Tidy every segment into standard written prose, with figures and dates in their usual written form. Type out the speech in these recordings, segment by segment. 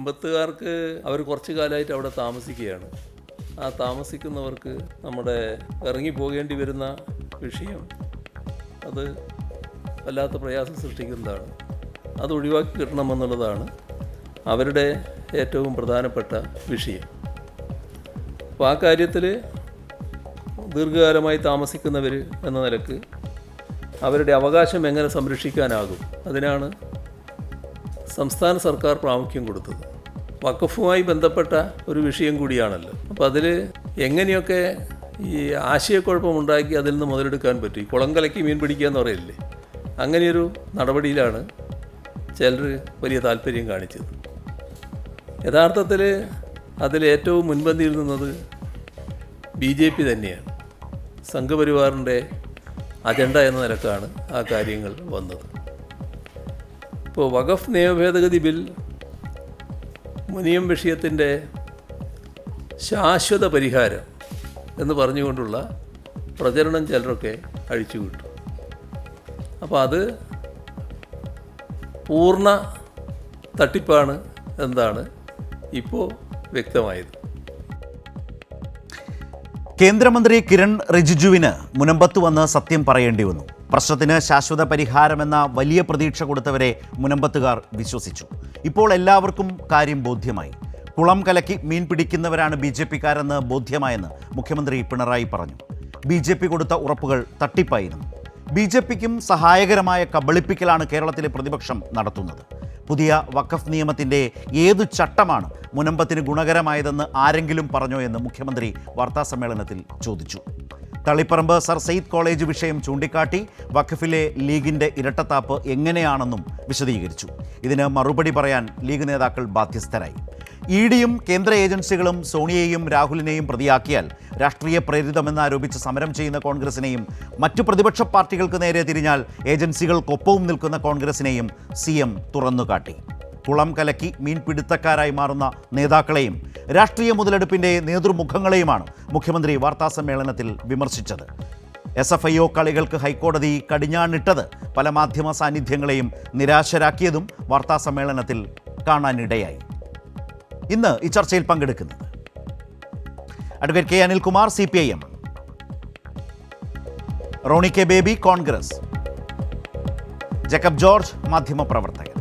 മുനമ്പത്തുകാർക്ക് അവർ കുറച്ച് കാലമായിട്ട് അവിടെ താമസിക്കുകയാണ്. ആ താമസിക്കുന്നവർക്ക് നമ്മുടെ ഇറങ്ങി പോകേണ്ടി വരുന്ന വിഷയം അത് വല്ലാത്ത പ്രയാസം സൃഷ്ടിക്കുന്നതാണ്. അത് ഒഴിവാക്കി കിട്ടണമെന്നുള്ളതാണ് അവരുടെ ഏറ്റവും പ്രധാനപ്പെട്ട വിഷയം. അപ്പോൾ ആ കാര്യത്തിൽ ദീർഘകാലമായി താമസിക്കുന്നവർ എന്ന നിലക്ക് അവരുടെ അവകാശം എങ്ങനെ സംരക്ഷിക്കാനാകും, അതിനാണ് സംസ്ഥാന സർക്കാർ പ്രാമുഖ്യം കൊടുത്തത്. വഖഫുമായി ബന്ധപ്പെട്ട ഒരു വിഷയം കൂടിയാണല്ലോ. അപ്പോൾ അതിൽ എങ്ങനെയൊക്കെ ഈ ആശയക്കുഴപ്പമുണ്ടാക്കി അതിൽ നിന്ന് മുതലെടുക്കാൻ പറ്റും. ഈ കുളം കലക്കി മീൻ പിടിക്കുക എന്ന് പറയില്ലേ, അങ്ങനെയൊരു നടപടിയിലാണ് ചിലർ വലിയ താല്പര്യം കാണിച്ചത്. യഥാർത്ഥത്തിൽ അതിൽ ഏറ്റവും മുൻപന്തിയിൽ നിന്നത് BJP തന്നെയാണ്. സംഘപരിവാറിൻ്റെ അജണ്ട എന്ന നിലക്കാണ് ആ കാര്യങ്ങൾ വന്നത്. ഇപ്പോൾ വഖഫ് നിയമഭേദഗതി ബിൽ മുനിയം വിഷയത്തിൻ്റെ ശാശ്വത പരിഹാരം എന്ന് പറഞ്ഞുകൊണ്ടുള്ള പ്രചരണം ചിലരൊക്കെ അഴിച്ചുവിട്ടു. അപ്പോൾ അത് പൂർണ്ണ തട്ടിപ്പാണ് എന്നാണ് ഇപ്പോൾ വ്യക്തമായത്. കേന്ദ്രമന്ത്രി കിരൺ റിജിജുവിന് മുനമ്പത്ത് വന്ന് സത്യം പറയേണ്ടി വന്നു. പ്രശ്നത്തിന് ശാശ്വത പരിഹാരമെന്ന വലിയ പ്രതീക്ഷ കൊടുത്തവരെ മുനമ്പത്തുകാർ വിശ്വസിച്ചു. ഇപ്പോൾ എല്ലാവർക്കും കാര്യം ബോധ്യമായി. കുളം കലക്കി മീൻ പിടിക്കുന്നവരാണ് BJPക്കാരെന്ന് ബോധ്യമായെന്ന് മുഖ്യമന്ത്രി പിണറായി പറഞ്ഞു. BJP കൊടുത്ത ഉറപ്പുകൾ തട്ടിപ്പായിരുന്നു. BJPക്കും സഹായകരമായ കബളിപ്പിക്കലാണ് കേരളത്തിലെ പ്രതിപക്ഷം നടത്തുന്നത്. പുതിയ വഖഫ് നിയമത്തിൻ്റെ ഏതു ചട്ടമാണ് മുനമ്പത്തിന് ഗുണകരമായതെന്ന് ആരെങ്കിലും പറഞ്ഞോ എന്ന് മുഖ്യമന്ത്രി വാർത്താസമ്മേളനത്തിൽ ചോദിച്ചു. തളിപ്പറമ്പ് സർ സെയ്ദ് കോളേജ് വിഷയം ചൂണ്ടിക്കാട്ടി വഖഫിലെ ലീഗിൻ്റെ ഇരട്ടത്താപ്പ് എങ്ങനെയാണെന്നും വിശദീകരിച്ചു. ഇതിന് മറുപടി പറയാൻ ലീഗ് നേതാക്കൾ ബാധ്യസ്ഥരായി. EDയും കേന്ദ്ര ഏജൻസികളും സോണിയയെയും രാഹുലിനെയും പ്രതിയാക്കിയാൽ രാഷ്ട്രീയ പ്രേരിതമെന്നാരോപിച്ച് സമരം ചെയ്യുന്ന കോൺഗ്രസിനെയും മറ്റു പ്രതിപക്ഷ പാർട്ടികൾക്ക് നേരെ തിരിഞ്ഞാൽ ഏജൻസികൾക്കൊപ്പവും നിൽക്കുന്ന കോൺഗ്രസിനെയും CM തുറന്നുകാട്ടി. കുളം കലക്കി മീൻപിടുത്തക്കാരായി മാറുന്ന നേതാക്കളെയും രാഷ്ട്രീയ മുതലെടുപ്പിൻ്റെ നേതൃമുഖങ്ങളെയുമാണ് മുഖ്യമന്ത്രി വാർത്താസമ്മേളനത്തിൽ വിമർശിച്ചത്. SFIO കളികൾക്ക് ഹൈക്കോടതി കടിഞ്ഞാണിട്ടത് പല മാധ്യമ സാന്നിധ്യങ്ങളെയും നിരാശരാക്കിയതും വാർത്താസമ്മേളനത്തിൽ കാണാനിടയായി. ഇന്ന് ഈ ചർച്ചയിൽ പങ്കെടുക്കുന്നത് advocate K. Anilkumar CPIM, Roni K. Baby Congress, Jacob George മാധ്യമപ്രവർത്തകൻ.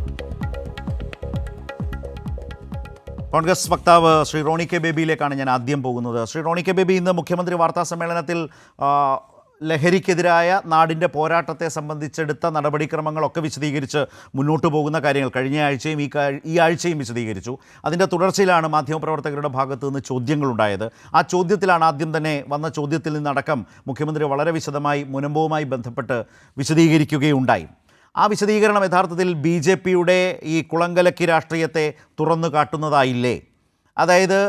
കോൺഗ്രസ് വക്താവ് ശ്രീ റോണി K. ബേബിയിലേക്കാണ് ഞാൻ ആദ്യം പോകുന്നത്. ശ്രീ റോണി K. ബേബി, ഇന്ന് മുഖ്യമന്ത്രി വാർത്താ സമ്മേളനത്തിൽ ലഹരിക്കെതിരായ നാടിൻ്റെ പോരാട്ടത്തെ സംബന്ധിച്ചെടുത്ത നടപടിക്രമങ്ങളൊക്കെ വിശദീകരിച്ച് മുന്നോട്ട് പോകുന്ന കാര്യങ്ങൾ കഴിഞ്ഞ ആഴ്ചയും ഈ ആഴ്ചയും വിശദീകരിച്ചു. അതിൻ്റെ തുടർച്ചയിലാണ് മാധ്യമപ്രവർത്തകരുടെ ഭാഗത്തു നിന്ന് ചോദ്യങ്ങളുണ്ടായത്. ആ ചോദ്യത്തിലാണ് ആദ്യം തന്നെ വന്ന ചോദ്യത്തിൽ നിന്നടക്കം മുഖ്യമന്ത്രി വളരെ വിശദമായി മുനമ്പവുമായി ബന്ധപ്പെട്ട് വിശദീകരിക്കുകയുണ്ടായി. ആ വിശദീകരണം യഥാർത്ഥത്തിൽ BJPയുടെ ഈ കുളങ്കലക്കി രാഷ്ട്രീയത്തെ തുറന്നു കാട്ടുന്നതായില്ലേ? അതായത്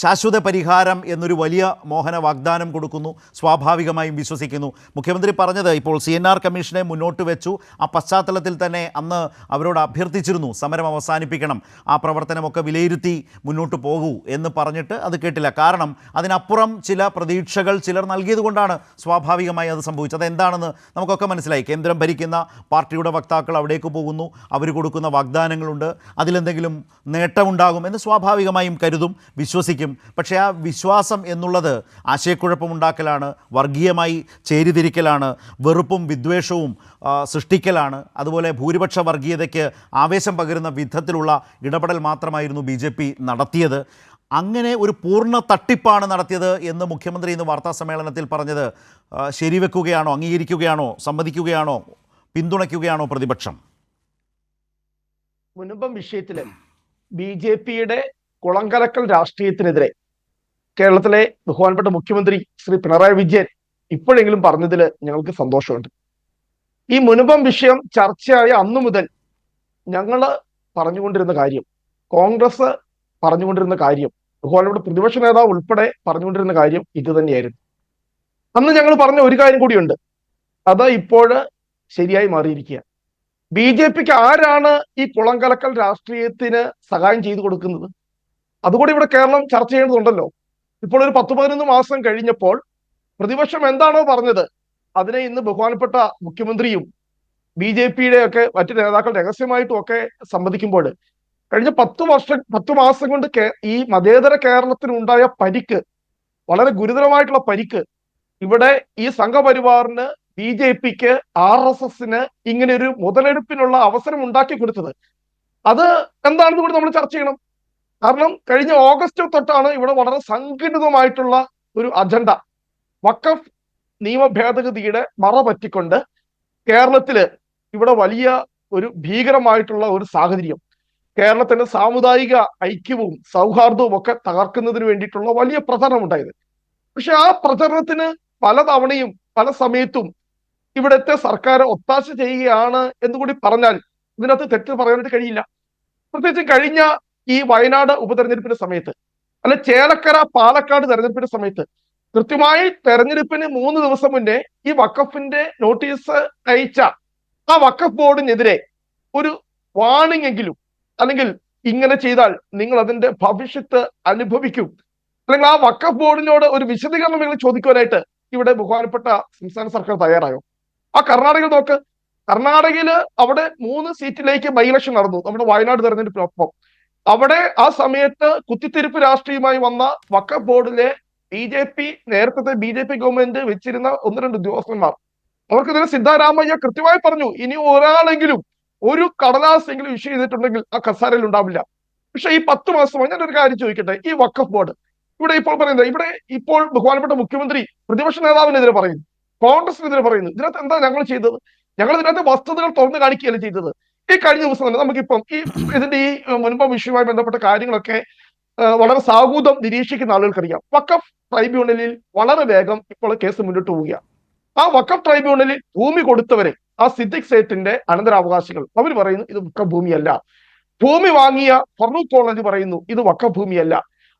ശാശ്വത പരിഹാരം എന്നൊരു വലിയ മോഹന വാഗ്ദാനം കൊടുക്കുന്നു, സ്വാഭാവികമായും വിശ്വസിക്കുന്നു. മുഖ്യമന്ത്രി പറഞ്ഞത് ഇപ്പോൾ CNR കമ്മീഷനെ മുന്നോട്ട് വെച്ചു. ആ പശ്ചാത്തലത്തിൽ തന്നെ അന്ന് അവരോട് അഭ്യർത്ഥിച്ചിരുന്നു സമരം അവസാനിപ്പിക്കണം, ആ പ്രവർത്തനമൊക്കെ വിലയിരുത്തി മുന്നോട്ട് പോകൂ എന്ന് പറഞ്ഞിട്ട് അത് കേട്ടില്ല. കാരണം അതിനപ്പുറം ചില പ്രതീക്ഷകൾ ചിലർ നൽകിയതുകൊണ്ടാണ് സ്വാഭാവികമായി അത് സംഭവിച്ചത്. അതെന്താണെന്ന് നമുക്കൊക്കെ മനസ്സിലായി. കേന്ദ്രം ഭരിക്കുന്ന പാർട്ടിയുടെ വക്താക്കൾ അവിടേക്ക് പോകുന്നു, അവർ കൊടുക്കുന്ന വാഗ്ദാനങ്ങളുണ്ട്, അതിലെന്തെങ്കിലും നേട്ടമുണ്ടാകും എന്ന് സ്വാഭാവികമായും കരുതും, വിശ്വസിക്കും. പക്ഷേ ആ വിശ്വാസം എന്നുള്ളത് ആശയക്കുഴപ്പമുണ്ടാക്കലാണ്, വർഗീയമായി ചേരിതിരിക്കലാണ്, വെറുപ്പും വിദ്വേഷവും സൃഷ്ടിക്കലാണ്. അതുപോലെ ഭൂരിപക്ഷ വർഗീയതയ്ക്ക് ആവേശം പകരുന്ന വിധത്തിലുള്ള ഇടപെടൽ മാത്രമായിരുന്നു BJP നടത്തിയത്. അങ്ങനെ ഒരു പൂർണ്ണ തട്ടിപ്പാണ് നടത്തിയത് എന്ന് മുഖ്യമന്ത്രി ഇന്ന് വാർത്താ സമ്മേളനത്തിൽ പറഞ്ഞത് ശരിവെക്കുകയാണോ, അംഗീകരിക്കുകയാണോ, സമ്മതിക്കുകയാണോ, പിന്തുണയ്ക്കുകയാണോ പ്രതിപക്ഷം? മുനമ്പം വിഷയത്തിൽ BJPയുടെ കുളങ്കലക്കൽ രാഷ്ട്രീയത്തിനെതിരെ കേരളത്തിലെ ബഹുമാനപ്പെട്ട മുഖ്യമന്ത്രി ശ്രീ പിണറായി വിജയൻ ഇപ്പോഴെങ്കിലും പറഞ്ഞതിൽ ഞങ്ങൾക്ക് സന്തോഷമുണ്ട്. ഈ മുനമ്പം വിഷയം ചർച്ചയായ അന്നു മുതൽ ഞങ്ങൾ പറഞ്ഞുകൊണ്ടിരുന്ന കാര്യം, കോൺഗ്രസ് പറഞ്ഞുകൊണ്ടിരുന്ന കാര്യം, ബഹുമാനപ്പെട്ട പ്രതിപക്ഷ നേതാവ് ഉൾപ്പെടെ പറഞ്ഞുകൊണ്ടിരുന്ന കാര്യം ഇത് തന്നെയായിരുന്നു. അന്ന് ഞങ്ങൾ പറഞ്ഞ ഒരു കാര്യം കൂടിയുണ്ട്, അത് ഇപ്പോൾ ശരിയായി മാറിയിരിക്കുക. BJPക്ക് ആരാണ് ഈ കുളങ്കലക്കൽ രാഷ്ട്രീയത്തിന് സഹായം ചെയ്തു കൊടുക്കുന്നത്? അതുകൂടി ഇവിടെ കേരളം ചർച്ച ചെയ്യേണ്ടതുണ്ടല്ലോ. ഇപ്പോൾ ഒരു 10-11 മാസം കഴിഞ്ഞപ്പോൾ പ്രതിപക്ഷം എന്താണോ പറഞ്ഞത് അതിനെ ഇന്ന് ബഹുമാനപ്പെട്ട മുഖ്യമന്ത്രിയും BJPയുടെ ഒക്കെ മറ്റു നേതാക്കൾ രഹസ്യമായിട്ടും ഒക്കെ സമ്മതിക്കുമ്പോൾ കഴിഞ്ഞ 10 മാസം കൊണ്ട് ഈ മതേതര കേരളത്തിന് ഉണ്ടായ പരിക്ക്, വളരെ ഗുരുതരമായിട്ടുള്ള പരിക്ക്, ഇവിടെ ഈ സംഘപരിവാറിന്, BJPക്ക്, RSSന് ഇങ്ങനെ ഒരു മുതലെടുപ്പിനുള്ള അവസരം ഉണ്ടാക്കി കൊടുത്തത്, അത് എന്താണെന്ന് കൂടി നമ്മൾ ചർച്ച ചെയ്യണം. കാരണം കഴിഞ്ഞ ഓഗസ്റ്റ് തൊട്ടാണ് ഇവിടെ വളരെ സംഘടിതമായിട്ടുള്ള ഒരു അജണ്ട, വഖഫ് നിയമ ഭേദഗതിയുടെ മറ പറ്റിക്കൊണ്ട് കേരളത്തില് ഇവിടെ വലിയ ഒരു ഭീകരമായിട്ടുള്ള ഒരു സാഹചര്യം, കേരളത്തിന്റെ സാമുദായിക ഐക്യവും സൗഹാർദ്ദവും ഒക്കെ തകർക്കുന്നതിന് വേണ്ടിയിട്ടുള്ള വലിയ പ്രചരണം ഉണ്ടായത്. പക്ഷെ ആ പ്രചരണത്തിന് പലതവണയും പല സമയത്തും ഇവിടുത്തെ സർക്കാർ ഒത്താശ ചെയ്യുകയാണ് എന്നുകൂടി പറഞ്ഞാൽ ഇതിനകത്ത് തെറ്റ് പറയാനായിട്ട് കഴിയില്ല. പ്രത്യേകിച്ച് കഴിഞ്ഞ ഈ വയനാട് ഉപതെരഞ്ഞെടുപ്പിന്റെ സമയത്ത്, അല്ലെ ചേലക്കര പാലക്കാട് തെരഞ്ഞെടുപ്പിന്റെ സമയത്ത്, കൃത്യമായി തെരഞ്ഞെടുപ്പിന് 3 ദിവസം മുന്നേ ഈ വഖഫിന്റെ നോട്ടീസ് അയച്ച ആ വഖഫ് ബോർഡിനെതിരെ ഒരു വാണിംഗ് എങ്കിലും, അല്ലെങ്കിൽ ഇങ്ങനെ ചെയ്താൽ നിങ്ങൾ അതിന്റെ ഭവിഷ്യത്ത് അനുഭവിക്കും, അല്ലെങ്കിൽ ആ വഖഫ് ബോർഡിനോട് ഒരു വിശദീകരണം നിങ്ങൾ ചോദിക്കുവാനായിട്ട് ഇവിടെ ബഹുമാനപ്പെട്ട സംസ്ഥാന സർക്കാർ തയ്യാറായോ? ആ കർണാടകയിൽ നോക്ക്, കർണാടകയില് അവിടെ 3 സീറ്റിലേക്ക് ബൈ ഇലക്ഷൻ നടന്നു, നമ്മുടെ വയനാട് തെരഞ്ഞെടുപ്പിനൊപ്പം. അവിടെ ആ സമയത്ത് കുത്തിത്തിരിപ്പ് രാഷ്ട്രീയമായി വന്ന വഖഫ് ബോർഡിലെ നേരത്തെ ബി ജെ പി ഗവൺമെന്റ് വെച്ചിരുന്ന 1-2 ഉദ്യോഗസ്ഥന്മാർ, അവർക്കെതിരെ സിദ്ധാരാമയ്യ കൃത്യമായി പറഞ്ഞു, ഇനി ഒരാളെങ്കിലും ഒരു കടലാസെങ്കിലും ഇഷ്യൂ ചെയ്തിട്ടുണ്ടെങ്കിൽ ആ കസാരയിൽ ഉണ്ടാവില്ല. പക്ഷെ ഈ 10 മാസമായി ഞാനൊരു കാര്യം ചോദിക്കട്ടെ, ഈ വഖഫ് ബോർഡ് ഇവിടെ ഇപ്പോൾ പറയുന്നത്, ഇവിടെ ഇപ്പോൾ ബഹുമാനപ്പെട്ട മുഖ്യമന്ത്രി പ്രതിപക്ഷ നേതാവിനെതിരെ പറയുന്നു, കോൺഗ്രസിനെതിരെ പറയുന്നു. ഇതിനകത്ത് എന്താ ഞങ്ങൾ ചെയ്തത്? ഞങ്ങൾ ഇതിനകത്ത് വസ്തുതകൾ തുറന്നു കാണിക്കുകയല്ല ചെയ്തത്. ഈ കഴിഞ്ഞ ദിവസം തന്നെ നമുക്കിപ്പം ഇതിന്റെ ഈ മുൻപ് വിഷയവുമായി ബന്ധപ്പെട്ട കാര്യങ്ങളൊക്കെ വളരെ സാഹൂതം നിരീക്ഷിക്കുന്ന ആളുകൾക്കറിയാം. വഖഫ് ട്രൈബ്യൂണലിൽ വളരെ വേഗം ഇപ്പോൾ കേസ് മുന്നോട്ട് പോവുകയാണ്. ആ വഖഫ് ട്രൈബ്യൂണലിൽ ഭൂമി കൊടുത്തവരെ, ആ സിദ്ദിഖ് സേഠിന്റെ അനന്തരാവകാശികൾ, അവർ പറയുന്നു ഇത് വഖഫ് ഭൂമിയല്ല. ഭൂമി വാങ്ങിയ ഫറൂഖ് കോളേജ് പറയുന്നു ഇത് വഖഫ് ഭൂമിയല്ല.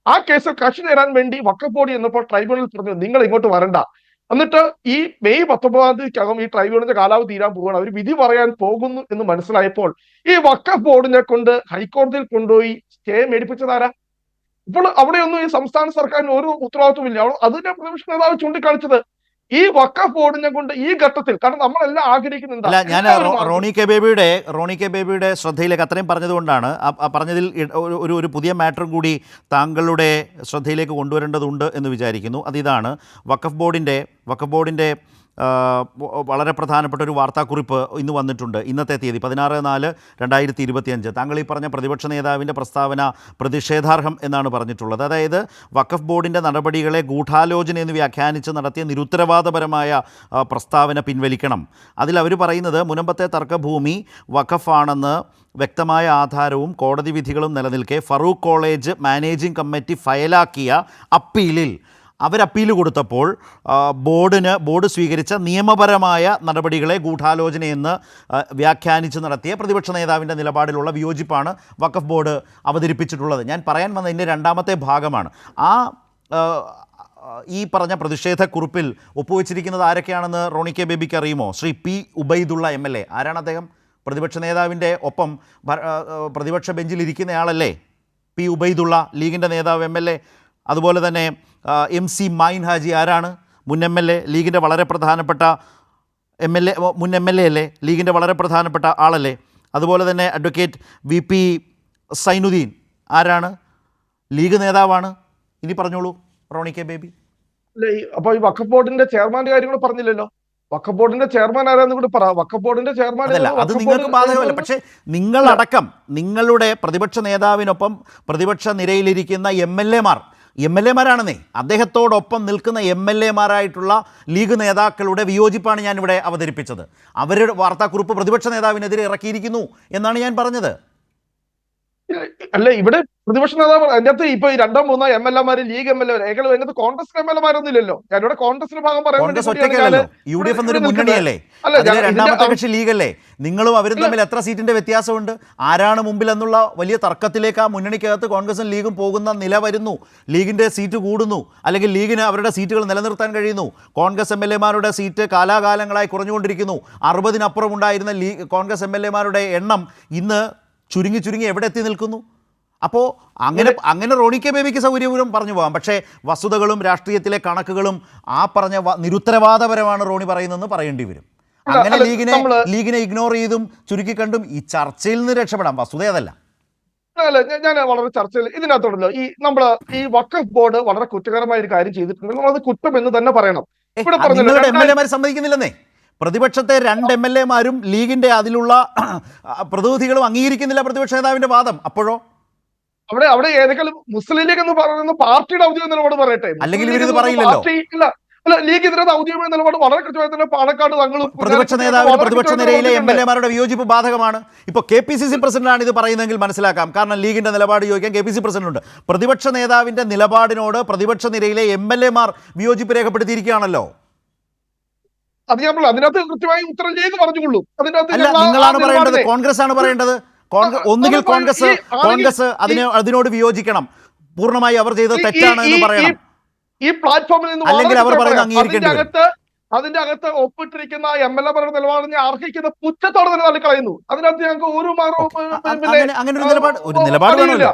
ആ കേസിൽ കക്ഷി നേരാൻ വേണ്ടി വഖഫ് ബോർഡ് എന്നപ്പോൾ ട്രൈബ്യൂണൽ പറഞ്ഞു നിങ്ങൾ ഇങ്ങോട്ട് വരണ്ട. എന്നിട്ട് ഈ മെയ് 19-ാം തീയതിക്കകം ഈ ട്രൈബ്യൂണലിന്റെ കാലാവധി തീരാൻ പോവുകയാണ്, അവർ വിധി പറയാൻ പോകുന്നു എന്ന് മനസ്സിലായപ്പോൾ ഈ വഖഫ് ബോർഡിനെ കൊണ്ട് ഹൈക്കോടതിയിൽ കൊണ്ടുപോയി സ്റ്റേ മേടിപ്പിച്ചതാരാ? ഇപ്പോൾ അവിടെയൊന്നും ഈ സംസ്ഥാന സർക്കാരിന് ഒരു ഉത്തരവാദിത്വമില്ല. അതിന്റെ പ്രതിപക്ഷ നേതാവ് ചൂണ്ടിക്കാണിച്ചത് ഈ വഖഫ് ബോർഡിനെ കൊണ്ട് ഈ ഘട്ടത്തിൽ, കാരണം നമ്മളെല്ലാം ആഗ്രഹിക്കുന്നുണ്ട്. അല്ല, ഞാൻ റോണി കെ ബേബിയുടെ ശ്രദ്ധയിലേക്ക് അത്രയും പറഞ്ഞതുകൊണ്ടാണ്, പറഞ്ഞതിൽ ഒരു പുതിയ മാറ്ററും കൂടി താങ്കളുടെ ശ്രദ്ധയിലേക്ക് കൊണ്ടുവരേണ്ടതുണ്ട് എന്ന് വിചാരിക്കുന്നു. അതിതാണ് വഖഫ് ബോർഡിൻ്റെ വളരെ പ്രധാനപ്പെട്ട ഒരു വാർത്താക്കുറിപ്പ് ഇന്ന് വന്നിട്ടുണ്ട്. ഇന്നത്തെ തീയതി 16/4/2025. താങ്കൾ ഈ പറഞ്ഞ പ്രതിപക്ഷ നേതാവിൻ്റെ പ്രസ്താവന പ്രതിഷേധാർഹം എന്നാണ് പറഞ്ഞിട്ടുള്ളത്. അതായത് വഖഫ് ബോർഡിൻ്റെ നടപടികളെ ഗൂഢാലോചന എന്ന് വ്യാഖ്യാനിച്ച് നടത്തിയ നിരുത്തരവാദപരമായ പ്രസ്താവന പിൻവലിക്കണം. അതിൽ അവർ പറയുന്നത് മുനമ്പത്തെ തർക്കഭൂമി വഖഫാണെന്ന് വ്യക്തമായ ആധാരവും കോടതി വിധികളും നിലനിൽക്കെ ഫറൂഖ് കോളേജ് മാനേജിംഗ് കമ്മിറ്റി ഫയലാക്കിയ അപ്പീലിൽ അപ്പീൽ കൊടുത്തപ്പോൾ ബോർഡ് സ്വീകരിച്ച നിയമപരമായ നടപടികളെ ഗൂഢാലോചനയെന്ന് വ്യാഖ്യാനിച്ച് നടത്തിയ പ്രതിപക്ഷ നേതാവിൻ്റെ നിലപാടിലുള്ള വിയോജിപ്പാണ് വഖഫ് ബോർഡ് അവതരിപ്പിച്ചിട്ടുള്ളത്. ഞാൻ പറയാൻ വന്നതിൻ്റെ രണ്ടാമത്തെ ഭാഗമാണ്. ഈ പറഞ്ഞ പ്രതിഷേധക്കുറിപ്പിൽ ഒപ്പുവെച്ചിരിക്കുന്നത് ആരൊക്കെയാണെന്ന് റോണി കെ ബേബിക്ക് അറിയുമോ? Shri P Ubaidullah MLA. ആരാണ് അദ്ദേഹം? പ്രതിപക്ഷ നേതാവിൻ്റെ ഒപ്പം പ്രതിപക്ഷ ബെഞ്ചിലിരിക്കുന്നയാളല്ലേ പി ഉബൈദുള്ള, ലീഗിൻ്റെ നേതാവ് MLA. അതുപോലെ തന്നെ MC മൈൻ ഹാജി ആരാണ്? മുൻ MLA, ലീഗിൻ്റെ വളരെ പ്രധാനപ്പെട്ട മുൻ MLA അല്ലേ, ലീഗിൻ്റെ വളരെ പ്രധാനപ്പെട്ട ആളല്ലേ. അതുപോലെ തന്നെ അഡ്വക്കേറ്റ് VP സൈനുദ്ദീൻ ആരാണ്? ലീഗ് നേതാവാണ്. ഇനി പറഞ്ഞോളൂ റോണി കെ ബേബി. അപ്പൊ ഈ വഖഫ് ബോർഡിന്റെ ചെയർമാന്റെ കാര്യങ്ങൾ പറഞ്ഞില്ലല്ലോ. വഖഫ് ബോർഡിന്റെ ചെയർമാൻ ആരാന്ന് കൂടി പറ. വഖഫ് ബോർഡിന്റെ ചെയർമാൻ അത് നിങ്ങൾക്ക് ബാധകമല്ല. പക്ഷേ നിങ്ങളടക്കം നിങ്ങളുടെ പ്രതിപക്ഷ നേതാവിനൊപ്പം പ്രതിപക്ഷ നിരയിലിരിക്കുന്ന MLA-മാരാണെന്നേ, അദ്ദേഹത്തോടൊപ്പം നിൽക്കുന്ന MLA-മാരായിട്ടുള്ള ലീഗ് നേതാക്കളുടെ വിയോജിപ്പാണ് ഞാനിവിടെ അവതരിപ്പിച്ചത്. അവരുടെ വാർത്താക്കുറിപ്പ് പ്രതിപക്ഷ നേതാവിനെതിരെ ഇറക്കിയിരിക്കുന്നു എന്നാണ് ഞാൻ പറഞ്ഞത്. അല്ല, ഇവിടെ പ്രതിപക്ഷ നേതാവ് അതിന്റെ അകത്ത് ഇപ്പൊ 2-3 MLA-മാര് ലീഗ് MLA, അതിനകത്ത് കോൺഗ്രസ് MLA-മാരൊന്നും ഇല്ലല്ലോ. ഞാനിവിടെ കോൺഗ്രസിന്റെ ഭാഗം പറയാൻ UDF എന്നൊരു മുന്നണിയല്ലേ, രണ്ടാമത്തെ കക്ഷി ലീഗല്ലേ. നിങ്ങളും അവരും തമ്മിൽ എത്ര സീറ്റിന്റെ വ്യത്യാസമുണ്ട്? ആരാണ് മുമ്പിൽ എന്നുള്ള വലിയ തർക്കത്തിലേക്ക് ആ മുന്നണിക്കകത്ത് കോൺഗ്രസും ലീഗും പോകുന്ന നില വരുന്നു. ലീഗിന്റെ സീറ്റ് കൂടുന്നു, അല്ലെങ്കിൽ ലീഗിന് അവരുടെ സീറ്റുകൾ നിലനിർത്താൻ കഴിയുന്നു. കോൺഗ്രസ് MLA-മാരുടെ സീറ്റ് കാലാകാലങ്ങളായി കുറഞ്ഞുകൊണ്ടിരിക്കുന്നു. 60-നപ്പുറം ഉണ്ടായിരുന്ന കോൺഗ്രസ് MLA-മാരുടെ എണ്ണം ഇന്ന് ചുരുങ്ങി എവിടെ എത്തി നിൽക്കുന്നു? അപ്പോൾ അങ്ങനെ റോണി കെ ബേബിക്ക് സൗകര്യപൂർവ്വം പറഞ്ഞു പോകാം. പക്ഷേ വസ്തുതകളും രാഷ്ട്രീയത്തിലെ കണക്കുകളും ആ പറഞ്ഞ നിരുത്തരവാദപരമാണ് റോണി പറയുന്നതെന്ന് പറയേണ്ടി വരും. അങ്ങനെ ലീഗിനെ ഇഗ്നോർ ചെയ്തും ചുരുക്കി കണ്ടും ഈ ചർച്ചയിൽ നിന്ന് രക്ഷപ്പെടാം. വസ്തുത അതല്ല. അല്ല ഞാൻ വളരെ ചർച്ചയിൽ ഇതിനകത്തുണ്ടല്ലോ ഈ വഖഫ് ബോർഡ് വളരെ കുറ്റകരമായ ഒരു കാര്യം ചെയ്തിട്ടുണ്ടെങ്കിൽ അത് കുറ്റം എന്ന് തന്നെ പറയണം. ഇവിടെ പറഞ്ഞല്ലോ നിങ്ങളുടെ MLA-മാർ സമ്മതിക്കുന്നില്ലെന്നേ. പ്രതിപക്ഷത്തെ 2 MLA-മാരും ലീഗിന്റെ അതിലുള്ള പ്രതിനിധികളും അംഗീകരിക്കുന്നില്ല പ്രതിപക്ഷ നേതാവിന്റെ വാദം. അപ്പോഴോ അവിടെ ഏതെങ്കിലും മുസ്ലിം ലീഗ് എന്ന് പറയുന്ന പാർട്ടിയുടെ ഔദ്യോഗിക നിലപാട് പറയട്ടെ. അല്ലെങ്കിൽ ഇവരിത് പറയില്ലല്ലോ. അല്ല, ലീഗ് ഇതിനകത്ത് ഔദ്യോഗിക നിലപാട് വളരെ കൃത്യമായി തന്നെ പാണക്കാട് തങ്ങളും പ്രതിപക്ഷ നേതാവിന് പ്രതിപക്ഷ നിരയിലെ MLA-മാരുടെ വിയോജിപ്പ് ബാധകമാണ്. ഇപ്പോൾ KPCC പ്രസിഡന്റാണ് ഇത് പറയുന്നതെങ്കിൽ മനസ്സിലാക്കാം. കാരണം ലീഗിന്റെ നിലപാട് ചോദിക്കാൻ KPCC പ്രസിഡന്റ്. പ്രതിപക്ഷ നേതാവിന്റെ നിലപാടിനോട് പ്രതിപക്ഷ നിരയിലെ MLA-മാർ വിയോജിപ്പ് രേഖപ്പെടുത്തിയിരിക്കുകയാണല്ലോ. അത് ഞാൻ അതിനകത്ത് കൃത്യമായി ഉത്തരം ചെയ്ത് പറഞ്ഞുകൊള്ളൂ. അല്ല, നിങ്ങളാണ് പറയേണ്ടത്, കോൺഗ്രസ് ആണ് പറയേണ്ടത്. ഒന്നുകിൽ കോൺഗ്രസ് അതിനോട് വിയോജിക്കണം, പൂർണ്ണമായി അവർ ചെയ്തത് തെറ്റാണ് എന്ന് പറയണം. ഈ പ്ലാറ്റ്ഫോമിൽ നിന്ന് അല്ലെങ്കിൽ അവർ പറയുന്നത് അംഗീകരിക്കേണ്ടത്. അതിന്റെ അകത്ത് ഒപ്പിട്ടിരിക്കുന്ന MLA-മാരുടെ നിലപാട് ഞാൻ അർഹിക്കുന്ന പുച്ഛത്തോടെ തന്നെ തള്ളിക്കളയുന്നു. അതിനകത്ത് ഞങ്ങൾക്ക് അങ്ങനെ ഒരു നിലപാട് വേണമല്ലോ.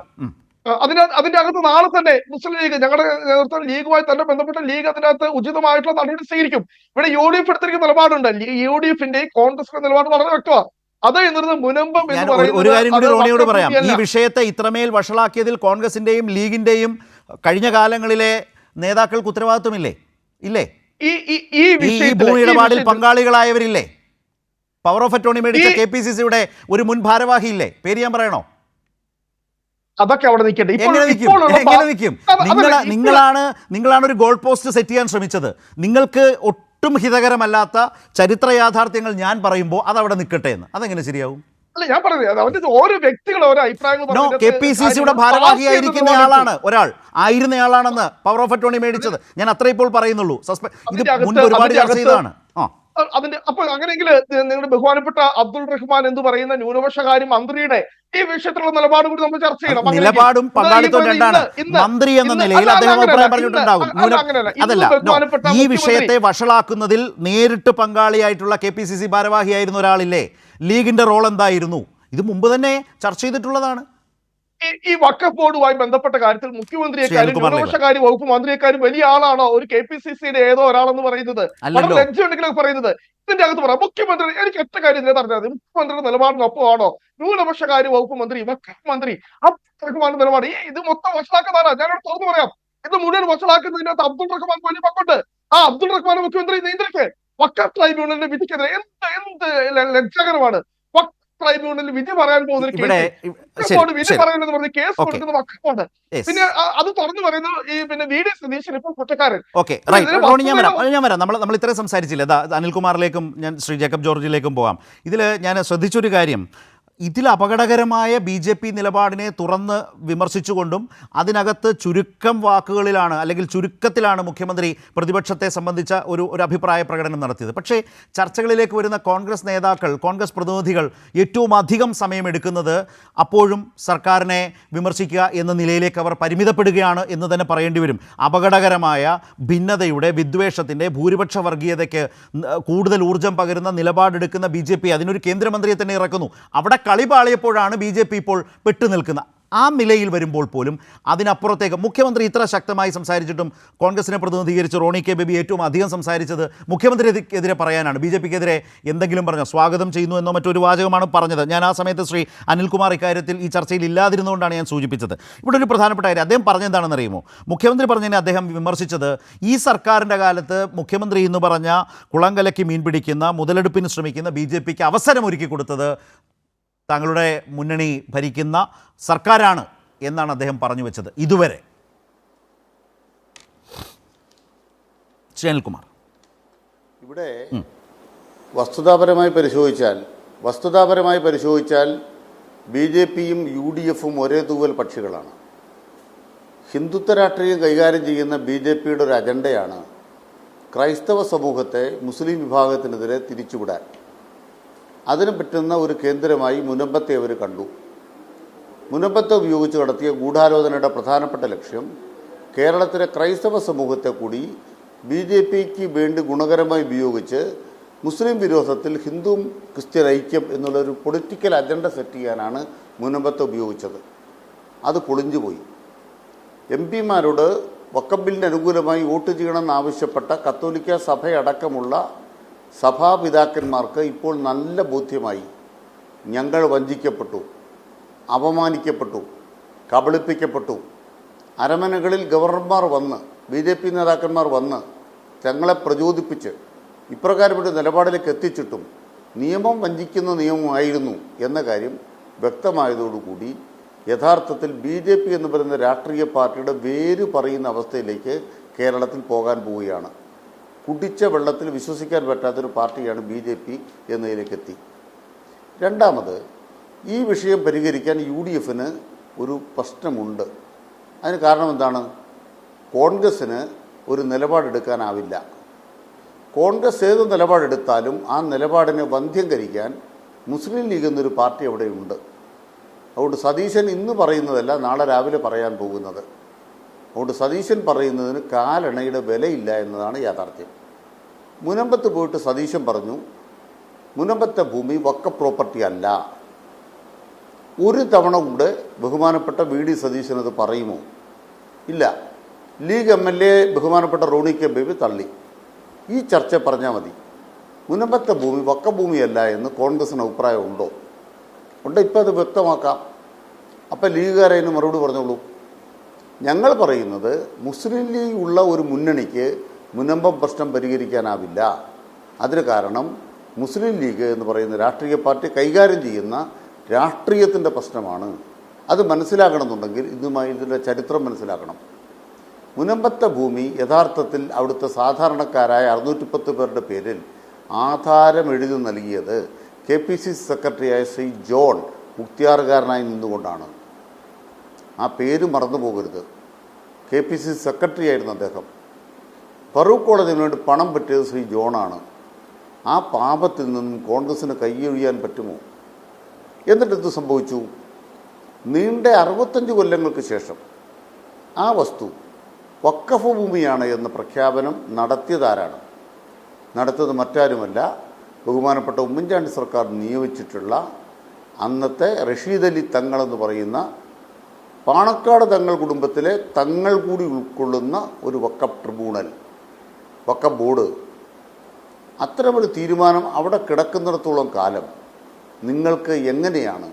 അതിന്റെ അകത്ത് നാളെ തന്നെ മുസ്ലിം ലീഗ് ഞങ്ങളുടെ നേതൃത്വം ലീഗുമായി തന്നെ ബന്ധപ്പെട്ട ലീഗ് അതിനകത്ത് ഉചിതമായിട്ടുള്ള നടപടി സ്വീകരിക്കും. ഇവിടെ UDF എടുത്തിരിക്കുന്ന നിലപാടുണ്ട്. UDF-ന്റെയും കോൺഗ്രസിന്റെ നിലപാട് വളരെ വ്യക്തമാണ്. അത് എന്നത് മുനമ്പം എന്ന് പറയുന്നത്. ഒരു കാര്യം കൂടി റോണിയോട് പറയാം. ഈ വിഷയത്തെ ഇത്രമേൽ വഷളാക്കിയതിൽ കോൺഗ്രസിന്റെയും ലീഗിന്റെയും കഴിഞ്ഞ കാലങ്ങളിലെ നേതാക്കൾക്ക് ഉത്തരവാദിത്വമില്ലേ? ഇല്ലേ? ഈ ഭൂമി ഇടപാടിൽ പങ്കാളികളായവരില്ലേ? പവർ ഓഫ് അറ്റോർണി മേടിച്ച KPCC-യുടെ ഒരു മുൻ ഭാരവാഹി ഇല്ലേ? പേര് ഞാൻ പറയണോ? അതൊക്കെ അവിടെ നിൽക്കട്ടെ. എങ്ങനെ നിൽക്കും? നിങ്ങളാണ് ഒരു ഗോൾ പോസ്റ്റ് സെറ്റ് ചെയ്യാൻ ശ്രമിച്ചത്. നിങ്ങൾക്ക് ഒട്ടും ഹിതകരമല്ലാത്ത ചരിത്ര യാഥാർത്ഥ്യങ്ങൾ ഞാൻ പറയുമ്പോൾ അതവിടെ നിൽക്കട്ടെ എന്ന്. അതെങ്ങനെ ശരിയാവും? അല്ല, ഞാൻ പറയുന്നത് ഓരോ വ്യക്തികളും ഓരോ അഭിപ്രായങ്ങൾ. KPCC-യുടെ ഭാരവാഹിയായിരിക്കുന്ന ആളാണ് ഒരാൾ, ആയിരുന്നയാളാണെന്ന് പവർ ഓഫ് അറ്റോർണി മേടിച്ചത്. ഞാൻ അത്ര ഇപ്പോൾ പറയുന്നുള്ളൂ. ഇത് മുൻപ് ഒരുപാട് ചർച്ച ചെയ്തതാണ്. അപ്പോൾ അങ്ങനെയെങ്കിൽ നിങ്ങളുടെ ബഹുമാനപ്പെട്ട അബ്ദുൾ റഹ്മാൻ എന്ന് പറയുന്ന ന്യൂനപക്ഷകാര്യ മന്ത്രിയുടെ ഈ വിഷയത്തിലുള്ള നിലപാട് കൂടി നമ്മൾ ചർച്ച ചെയ്യണം. നിലപാടും പങ്കാളിത്തവും രണ്ടാണ്. മന്ത്രി എന്ന നിലയിൽ അദ്ദേഹം അഭിപ്രായം പറഞ്ഞിട്ടുണ്ടാകും. അതല്ല, ഈ വിഷയത്തെ വഷളാക്കുന്നതിൽ നേരിട്ട് പങ്കാളിയായിട്ടുള്ള KPCC ഭാരവാഹിയായിരുന്ന ഒരാളില്ലേ? ലീഗിന്റെ റോൾ എന്തായിരുന്നു? ഇത് മുമ്പ് തന്നെ ചർച്ച ചെയ്തിട്ടുള്ളതാണ്. ഈ വഖഫ് ബോർഡുമായി ബന്ധപ്പെട്ട കാര്യത്തിൽ മുഖ്യമന്ത്രിയെക്കാരും ന്യൂനപക്ഷകാര്യ വകുപ്പ് മന്ത്രിയെക്കാരും വലിയ ആളാണോ ഒരു KPCC-യുടെ ഏതോ ഒരാളെന്ന് പറയുന്നത്? ലജ്ജയുണ്ടെങ്കിലും പറയുന്നത് ഇതിന്റെ അകത്ത് പറയാം. മുഖ്യമന്ത്രി, എനിക്ക് ഒറ്റ കാര്യം പറഞ്ഞത്, മുഖ്യമന്ത്രിയുടെ നിലപാടിനൊപ്പമാണോ ന്യൂനപക്ഷകാര്യ വകുപ്പ് മന്ത്രി, വഖഫ് മന്ത്രി അബ്ദുൾ നിലപാട്? ഇത് മൊത്തം വഷളാക്കുന്നതാണ്. ഞാനോട് തുറന്നു പറയാം, ഇത് മുഴുവൻ വഷളാക്കുന്നതിനകത്ത് അബ്ദുൾ റഹ്മാൻ വലിയ പങ്കുണ്ട്. ആ അബ്ദുൾ റഹ്മാൻ മുഖ്യമന്ത്രി നിയന്ത്രിക്ക്. വഖഫ് ട്രൈബ്യൂണലിന്റെ വിധിക്കെതിരെ എന്ത് ലജ്ജാകരമാണ്. ട്രൈബ്യൂണലിൽ വിധി പറയാൻ പോകുന്ന വിധി പറയുന്നത് പറഞ്ഞ് കേസ് കൊടുക്കുന്ന വഖഫാണ്. പിന്നെ അത് തുറന്നു പറയുന്നത് ഈ VD സതീശൻ ഇപ്പോൾ കുറ്റക്കാരൻ. ഞാൻ വരാം. നമ്മൾ ഇത്രയും സംസാരിച്ചില്ല. അനിൽകുമാറിലേക്കും ഞാൻ ശ്രീ ജേക്കബ് ജോർജിലേക്കും പോകാം. ഇതിൽ ഞാൻ ശ്രദ്ധിച്ചൊരു കാര്യം, ഇതിൽ അപകടകരമായ BJP നിലപാടിനെ തുറന്ന് വിമർശിച്ചുകൊണ്ടും അതിനകത്ത് ചുരുക്കം വാക്കുകളിലാണ് അല്ലെങ്കിൽ ചുരുക്കത്തിലാണ് മുഖ്യമന്ത്രി പ്രതിപക്ഷത്തെ സംബന്ധിച്ച ഒരു അഭിപ്രായ പ്രകടനം നടത്തിയത്. പക്ഷേ ചർച്ചകളിലേക്ക് വരുന്ന കോൺഗ്രസ് നേതാക്കൾ, കോൺഗ്രസ് പ്രതിനിധികൾ ഏറ്റവും അധികം സമയമെടുക്കുന്നത് അപ്പോഴും സർക്കാരിനെ വിമർശിക്കുക എന്ന നിലയിലേക്ക് അവർ പരിമിതപ്പെടുകയാണ് എന്ന് തന്നെ പറയേണ്ടി വരും. അപകടകരമായ ഭിന്നതയുടെ, വിദ്വേഷത്തിൻ്റെ, ഭൂരിപക്ഷ വർഗീയതയ്ക്ക് കൂടുതൽ ഊർജ്ജം പകരുന്ന നിലപാടെടുക്കുന്ന BJP അതിനൊരു കേന്ദ്രമന്ത്രിയെ തന്നെ ഇറക്കുന്നു. അവിടെ കളിപാളിയപ്പോഴാണ് BJP ഇപ്പോൾ പെട്ടുനിൽക്കുന്നത്. ആ നിലയിൽ വരുമ്പോൾ പോലും അതിനപ്പുറത്തേക്ക് മുഖ്യമന്ത്രി ഇത്ര ശക്തമായി സംസാരിച്ചിട്ടും കോൺഗ്രസിനെ പ്രതിനിധീകരിച്ച് റോണി കെ ബേബി ഏറ്റവും അധികം സംസാരിച്ചത് മുഖ്യമന്ത്രിക്കെതിരെ പറയാനാണ്. BJPക്കെതിരെ എന്തെങ്കിലും പറഞ്ഞോ, സ്വാഗതം ചെയ്യുന്നു എന്നോ മറ്റൊരു വാചകമാണ് പറഞ്ഞത്. ഞാൻ ആ സമയത്ത് ശ്രീ അനിൽകുമാർ ഇക്കാര്യത്തിൽ ഈ ചർച്ചയിൽ ഇല്ലാതിരുന്നുകൊണ്ടാണ് ഞാൻ സൂചിപ്പിച്ചത്. ഇവിടെ ഒരു പ്രധാനപ്പെട്ട കാര്യം അദ്ദേഹം പറഞ്ഞെന്താണെന്ന് അറിയുമോ? മുഖ്യമന്ത്രി പറഞ്ഞതിനെ അദ്ദേഹം വിമർശിച്ചത് ഈ സർക്കാരിൻ്റെ കാലത്ത് മുഖ്യമന്ത്രി എന്ന് പറഞ്ഞ കുളങ്കലയ്ക്ക് മീൻ പിടിക്കുന്ന, മുതലെടുപ്പിന് ശ്രമിക്കുന്ന BJPക്ക് അവസരമൊരുക്കി കൊടുത്തത് താങ്കളുടെ മുന്നണി ഭരിക്കുന്ന സർക്കാരാണ് എന്നാണ് അദ്ദേഹം പറഞ്ഞു വെച്ചത് ഇതുവരെ. ശ്രീകുമാർ, ഇവിടെ വസ്തുതാപരമായി പരിശോധിച്ചാൽ BJPയും UDF-ഉം ഒരേ തൂവൽ പക്ഷികളാണ്. ഹിന്ദുത്വ രാഷ്ട്രീയം കൈകാര്യം ചെയ്യുന്ന BJPയുടെ ഒരു അജണ്ടയാണ് ക്രൈസ്തവ സമൂഹത്തെ മുസ്ലിം വിഭാഗത്തിനെതിരെ തിരിച്ചുവിടാൻ. അതിന് പറ്റുന്ന ഒരു കേന്ദ്രമായി മുനമ്പത്തെ അവർ കണ്ടു. മുനമ്പത്തെ ഉപയോഗിച്ച് നടത്തിയ ഗൂഢാലോചനയുടെ പ്രധാനപ്പെട്ട ലക്ഷ്യം കേരളത്തിലെ ക്രൈസ്തവ സമൂഹത്തെ കൂടി BJPക്ക് വേണ്ടി ഗുണകരമായി ഉപയോഗിച്ച് മുസ്ലിം വിരോധത്തിൽ ഹിന്ദു ക്രിസ്ത്യൻ ഐക്യം എന്നുള്ളൊരു പൊളിറ്റിക്കൽ അജണ്ട സെറ്റ് ചെയ്യാനാണ് മുനമ്പത്തെ ഉപയോഗിച്ചത്. അത് പൊളിഞ്ഞുപോയി. MP-മാരോട് വഖഫ് ബില്ലിന് അനുകൂലമായി വോട്ട് ചെയ്യണമെന്നാവശ്യപ്പെട്ട കത്തോലിക്ക സഭയടക്കമുള്ള സഭാപിതാക്കന്മാർക്ക് ഇപ്പോൾ നല്ല ബോധ്യമായി, ഞങ്ങൾ വഞ്ചിക്കപ്പെട്ടു, അപമാനിക്കപ്പെട്ടു, കബളിപ്പിക്കപ്പെട്ടു. അരമനകളിൽ ഗവർണർമാർ വന്ന്, BJP നേതാക്കന്മാർ വന്ന് തങ്ങളെ പ്രചോദിപ്പിച്ച് ഇപ്രകാരമൊരു നിലപാടിലേക്ക് എത്തിച്ചിട്ടും നിയമം വഞ്ചിക്കുന്ന നിയമമായിരുന്നു എന്ന കാര്യം വ്യക്തമായതോടുകൂടി യഥാർത്ഥത്തിൽ BJP എന്ന് പറയുന്ന രാഷ്ട്രീയ പാർട്ടിയുടെ വേര് പറയുന്ന അവസ്ഥയിലേക്ക് കേരളത്തിൽ പോകാൻ പോവുകയാണ്. കുടിച്ച വെള്ളത്തിൽ വിശ്വസിക്കാൻ പറ്റാത്തൊരു പാർട്ടിയാണ് BJP എന്നതിലേക്ക് എത്തി. രണ്ടാമത്, ഈ വിഷയം പരിഹരിക്കാൻ UDFന് ഒരു പ്രശ്നമുണ്ട്. അതിന് കാരണം എന്താണ്? കോൺഗ്രസ്സിന് ഒരു നിലപാടെടുക്കാനാവില്ല. കോൺഗ്രസ് ഏത് നിലപാടെടുത്താലും ആ നിലപാടിനെ വന്ധ്യംകരിക്കാൻ മുസ്ലിം ലീഗ് എന്നൊരു പാർട്ടി അവിടെയുണ്ട്. അതുകൊണ്ട് സതീശൻ ഇന്ന് പറയുന്നതല്ല നാളെ രാവിലെ പറയാൻ പോകുന്നത്. അതുകൊണ്ട് സതീശൻ പറയുന്നതിന് കാലണയുടെ വിലയില്ല എന്നതാണ് യാഥാർത്ഥ്യം. മുനമ്പത്ത് പോയിട്ട് സതീശൻ പറഞ്ഞു, മുനമ്പത്തെ ഭൂമി വഖഫ് പ്രോപ്പർട്ടി അല്ല. ഒരു തവണ കൂടെ ബഹുമാനപ്പെട്ട VD സതീശൻ അത് പറയുമോ? ഇല്ല. ലീഗ് MLA ബഹുമാനപ്പെട്ട റോണി കെ ബേബി തള്ളി. ഈ ചർച്ച പറഞ്ഞാൽ മതി. മുനമ്പത്തെ ഭൂമി വഖഫ് ഭൂമിയല്ല എന്ന് കോൺഗ്രസിന് അഭിപ്രായം ഉണ്ടോ? ഉണ്ട്. ഇപ്പം അത് വ്യക്തമാക്കാം. അപ്പം ലീഗുകാരതിന് മറുപടി പറഞ്ഞോളൂ. ഞങ്ങൾ പറയുന്നത് മുസ്ലിം ലീഗ് ഉള്ള ഒരു മുന്നണിക്ക് മുനമ്പം പ്രശ്നം പരിഹരിക്കാനാവില്ല. അതിന് കാരണം മുസ്ലിം ലീഗ് എന്ന് പറയുന്ന രാഷ്ട്രീയ പാർട്ടി കൈകാര്യം ചെയ്യുന്ന രാഷ്ട്രീയത്തിൻ്റെ പ്രശ്നമാണ്. അത് മനസ്സിലാക്കണമെന്നുണ്ടെങ്കിൽ ഇതിൻ്റെ ചരിത്രം മനസ്സിലാക്കണം. മുനമ്പത്തെ ഭൂമി യഥാർത്ഥത്തിൽ അവിടുത്തെ സാധാരണക്കാരായ 610 പേരുടെ പേരിൽ ആധാരം എഴുതി നൽകിയത് KPCC സെക്രട്ടറിയായ ശ്രീ ജോൺ മുക്തിയാറുകാരനായി നിന്നുകൊണ്ടാണ്. ആ പേര് മറന്നു പോകരുത്. KPCC സെക്രട്ടറി ആയിരുന്നു അദ്ദേഹം. ഫറൂഖ് കോളേജിന് വേണ്ടി പണം പറ്റിയത് ശ്രീ ജോണാണ്. ആ പാപത്തിൽ നിന്നും കോൺഗ്രസ്സിന് കൈയൊഴിയാൻ പറ്റുമോ? എന്നിട്ട് എന്ത് സംഭവിച്ചു? നീണ്ട 65 കൊല്ലങ്ങൾക്ക് ശേഷം ആ വസ്തു വഖഫ് ഭൂമിയാണ് എന്ന പ്രഖ്യാപനം നടത്തിയതാരാണ്? നടത്തിയത് മറ്റാരുമല്ല, ബഹുമാനപ്പെട്ട ഉമ്മൻചാണ്ടി സർക്കാർ നിയോഗിച്ചിട്ടുള്ള അന്നത്തെ റഷീദ് അലി തങ്ങളെന്ന് പറയുന്ന പാണക്കാട് തങ്ങൾ കുടുംബത്തിലെ തങ്ങൾ കൂടി ഉൾക്കൊള്ളുന്ന ഒരു വഖഫ് ട്രിബ്യൂണൽ, വഖഫ് ബോർഡ്. അത്തരമൊരു തീരുമാനം അവിടെ കിടക്കുന്നിടത്തോളം കാലം നിങ്ങൾക്ക് എങ്ങനെയാണ്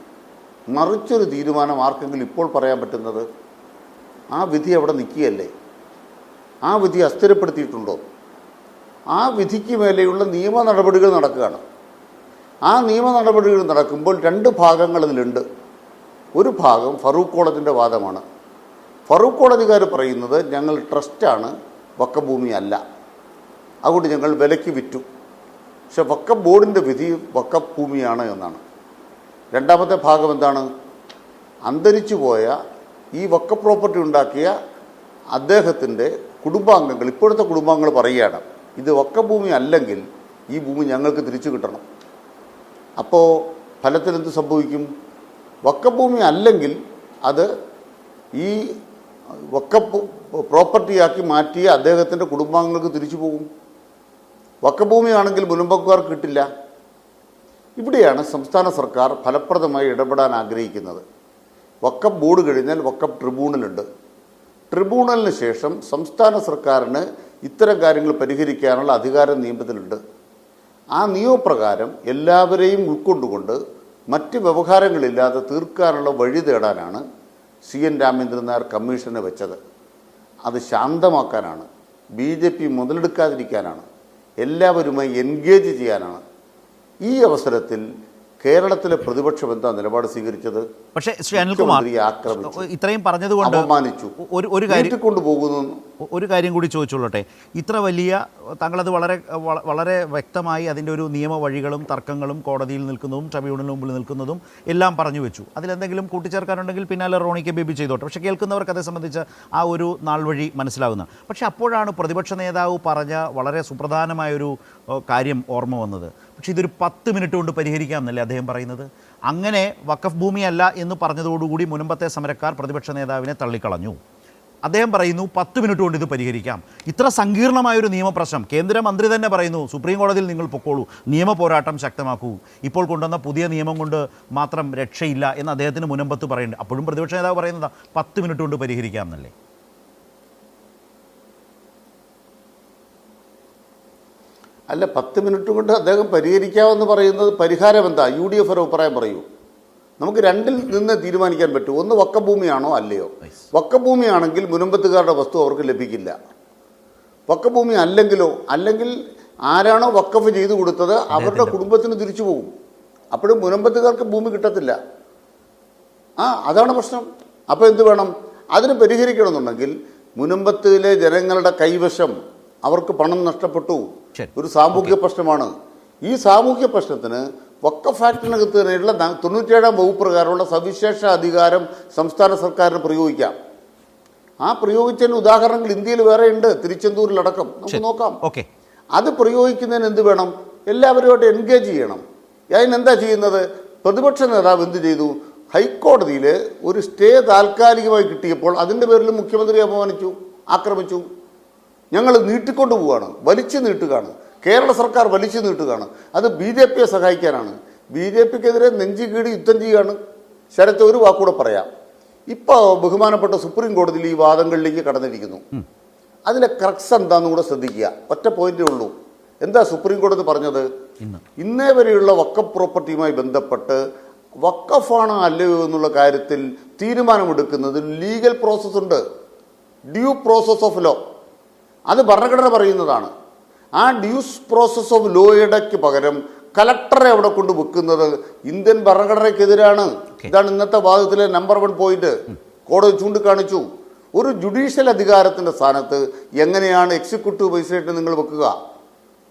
മറിച്ചൊരു തീരുമാനം ആർക്കെങ്കിലും ഇപ്പോൾ പറയാൻ പറ്റുന്നത്? ആ വിധി അവിടെ നിൽക്കുകയല്ലേ? ആ വിധി അസ്ഥിരപ്പെടുത്തിയിട്ടുണ്ടോ? ആ വിധിക്ക് മേലെയുള്ള നിയമ നടപടികൾ നടക്കുകയാണ്. ആ നിയമ നടപടികൾ നടക്കുമ്പോൾ 2 ഭാഗങ്ങൾ അതിലുണ്ട്. ഒരു ഭാഗം ഫറൂഖ് കോളേജിൻ്റെ വാദമാണ്. ഫറൂഖ് കോളേജുകാർ പറയുന്നത് ഞങ്ങൾ ട്രസ്റ്റാണ്, വഖഫ് ഭൂമി അല്ല, അതുകൊണ്ട് ഞങ്ങൾ വിലയ്ക്ക് വിറ്റു. പക്ഷെ വഖഫ് ബോർഡിൻ്റെ വിധി വഖഫ് ഭൂമിയാണ് എന്നാണ്. രണ്ടാമത്തെ ഭാഗം എന്താണ്? അന്തരിച്ചു പോയ ഈ വഖഫ് പ്രോപ്പർട്ടി ഉണ്ടാക്കിയ അദ്ദേഹത്തിൻ്റെ കുടുംബാംഗങ്ങൾ, ഇപ്പോഴത്തെ കുടുംബാംഗങ്ങൾ പറയുകയാണ് ഇത് വഖഫ് ഭൂമി അല്ലെങ്കിൽ ഈ ഭൂമി ഞങ്ങൾക്ക് തിരിച്ചു കിട്ടണം. അപ്പോൾ ഫലത്തിൽ എന്ത് സംഭവിക്കും? വഖഫ് ഭൂമി അല്ലെങ്കിൽ അത് ഈ വഖഫ് പ്രോപ്പർട്ടിയാക്കി മാറ്റിയ അദ്ദേഹത്തിൻ്റെ കുടുംബാംഗങ്ങൾക്ക് തിരിച്ചു പോകും. വഖഫ് ഭൂമിയാണെങ്കിൽ മുനമ്പക്കാർക്ക് കിട്ടില്ല. ഇവിടെയാണ് സംസ്ഥാന സർക്കാർ ഫലപ്രദമായി ഇടപെടാൻ ആഗ്രഹിക്കുന്നത്. വഖഫ് ബോർഡ് കഴിഞ്ഞാൽ വഖഫ് ട്രിബ്യൂണലുണ്ട്. ട്രിബ്യൂണലിന് ശേഷം സംസ്ഥാന സർക്കാരിന് ഇത്തരം കാര്യങ്ങൾ പരിഹരിക്കാനുള്ള അധികാരം നിയമത്തിലുണ്ട്. ആ നിയമപ്രകാരം എല്ലാവരെയും ഉൾക്കൊണ്ടുകൊണ്ട് മറ്റ് വ്യവഹാരങ്ങളില്ലാതെ തീർക്കാനുള്ള വഴി തേടാനാണ് CN രാമേന്ദ്രൻ നായർ കമ്മീഷനെ വെച്ചത്. അത് ശാന്തമാക്കാനാണ്, BJP മുതലെടുക്കാതിരിക്കാനാണ്, എല്ലാവരുമായി എൻഗേജ് ചെയ്യാനാണ്. ഈ അവസരത്തിൽ കേരളത്തിലെ പ്രതിപക്ഷം എന്താ നിലപാട് സ്വീകരിച്ചത്? പക്ഷേ ശ്രീ അനിൽകുമാർ ഇത്രയും പറഞ്ഞതുകൊണ്ട് ഒരു കാര്യം കൂടി ചോദിച്ചോളട്ടെ. ഇത്ര വലിയ താങ്കളത് വളരെ വളരെ വ്യക്തമായി അതിൻ്റെ ഒരു നിയമ വഴികളും തർക്കങ്ങളും കോടതിയിൽ നിൽക്കുന്നതും ട്രിബ്യൂണലിന് മുമ്പിൽ നിൽക്കുന്നതും എല്ലാം പറഞ്ഞു വെച്ചു. അതിലെന്തെങ്കിലും കൂട്ടിച്ചേർക്കാനുണ്ടെങ്കിൽ പിന്നാലെ റോണി കെ ബേബി ചെയ്തോട്ടെ. പക്ഷേ കേൾക്കുന്നവർക്ക് അതേ സംബന്ധിച്ച് ആ ഒരു നാൾ വഴി മനസ്സിലാകുന്നത്. പക്ഷേ അപ്പോഴാണ് പ്രതിപക്ഷ നേതാവ് പറഞ്ഞ വളരെ സുപ്രധാനമായൊരു കാര്യം ഓർമ്മ വന്നത്. പക്ഷേ ഇതൊരു 10 മിനിറ്റ് കൊണ്ട് പരിഹരിക്കാമെന്നല്ലേ അദ്ദേഹം പറയുന്നത്? അങ്ങനെ വഖഫ് ഭൂമിയല്ല എന്ന് പറഞ്ഞതോടുകൂടി മുനമ്പത്തെ സമരക്കാർ പ്രതിപക്ഷ നേതാവിനെ തള്ളിക്കളഞ്ഞു. അദ്ദേഹം പറയുന്നു 10 മിനിറ്റ് കൊണ്ട് ഇത് പരിഹരിക്കാം. ഇത്ര സങ്കീർണമായൊരു നിയമപ്രശ്നം കേന്ദ്രമന്ത്രി തന്നെ പറയുന്നു സുപ്രീം കോടതിയിൽ നിങ്ങൾ പൊക്കോളൂ, നിയമ പോരാട്ടം ശക്തമാക്കൂ, ഇപ്പോൾ കൊണ്ടുവന്ന പുതിയ നിയമം കൊണ്ട് മാത്രം രക്ഷയില്ല എന്ന് അദ്ദേഹത്തിന് മുനമ്പത്ത് പറയുന്നുണ്ട്. അപ്പോഴും പ്രതിപക്ഷ നേതാവ് പറയുന്നതാ 10 മിനിറ്റ് കൊണ്ട് പരിഹരിക്കാം എന്നല്ലേ? അല്ല, 10 മിനിറ്റ് കൊണ്ട് അദ്ദേഹം പരിഹരിക്കാമെന്ന് പറയുന്നത് പരിഹാരം എന്താ? UDF ഒരു അഭിപ്രായം പറയൂ. നമുക്ക് രണ്ടിൽ നിന്ന് തീരുമാനിക്കാൻ പറ്റും. ഒന്ന് വക്കഭൂമിയാണോ അല്ലയോ. വക്കഭൂമിയാണെങ്കിൽ മുനമ്പത്തുകാരുടെ വസ്തു അവർക്ക് ലഭിക്കില്ല. വക്കഭൂമി അല്ലെങ്കിലോ, അല്ലെങ്കിൽ ആരാണോ വക്കഫ് ചെയ്തു കൊടുത്തത് അവരുടെ കുടുംബത്തിന് തിരിച്ചു പോകും. അപ്പോഴും മുനമ്പത്തുകാർക്ക് ഭൂമി കിട്ടത്തില്ല. അതാണ് പ്രശ്നം. അപ്പോൾ എന്ത് വേണം? അതിന് പരിഹരിക്കണമെന്നുണ്ടെങ്കിൽ മുനമ്പത്തിലെ ജനങ്ങളുടെ കൈവശം അവർക്ക് പണം നഷ്ടപ്പെട്ടു. ഒരു സാമൂഹ്യ പ്രശ്നമാണ്. ഈ സാമൂഹ്യ പ്രശ്നത്തിന് വഖഫ് ആക്ടിനകത്ത് തന്നെയുള്ള 97-ാം വകുപ്പ് പ്രകാരമുള്ള സവിശേഷ അധികാരം സംസ്ഥാന സർക്കാരിന് പ്രയോഗിക്കാം. ആ പ്രയോഗിച്ചതിന് ഉദാഹരണങ്ങൾ ഇന്ത്യയിൽ വേറെ ഉണ്ട്, തിരുച്ചെന്തൂരിലടക്കം. നമുക്ക് നോക്കാം. അത് പ്രയോഗിക്കുന്നതിന് എന്ത് വേണം? എല്ലാവരുമായിട്ട് എൻഗേജ് ചെയ്യണം. അതിനെന്താ ചെയ്യുന്നത്? പ്രതിപക്ഷ നേതാവ് എന്ത് ചെയ്തു? ഹൈക്കോടതിയിൽ ഒരു സ്റ്റേ താൽക്കാലികമായി കിട്ടിയപ്പോൾ അതിൻ്റെ പേരിൽ മുഖ്യമന്ത്രി ആക്രമിച്ചു. ഞങ്ങൾ നീട്ടിക്കൊണ്ടു പോവുകയാണ്, വലിച്ചു നീട്ടുകയാണ്, കേരള സർക്കാർ വലിച്ചു നീട്ടുകയാണ്. അത് BJPയെ സഹായിക്കാനാണ്. BJPക്കെതിരെ നെഞ്ചുകീടി യുദ്ധം ചെയ്യുകയാണ്. ശരത്ത്, ഒരു വാക്കൂടെ പറയാം. ഇപ്പോൾ ബഹുമാനപ്പെട്ട സുപ്രീം കോടതിയിൽ ഈ വാദങ്ങളിലേക്ക് കടന്നിരിക്കുന്നു. അതിലെ ക്രക്സ് എന്താണെന്നും കൂടെ ശ്രദ്ധിക്കുക. ഒറ്റ പോയിന്റേ ഉള്ളൂ. എന്താ സുപ്രീം കോടതി പറഞ്ഞത്? ഇന്നേ വരെയുള്ള വഖഫ് പ്രോപ്പർട്ടിയുമായി ബന്ധപ്പെട്ട് വഖഫാണോ അല്ലയോ എന്നുള്ള കാര്യത്തിൽ തീരുമാനമെടുക്കുന്നത് ലീഗൽ പ്രോസസ് ഉണ്ട്, ഡ്യൂ പ്രോസസ് ഓഫ് ലോ. അത് ഭരണഘടന പറയുന്നതാണ്. ആ ഡ്യൂസ് പ്രോസസ് ഓഫ് ലോയുടെക്ക് പകരം കലക്ടറെ അവിടെ കൊണ്ട് വെക്കുന്നത് ഇന്ത്യൻ ഭരണഘടനയ്ക്കെതിരാണ്. ഇതാണ് ഇന്നത്തെ വാദത്തിലെ നമ്പർ 1 പോയിന്റ്. കോടതി ചൂണ്ടിക്കാണിച്ചു. ഒരു ജുഡീഷ്യൽ അധികാരത്തിൻ്റെ സ്ഥാനത്ത് എങ്ങനെയാണ് എക്സിക്യൂട്ടീവ് മജിസ്ട്രേറ്റ് നിങ്ങൾ വെക്കുക?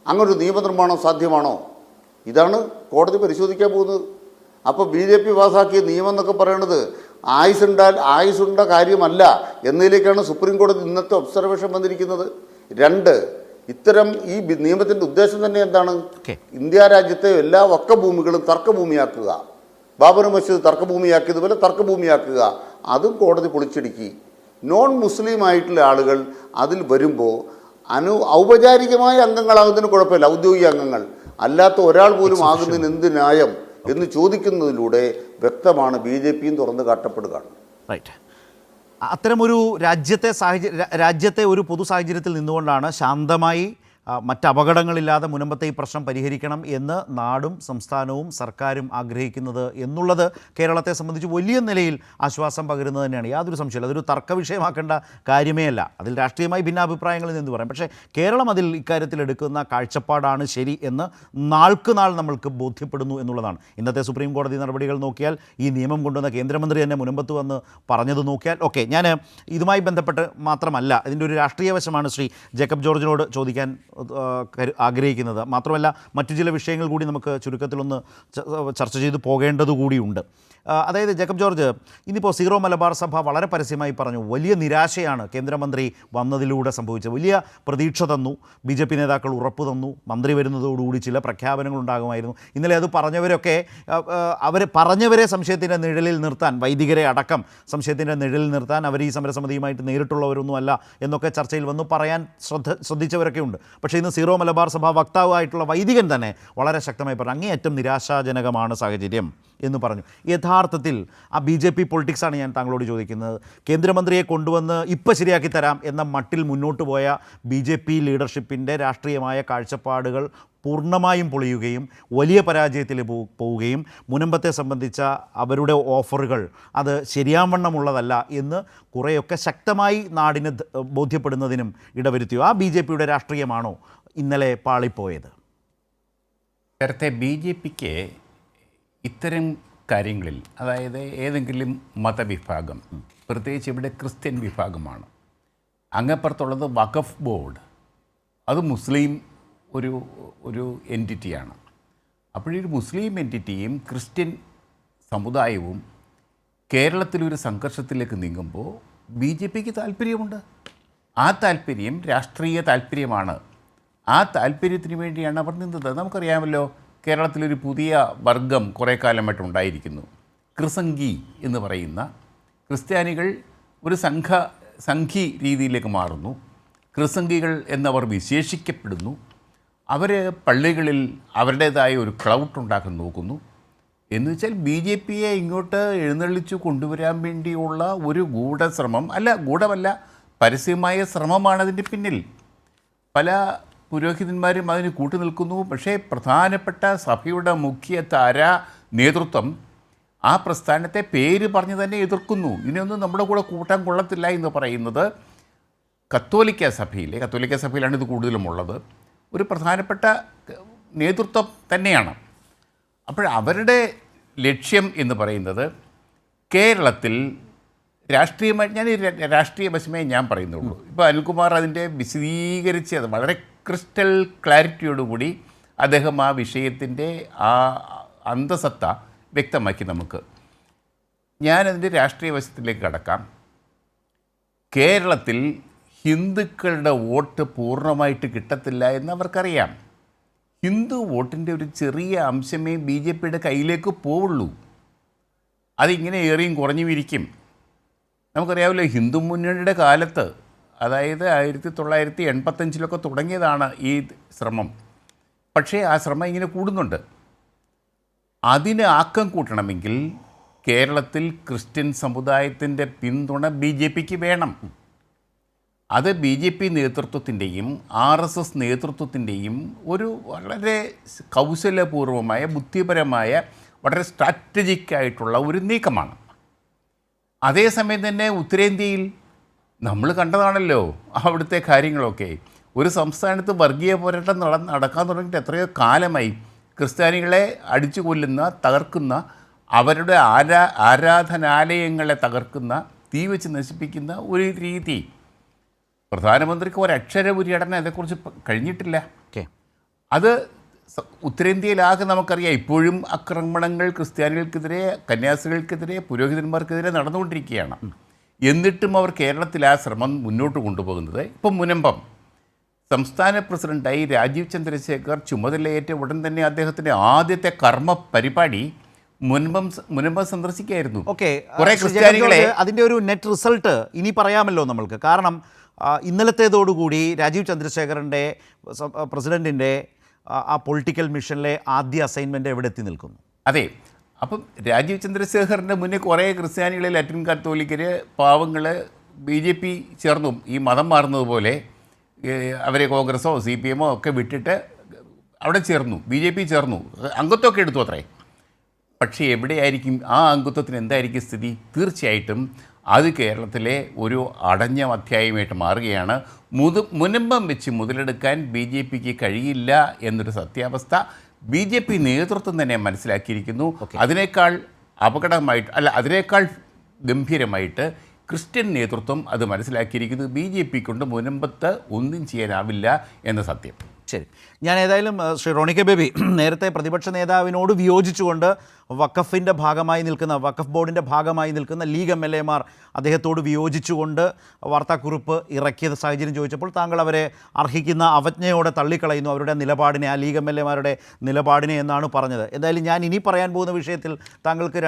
അങ്ങനൊരു നിയമനിർമ്മാണം സാധ്യമാണോ? ഇതാണ് കോടതി പരിശോധിക്കാൻ പോകുന്നത്. അപ്പോൾ BJP പാസാക്കിയ നിയമം എന്നൊക്കെ പറയുന്നത് ആയുസുണ്ട കാര്യമല്ല എന്നതിലേക്കാണ് സുപ്രീം കോടതി ഇന്നത്തെ ഒബ്സർവേഷൻ വന്നിരിക്കുന്നത്. 2, ഇത്തരം ഈ നിയമത്തിൻ്റെ ഉദ്ദേശം തന്നെ എന്താണ്? ഇന്ത്യ രാജ്യത്തെ എല്ലാ വക്കഭൂമികളും തർക്കഭൂമിയാക്കുക. ബാബറി മസ്ജിദ് തർക്കഭൂമിയാക്കിയതുപോലെ തർക്കഭൂമിയാക്കുക. അതും കോടതി പൊളിച്ചടുക്കി. നോൺ മുസ്ലിം ആയിട്ടുള്ള ആളുകൾ അതിൽ വരുമ്പോൾ ഔപചാരികമായ അംഗങ്ങളാകുന്നതിന് കുഴപ്പമില്ല, ഔദ്യോഗിക അംഗങ്ങൾ അല്ലാത്ത ഒരാൾ പോലും ആകുന്നതിന് എന്ത് ന്യായം എന്ന് ചോദിക്കുന്നതിലൂടെ വ്യക്തമാണ് BJPയും തുറന്നു കാട്ടപ്പെടുകയാണ്. റൈറ്റ്. അത്തരമൊരു രാജ്യത്തെ ഒരു പൊതു സാഹചര്യത്തിൽ നിന്നുകൊണ്ടാണ് ശാന്തമായി മറ്റ് അപകടങ്ങളില്ലാതെ മുനമ്പത്തെ ഈ പ്രശ്നം പരിഹരിക്കണം എന്ന് നാടും സംസ്ഥാനവും സർക്കാരും ആഗ്രഹിക്കുന്നത് എന്നുള്ളത് കേരളത്തെ സംബന്ധിച്ച് വലിയ നിലയിൽ ആശ്വാസം പകരുന്നത് തന്നെയാണ്. യാതൊരു സംശയമില്ല. അതൊരു തർക്ക വിഷയമാക്കേണ്ട കാര്യമേ അല്ല. അതിൽ രാഷ്ട്രീയമായി ഭിന്നാഭിപ്രായങ്ങളിൽ നിന്ന് പറയാം. പക്ഷേ കേരളം അതിൽ ഇക്കാര്യത്തിൽ എടുക്കുന്ന കാഴ്ചപ്പാടാണ് ശരി എന്ന് നാൾക്ക് നാൾ നമ്മൾക്ക് ബോധ്യപ്പെടുന്നു എന്നുള്ളതാണ്. ഇന്നത്തെ സുപ്രീം കോടതി നടപടികൾ നോക്കിയാൽ, ഈ നിയമം കൊണ്ടുവന്ന കേന്ദ്രമന്ത്രി തന്നെ മുനമ്പത്ത് വന്ന് പറഞ്ഞത് നോക്കിയാൽ, ഞാൻ ഇതുമായി ബന്ധപ്പെട്ട് മാത്രമല്ല ഇതിൻ്റെ ഒരു രാഷ്ട്രീയ വശമാണ് ശ്രീ ജേക്കബ് ജോർജിനോട് ചോദിക്കാൻ ആഗ്രഹിക്കുന്നത്. മാത്രമല്ല മറ്റു ചില വിഷയങ്ങൾ കൂടി നമുക്ക് ചുരുക്കത്തിലൊന്ന് ചർച്ച ചെയ്ത് പോകേണ്ടതുകൂടിയുണ്ട്. അതായത് ജേക്കബ് ജോർജ്, ഇന്നിപ്പോൾ സീറോ മലബാർ സഭ വളരെ പരസ്യമായി പറഞ്ഞു വലിയ നിരാശയാണ് കേന്ദ്രമന്ത്രി വന്നതിലൂടെ സംഭവിച്ചത്. വലിയ പ്രതീക്ഷ തന്നു, BJP നേതാക്കൾ ഉറപ്പ് തന്നു, മന്ത്രി വരുന്നതോടുകൂടി ചില പ്രഖ്യാപനങ്ങൾ ഉണ്ടാകുമായിരുന്നു. ഇന്നലെ അത് പറഞ്ഞവരെ സംശയത്തിൻ്റെ നിഴലിൽ നിർത്താൻ, വൈദികരെ അടക്കം സംശയത്തിൻ്റെ നിഴലിൽ നിർത്താൻ അവർ ഈ സമരസമിതിയുമായിട്ട് നേരിട്ടുള്ളവരൊന്നും അല്ല എന്നൊക്കെ ചർച്ചയിൽ വന്നു പറയാൻ ശ്രദ്ധിച്ചവരൊക്കെ ഉണ്ട്. പക്ഷേ ഇന്ന് സീറോ മലബാർ സഭ വക്താവായിട്ടുള്ള വൈദികൻ തന്നെ വളരെ ശക്തമായി പറഞ്ഞു അങ്ങേയറ്റം നിരാശാജനകമാണ് സാഹചര്യം എന്ന് പറഞ്ഞു. യഥാർത്ഥത്തിൽ ആ BJP പൊളിറ്റിക്സാണ് ഞാൻ താങ്കളോട് ചോദിക്കുന്നത്. കേന്ദ്രമന്ത്രിയെ കൊണ്ടുവന്ന് ഇപ്പം ശരിയാക്കി തരാം എന്ന മട്ടിൽ മുന്നോട്ട് പോയ BJP ലീഡർഷിപ്പിൻ്റെ രാഷ്ട്രീയമായ കാഴ്ചപ്പാടുകൾ പൂർണ്ണമായും പൊളിയുകയും വലിയ പരാജയത്തിൽ പോവുകയും മുനമ്പത്തെ സംബന്ധിച്ച അവരുടെ ഓഫറുകൾ അത് ശരിയാവണ്ണമുള്ളതല്ല എന്ന് കുറേയൊക്കെ ശക്തമായി നാടിന് ബോധ്യപ്പെടുന്നതിനും ഇടവരുത്തിയോ? ആ BJPയുടെ രാഷ്ട്രീയമാണോ ഇന്നലെ പാളിപ്പോയത്? നേരത്തെ BJPക്ക് ഇത്തരം കാര്യങ്ങളിൽ, അതായത് ഏതെങ്കിലും മതവിഭാഗം, പ്രത്യേകിച്ച് ഇവിടെ ക്രിസ്ത്യൻ വിഭാഗമാണ്, അങ്ങപ്പുറത്തുള്ളത് വഖഫ് ബോർഡ്, അത് മുസ്ലിം ഒരു എൻറ്റിറ്റിയാണ്. അപ്പോഴൊരു മുസ്ലിം എൻറ്റിറ്റിയും ക്രിസ്ത്യൻ സമുദായവും കേരളത്തിലൊരു സംഘർഷത്തിലേക്ക് നീങ്ങുമ്പോൾ BJPക്ക് താല്പര്യമുണ്ട്. ആ താല്പര്യം രാഷ്ട്രീയ താല്പര്യമാണ്. ആ താല്പര്യത്തിന് വേണ്ടിയാണ് അവർ നിന്നത്. നമുക്കറിയാമല്ലോ, കേരളത്തിലൊരു പുതിയ വർഗം കുറേ കാലമായിട്ട് ഉണ്ടായിരിക്കുന്നു. ക്രിസംഗി എന്ന് പറയുന്ന ക്രിസ്ത്യാനികൾ ഒരു സംഘി രീതിയിലേക്ക് മാറുന്നു. ക്രിസംഗികൾ എന്നവർ വിശേഷിക്കപ്പെടുന്നു. അവർ പള്ളികളിൽ അവരുടേതായ ഒരു ക്ലൗട്ട് ഉണ്ടാക്കാൻ നോക്കുന്നു. എന്ന് വെച്ചാൽ BJPയെ ഇങ്ങോട്ട് എഴുന്നള്ളിച്ചു കൊണ്ടുവരാൻ വേണ്ടിയുള്ള ഒരു ഗൂഢമല്ല, പരസ്യമായ ശ്രമമാണ് അതിൻ്റെ പിന്നിൽ. പല പുരോഹിതന്മാരും അതിന് കൂട്ടുനിൽക്കുന്നു. പക്ഷേ പ്രധാനപ്പെട്ട സഭയുടെ മുഖ്യധാര നേതൃത്വം ആ പ്രസ്ഥാനത്തെ പേര് പറഞ്ഞ് തന്നെ എതിർക്കുന്നു. ഇതിനൊന്നും നമ്മുടെ കൂടെ കൂട്ടാൻ കൊള്ളത്തില്ല എന്ന് പറയുന്നത് കത്തോലിക്ക സഭയിലാണ് ഇത് കൂടുതലും ഉള്ളത്, ഒരു പ്രധാനപ്പെട്ട നേതൃത്വം തന്നെയാണ്. അപ്പോൾ അവരുടെ ലക്ഷ്യം എന്ന് പറയുന്നത് കേരളത്തിൽ രാഷ്ട്രീയമായി, ഞാൻ രാഷ്ട്രീയ വശമേ ഞാൻ പറയുന്നുള്ളൂ. ഇപ്പോൾ അനിൽകുമാർ അതിൻ്റെ വിശദീകരിച്ചത് വളരെ ക്രിസ്റ്റൽ ക്ലാരിറ്റിയോടുകൂടി അദ്ദേഹം ആ വിഷയത്തിൻ്റെ ആ അന്തസത്ത വ്യക്തമാക്കി. നമുക്ക് ഞാനതിൻ്റെ രാഷ്ട്രീയ വശത്തിലേക്ക് കടക്കാം. കേരളത്തിൽ ഹിന്ദുക്കളുടെ വോട്ട് പൂർണ്ണമായിട്ട് കിട്ടത്തില്ല എന്ന് അവർക്കറിയാം. ഹിന്ദു വോട്ടിൻ്റെ ഒരു ചെറിയ അംശമേ ബി ജെ പിയുടെ കയ്യിലേക്ക് പോവുള്ളൂ. അതിങ്ങനെ ഏറിയും കുറഞ്ഞും ഇരിക്കും. നമുക്കറിയാമല്ലോ, ഹിന്ദു മുന്നണിയുടെ കാലത്ത്, അതായത് 1985 തുടങ്ങിയതാണ് ഈ ശ്രമം. പക്ഷേ ആ ശ്രമം ഇങ്ങനെ കൂടുന്നുണ്ട്. അതിന് ആക്കം കൂട്ടണമെങ്കിൽ കേരളത്തിൽ ക്രിസ്ത്യൻ സമുദായത്തിൻ്റെ പിന്തുണ ബി ജെ പിക്ക് വേണം. അത് ബി ജെ പി നേതൃത്വത്തിൻ്റെയും RSS നേതൃത്വത്തിൻ്റെയും ഒരു വളരെ കൗശലപൂർവമായ, ബുദ്ധിപരമായ, വളരെ സ്ട്രാറ്റജിക്കായിട്ടുള്ള ഒരു നീക്കമാണ്. അതേസമയം തന്നെ ഉത്തരേന്ത്യയിൽ നമ്മൾ കണ്ടതാണല്ലോ അവിടുത്തെ കാര്യങ്ങളൊക്കെ. ഒരു സംസ്ഥാനത്ത് വർഗീയ പോരാട്ടം നടക്കാൻ തുടങ്ങിയിട്ട് എത്രയോ കാലമായി. ക്രിസ്ത്യാനികളെ അടിച്ചു കൊല്ലുന്ന, തകർക്കുന്ന, അവരുടെ ആരാധനാലയങ്ങളെ തകർക്കുന്ന, തീ വെച്ച് നശിപ്പിക്കുന്ന ഒരു രീതി. പ്രധാനമന്ത്രിക്ക് ഒരക്ഷര പര്യടനം അതേക്കുറിച്ച് കഴിഞ്ഞിട്ടില്ല. അത് ഉത്തരേന്ത്യയിലാകെ നമുക്കറിയാം. ഇപ്പോഴും ആക്രമണങ്ങൾ ക്രിസ്ത്യാനികൾക്കെതിരെ, കന്യാസ്ത്രീകൾക്കെതിരെ, പുരോഹിതന്മാർക്കെതിരെ നടന്നുകൊണ്ടിരിക്കുകയാണ്. എന്നിട്ടും അവർ കേരളത്തിൽ ആ ശ്രമം മുന്നോട്ട് കൊണ്ടുപോകുന്നത്. ഇപ്പം മുനമ്പം സംസ്ഥാന പ്രസിഡൻ്റായി രാജീവ് ചന്ദ്രശേഖർ ചുമതലയേറ്റ ഉടൻ തന്നെ അദ്ദേഹത്തിൻ്റെ ആദ്യത്തെ കർമ്മ പരിപാടി മുനമ്പം സന്ദർശിക്കുകയായിരുന്നു. കുറേ ക്രിസ്ത്യാനികളെ. അതിൻ്റെ ഒരു നെറ്റ് റിസൾട്ട് ഇനി പറയാമല്ലോ നമ്മൾക്ക്. കാരണം ഇന്നലത്തേതോടുകൂടി രാജീവ് ചന്ദ്രശേഖറിൻ്റെ പ്രസിഡൻറ്റിൻ്റെ ആ പൊളിറ്റിക്കൽ മിഷനിലെ ആദ്യ അസൈൻമെൻറ്റ് എവിടെ എത്തി നിൽക്കുന്നു? അതെ. അപ്പം രാജീവ് ചന്ദ്രശേഖറിൻ്റെ മുന്നേ കുറേ ക്രിസ്ത്യാനികളെ, ലാറ്റിൻ കത്തോലിക്കർ, പാവങ്ങൾ ബി ജെ പി ചേർന്നു. ഈ മതം മാറുന്നതുപോലെ അവരെ കോൺഗ്രസോ CPM ഒക്കെ വിട്ടിട്ട് അവിടെ ചേർന്നു, ബി ജെ പി ചേർന്നു, അംഗത്വമൊക്കെ എടുത്തു അത്രേ. പക്ഷേ എവിടെയായിരിക്കും ആ അംഗത്വത്തിന് എന്തായിരിക്കും സ്ഥിതി? തീർച്ചയായിട്ടും അത് കേരളത്തിലെ ഒരു അടഞ്ഞ അധ്യായമായിട്ട് മാറുകയാണ്. മുനമ്പം വെച്ച് മുതലെടുക്കാൻ ബി ജെ പിക്ക് കഴിയില്ല എന്നൊരു സത്യാവസ്ഥ ബി ജെ പി നേതൃത്വം തന്നെ മനസ്സിലാക്കിയിരിക്കുന്നു. അതിനേക്കാൾ അപകടമായിട്ട്, അതിനേക്കാൾ ഗംഭീരമായിട്ട് ക്രിസ്ത്യൻ നേതൃത്വം അത് മനസ്സിലാക്കിയിരിക്കുന്നു. ബി ജെ പി കൊണ്ട് മുനമ്പത്ത് ഒന്നും ചെയ്യാനാവില്ല എന്ന സത്യം. ശരി, ഞാൻ ഏതായാലും ശ്രീ റോണി കെ ബേബി നേരത്തെ പ്രതിപക്ഷ നേതാവിനോട് വിയോജിച്ചുകൊണ്ട് വഖഫിൻ്റെ ഭാഗമായി നിൽക്കുന്ന, വഖഫ് ബോർഡിൻ്റെ ഭാഗമായി നിൽക്കുന്ന ലീഗ് MLA-മാർ അദ്ദേഹത്തോട് വിയോജിച്ചുകൊണ്ട് വാർത്താക്കുറിപ്പ് ഇറക്കിയ സാഹചര്യം ചോദിച്ചപ്പോൾ താങ്കൾ അവരെ അർഹിക്കുന്ന അവജ്ഞയോടെ തള്ളിക്കളയുന്നു, അവരുടെ നിലപാടിനെ, ആ ലീഗ് MLA-മാരുടെ നിലപാടിനെ എന്നാണ് പറഞ്ഞത്. എന്തായാലും ഞാൻ ഇനി പറയാൻ പോകുന്ന വിഷയത്തിൽ താങ്കൾക്ക്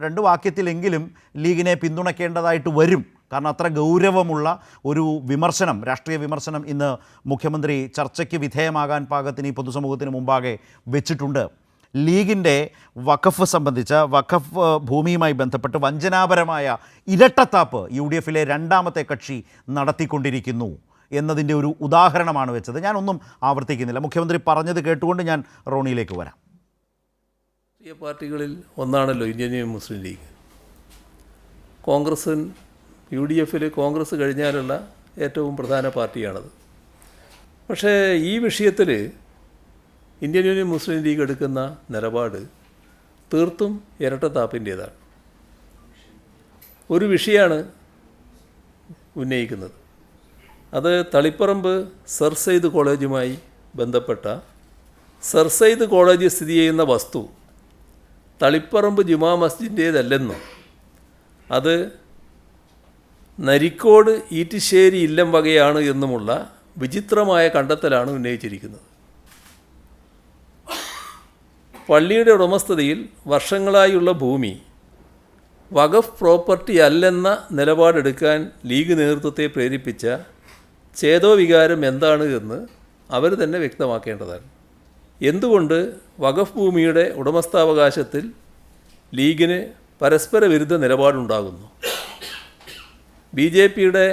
രണ്ട് വാക്യത്തിലെങ്കിലും ലീഗിനെ പിന്തുണയ്ക്കേണ്ടതായിട്ട് വരും. കാരണം അത്ര ഗൗരവമുള്ള ഒരു വിമർശനം, രാഷ്ട്രീയ വിമർശനം ഇന്ന് മുഖ്യമന്ത്രി ചർച്ചയ്ക്ക് വിധേയമാകാൻ പാകത്തിന് ഈ പൊതുസമൂഹത്തിന് മുമ്പാകെ വെച്ചിട്ടുണ്ട്. ലീഗിൻ്റെ വഖഫ് സംബന്ധിച്ച, വഖഫ് ഭൂമിയുമായി ബന്ധപ്പെട്ട് വഞ്ചനാപരമായ ഇരട്ടത്താപ്പ് UDF-ലെ രണ്ടാമത്തെ കക്ഷി നടത്തിക്കൊണ്ടിരിക്കുന്നു എന്നതിൻ്റെ ഒരു ഉദാഹരണമാണ് വെച്ചത്. ഞാനൊന്നും ആവർത്തിക്കുന്നില്ല. മുഖ്യമന്ത്രി പറഞ്ഞത് കേട്ടുകൊണ്ട് ഞാൻ റോണിയിലേക്ക് വരാം. രാഷ്ട്രീയ പാർട്ടികളിൽ ഒന്നാണല്ലോ ഇന്ത്യൻ യൂണിയൻ മുസ്ലിം ലീഗ്. UDF-ൽ കോൺഗ്രസ് കഴിഞ്ഞാലുള്ള ഏറ്റവും പ്രധാന പാർട്ടിയാണത്. പക്ഷേ ഈ വിഷയത്തിൽ ഇന്ത്യൻ യൂണിയൻ മുസ്ലിം ലീഗ് എടുക്കുന്ന നിലപാട് തീർത്തും ഇരട്ടത്താപ്പിൻ്റേതാണ്. ഒരു വിഷയമാണ് ഉന്നയിക്കുന്നത്. അത് തളിപ്പറമ്പ് സർ സെയ്ദ് കോളേജുമായി ബന്ധപ്പെട്ട, സർ സെയ്ദ് കോളേജ് സ്ഥിതി ചെയ്യുന്ന വസ്തു തളിപ്പറമ്പ് ജുമാ മസ്ജിദിൻ്റേതല്ലെന്നും അത് നരിക്കോട് ഈറ്റിശ്ശേരി ഇല്ലം വകയാണ് എന്നുമുള്ള വിചിത്രമായ കണ്ടെത്തലാണ് ഉന്നയിച്ചിരിക്കുന്നത്. പള്ളിയുടെ ഉടമസ്ഥതയിൽ വർഷങ്ങളായുള്ള ഭൂമി വഖഫ് പ്രോപ്പർട്ടി അല്ലെന്ന നിലപാടെടുക്കാൻ ലീഗ് നേതൃത്വത്തെ പ്രേരിപ്പിച്ച ചേതോവികാരം എന്താണ് എന്ന് അവർ തന്നെ വ്യക്തമാക്കേണ്ടതാണ്. എന്തുകൊണ്ട് വഖഫ് ഭൂമിയുടെ ഉടമസ്ഥാവകാശത്തിൽ ലീഗിന് പരസ്പര വിരുദ്ധ നിലപാടുണ്ടാകുന്നു? BJP-യുടെ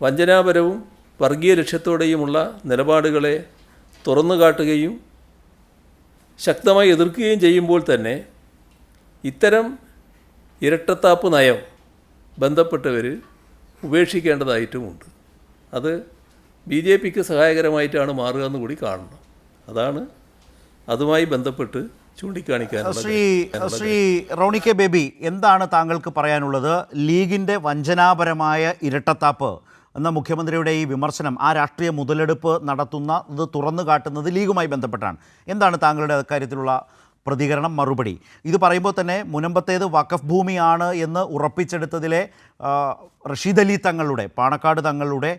വഞ്ചനാപരവും വർഗീയ ലക്ഷ്യത്തോടെയുമുള്ള നിലപാടുകളെ തുറന്നു കാട്ടുകയും ശക്തമായി എതിർക്കുകയും ചെയ്യുമ്പോൾ തന്നെ ഇത്തരം ഇരട്ടത്താപ്പ് നയം ബന്ധപ്പെട്ടവർ ഉപേക്ഷിക്കേണ്ടതായിട്ടുമുണ്ട്. അത് ബി ജെ പിക്ക് സഹായകരമായിട്ടാണ് മാറുക എന്ന് കൂടി കാണണം. അതാണ് അതുമായി ബന്ധപ്പെട്ട് ചൂണ്ടിക്കാണിക്കാനുള്ളത്. ശ്രീ റോണി കെ ബേബി, എന്താണ് താങ്കൾക്ക് പറയാനുള്ളത്? ലീഗിൻ്റെ വഞ്ചനാപരമായ ഇരട്ടത്താപ്പ് എന്ന മുഖ്യമന്ത്രിയുടെ ഈ വിമർശനം, ആ രാഷ്ട്രീയ മുതലെടുപ്പ് നടത്തുന്നത് തുറന്നു കാട്ടുന്നത് ലീഗുമായി ബന്ധപ്പെട്ടാണ്. എന്താണ് താങ്കളുടെ അക്കാര്യത്തിലുള്ള പ്രതികരണം, മറുപടി? ഇത് പറയുമ്പോൾ തന്നെ മുനമ്പത്തേത് വഖഫ് ഭൂമിയാണ് എന്ന് ഉറപ്പിച്ചെടുത്തതിലെ റഷീദ് അലി തങ്ങളുടെ, പാണക്കാട് തങ്ങളുടെ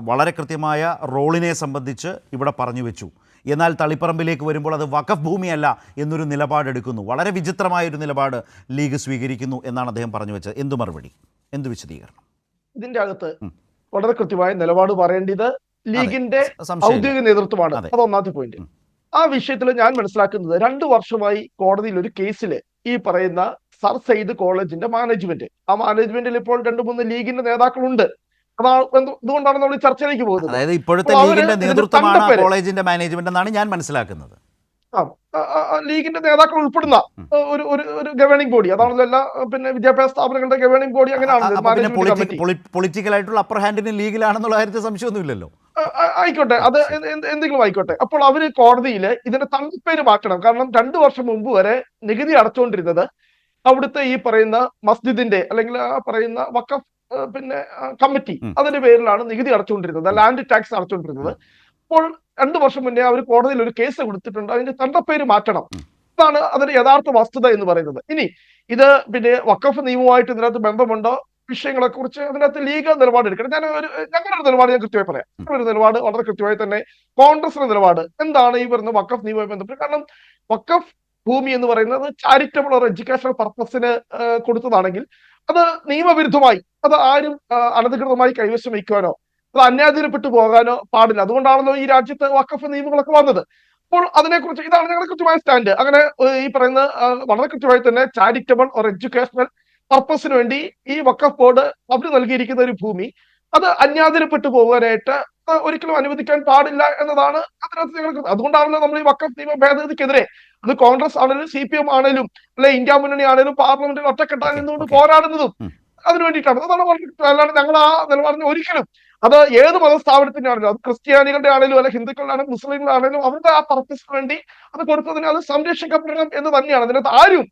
വളരെ കൃത്യമായ റോളിനെ സംബന്ധിച്ച് ഇവിടെ പറഞ്ഞു വെച്ചു. എന്നാൽ തളിപ്പറമ്പിലേക്ക് വരുമ്പോൾ അത് വഖഫ് ഭൂമിയല്ല എന്നൊരു നിലപാടെടുക്കുന്നു. വളരെ വിചിത്രമായൊരു നിലപാട് ലീഗ് സ്വീകരിക്കുന്നു എന്നാണ് അദ്ദേഹം പറഞ്ഞു വെച്ചത്. എന്തു മറുപടി, എന്തു വിശദീകരണം? ഇതിന്റെ അകത്ത് വളരെ കൃത്യമായ നിലപാട് പറയേണ്ടത് ലീഗിന്റെ ഔദ്യോഗിക നേതൃത്വമാണ്. അത് ഒന്നാമത്തെ പോയിന്റ്. ആ വിഷയത്തിൽ ഞാൻ മനസ്സിലാക്കുന്നത് 2 വർഷമായി കോടതിയിൽ ഒരു കേസിൽ ഈ പറയുന്ന സർ സെയ്ദ് കോളേജിന്റെ മാനേജ്മെന്റ്, ആ മാനേജ്മെന്റിൽ ഇപ്പോൾ 2-3 ലീഗിന്റെ നേതാക്കളുണ്ട്. അതാണ് ഇതുകൊണ്ടാണ് നമ്മൾ ചർച്ചയിലേക്ക് പോകുന്നത്. അതായത് ഇപ്പോഴത്തെ ലീഗിന്റെ നേതൃത്വമാണ് കോളേജിന്റെ മാനേജ്മെന്റ് എന്നാണ് ഞാൻ മനസ്സിലാക്കുന്നത്. ലീഗിന്റെ നേതാക്കൾ ഉൾപ്പെടുന്ന ഒരു ഗവേണിംഗ് ബോഡി, അതാണല്ലോ എല്ലാ വിദ്യാഭ്യാസ സ്ഥാപനങ്ങളുടെ ഗവേണിംഗ് ബോഡി. അങ്ങനെയാണ് പൊളിറ്റിക്കൽ ആയിട്ടുള്ള അപ്പർ ഹാൻഡിന് ലീഗിലാണെന്നുള്ള കാര്യത്തിൽ സംശയമൊന്നുമില്ലല്ലോ. ആയിക്കോട്ടെ, അത് എന്തെങ്കിലും ആയിക്കോട്ടെ. അപ്പോൾ അവര് കോടതിയിൽ ഇതിന്റെ തങ്കപ്പേര് മാറ്റണം. കാരണം 2 വർഷം മുമ്പ് വരെ നികുതി അടച്ചുകൊണ്ടിരുന്നത് അവിടുത്തെ ഈ പറയുന്ന മസ്ജിദിന്റെ അല്ലെങ്കിൽ ആ പറയുന്ന വഖഫ് കമ്മിറ്റി, അതിന്റെ പേരിലാണ് നികുതി അടച്ചുകൊണ്ടിരുന്നത്, ലാൻഡ് ടാക്സ് അടച്ചുകൊണ്ടിരുന്നത്. അപ്പോൾ 2 വർഷം മുന്നേ അവർ കോടതിയിൽ ഒരു കേസ് കൊടുത്തിട്ടുണ്ട്, അതിന്റെ തണ്ടപ്പേര് മാറ്റണം. ഇതാണ് അതിന്റെ യഥാർത്ഥ വസ്തുത എന്ന് പറയുന്നത്. ഇനി ഇത് വഖഫ് നിയമവുമായിട്ട് ഇതിനകത്ത് ബന്ധമുണ്ടോ, വിഷയങ്ങളെ കുറിച്ച് അതിനകത്ത് ലീഗ് നിലപാടെടുക്കണം. ഞങ്ങളുടെ ഒരു നിലപാട് ഞാൻ കൃത്യമായി പറയാം. ഒരു നിലപാട് വളരെ കൃത്യമായി തന്നെ കോൺഗ്രസിന്റെ നിലപാട് എന്താണ് ഈ പറയുന്ന വഖഫ് നിയമവുമായി ബന്ധപ്പെട്ട്. കാരണം വഖഫ് ഭൂമി എന്ന് പറയുന്നത് ചാരിറ്റബിൾ ഓർ എഡ്യൂക്കേഷണൽ പർപ്പസിന് കൊടുത്തതാണെങ്കിൽ അത് നിയമവിരുദ്ധമായി അത് ആരും അനധികൃതമായി കൈവശം വയ്ക്കുവാനോ അത് അന്യാധീനപ്പെട്ടു പോകാനോ പാടില്ല. അതുകൊണ്ടാണല്ലോ ഈ രാജ്യത്ത് വഖഫ് നിയമങ്ങളൊക്കെ വന്നത്. അപ്പോൾ അതിനെക്കുറിച്ച് ഇതാണ് ഞങ്ങളുടെ കൃത്യമായ സ്റ്റാൻഡ്. അങ്ങനെ ഈ പറയുന്ന വളരെ കൃത്യമായി തന്നെ ചാരിറ്റബിൾ ഓർ എഡ്യൂക്കേഷണൽ പർപ്പസിന് വേണ്ടി ഈ വഖഫ് ബോർഡ് അവർ നൽകിയിരിക്കുന്ന ഒരു ഭൂമി അത് അന്യാധീനപ്പെട്ടു പോകാനായിട്ട് ഒരിക്കലും അനുവദിക്കാൻ പാടില്ല എന്നതാണ് അതിനകത്ത് ഞങ്ങൾക്ക്. അതുകൊണ്ടാണല്ലോ നമ്മൾ ഈ വഖഫ് നിയമ ഭേദഗതിക്കെതിരെ, അത് കോൺഗ്രസ് ആണെങ്കിലും CPM ആണെങ്കിലും അല്ലെ ഇന്ത്യ മുന്നണി ആണെങ്കിലും പാർലമെന്റിൽ ഒറ്റക്കെട്ടായി നിന്നുകൊണ്ട് പോരാടുന്നതും അതിനു വേണ്ടിയിട്ടാണ്. അതാണ് അല്ലാണ്ട് ഞങ്ങൾ ആ നിലപാടിന് ഒരിക്കലും അത് ഏത് മതസ്ഥാപനത്തിന്റെ ആണെങ്കിലും, അത് ക്രിസ്ത്യാനികളുടെ ആണെങ്കിലും അല്ലെ ഹിന്ദുക്കളുടെ ആണെങ്കിലും മുസ്ലിങ്ങളുടെ ആണെങ്കിലും അവരുടെ ആ പർപ്പസിന് വേണ്ടി അത് കൊടുത്തതിന് അത് സംരക്ഷിക്കപ്പെടണം എന്ന് തന്നെയാണ്. അതിനകത്ത് ആരും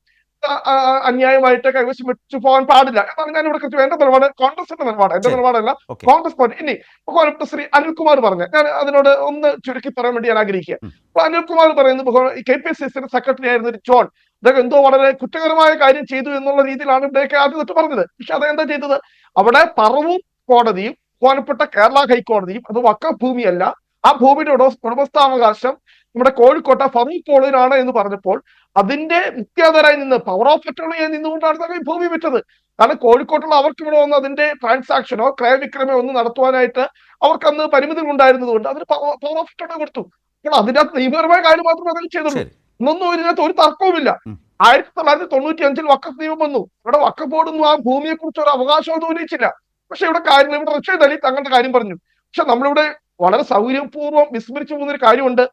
അന്യായമായിട്ട് കൈവശം വെച്ചു പോകാൻ പാടില്ല എന്നാണ് ഞാൻ ഇവിടെ കൃത്യം എന്റെ നിലപാട്, കോൺഗ്രസിന്റെ നിലപാട്, എന്റെ നിലപാടല്ല, കോൺഗ്രസ് പാർട്ടി. ഇനി ബഹുമാനപ്പെട്ട ശ്രീ അനിൽകുമാർ പറഞ്ഞ, ഞാൻ അതിനോട് ഒന്ന് ചുരുക്കി പറയാൻ വേണ്ടി ഞാൻ ആഗ്രഹിക്കുക. അപ്പൊ അനിൽകുമാർ പറയുന്നത് KPCCയുടെ സെക്രട്ടറി ആയിരുന്ന ഒരു ജോൺ, അദ്ദേഹം എന്തോ വളരെ കുറ്റകരമായ കാര്യം ചെയ്തു എന്നുള്ള രീതിയിലാണ് ഇവിടെയൊക്കെ ആദ്യം തൊട്ട് പറഞ്ഞത്. പക്ഷെ അദ്ദേഹം എന്താ ചെയ്തത്, അവിടെ പറവൂർ കോടതിയും ബഹുമാനപ്പെട്ട കേരള ഹൈക്കോടതിയും അത് വഖഫ് ഭൂമിയല്ല, ആ ഭൂമിയുടെ ഉടമസ്ഥാവകാശം നമ്മുടെ കോഴിക്കോട്ടെ ഫറൂഖ് കോളേജിനാണ് എന്ന് പറഞ്ഞപ്പോൾ അതിന്റെ മുഖ്യാധാരായി നിന്ന് പവർ ഓഫ് അറ്റോർണിയായി നിന്നുകൊണ്ടാണ് ഈ ഭൂമി വിറ്റത്. കാരണം കോഴിക്കോട്ടുള്ള അവർക്ക് ഇവിടെ വന്ന് അതിന്റെ ട്രാൻസാക്ഷനോ ക്രയവിക്രമോ ഒന്നും നടത്തുവാനായിട്ട് അവർക്ക് അന്ന് പരിമിതികൾ ഉണ്ടായിരുന്നത് കൊണ്ട് അതിന് പവർ ഓഫ് അറ്റോർണി കൊടുത്തു. അപ്പോൾ അതിനകത്ത് നിയമപരമായ കാര്യം മാത്രമേ അതിൽ ചെയ്തുള്ളൂ. ഇന്നൊന്നും ഇതിനകത്ത് ഒരു തർക്കവുമില്ല. 1995 വഖഫ് നിയമം വന്നു. ഇവിടെ വഖഫ് ബോർഡൊന്നും ആ ഭൂമിയെ കുറിച്ച് ഒരു അവകാശം ഉന്നയിച്ചില്ല. പക്ഷെ ഇവിടെ കാര്യം ഇവിടെ റഷീദ് അലി തങ്ങളുടെ കാര്യം പറഞ്ഞു. പക്ഷെ നമ്മളിവിടെ വളരെ സൗകര്യപൂർവ്വം വിസ്മരിച്ചു പോകുന്നൊരു കാര്യമുണ്ട്.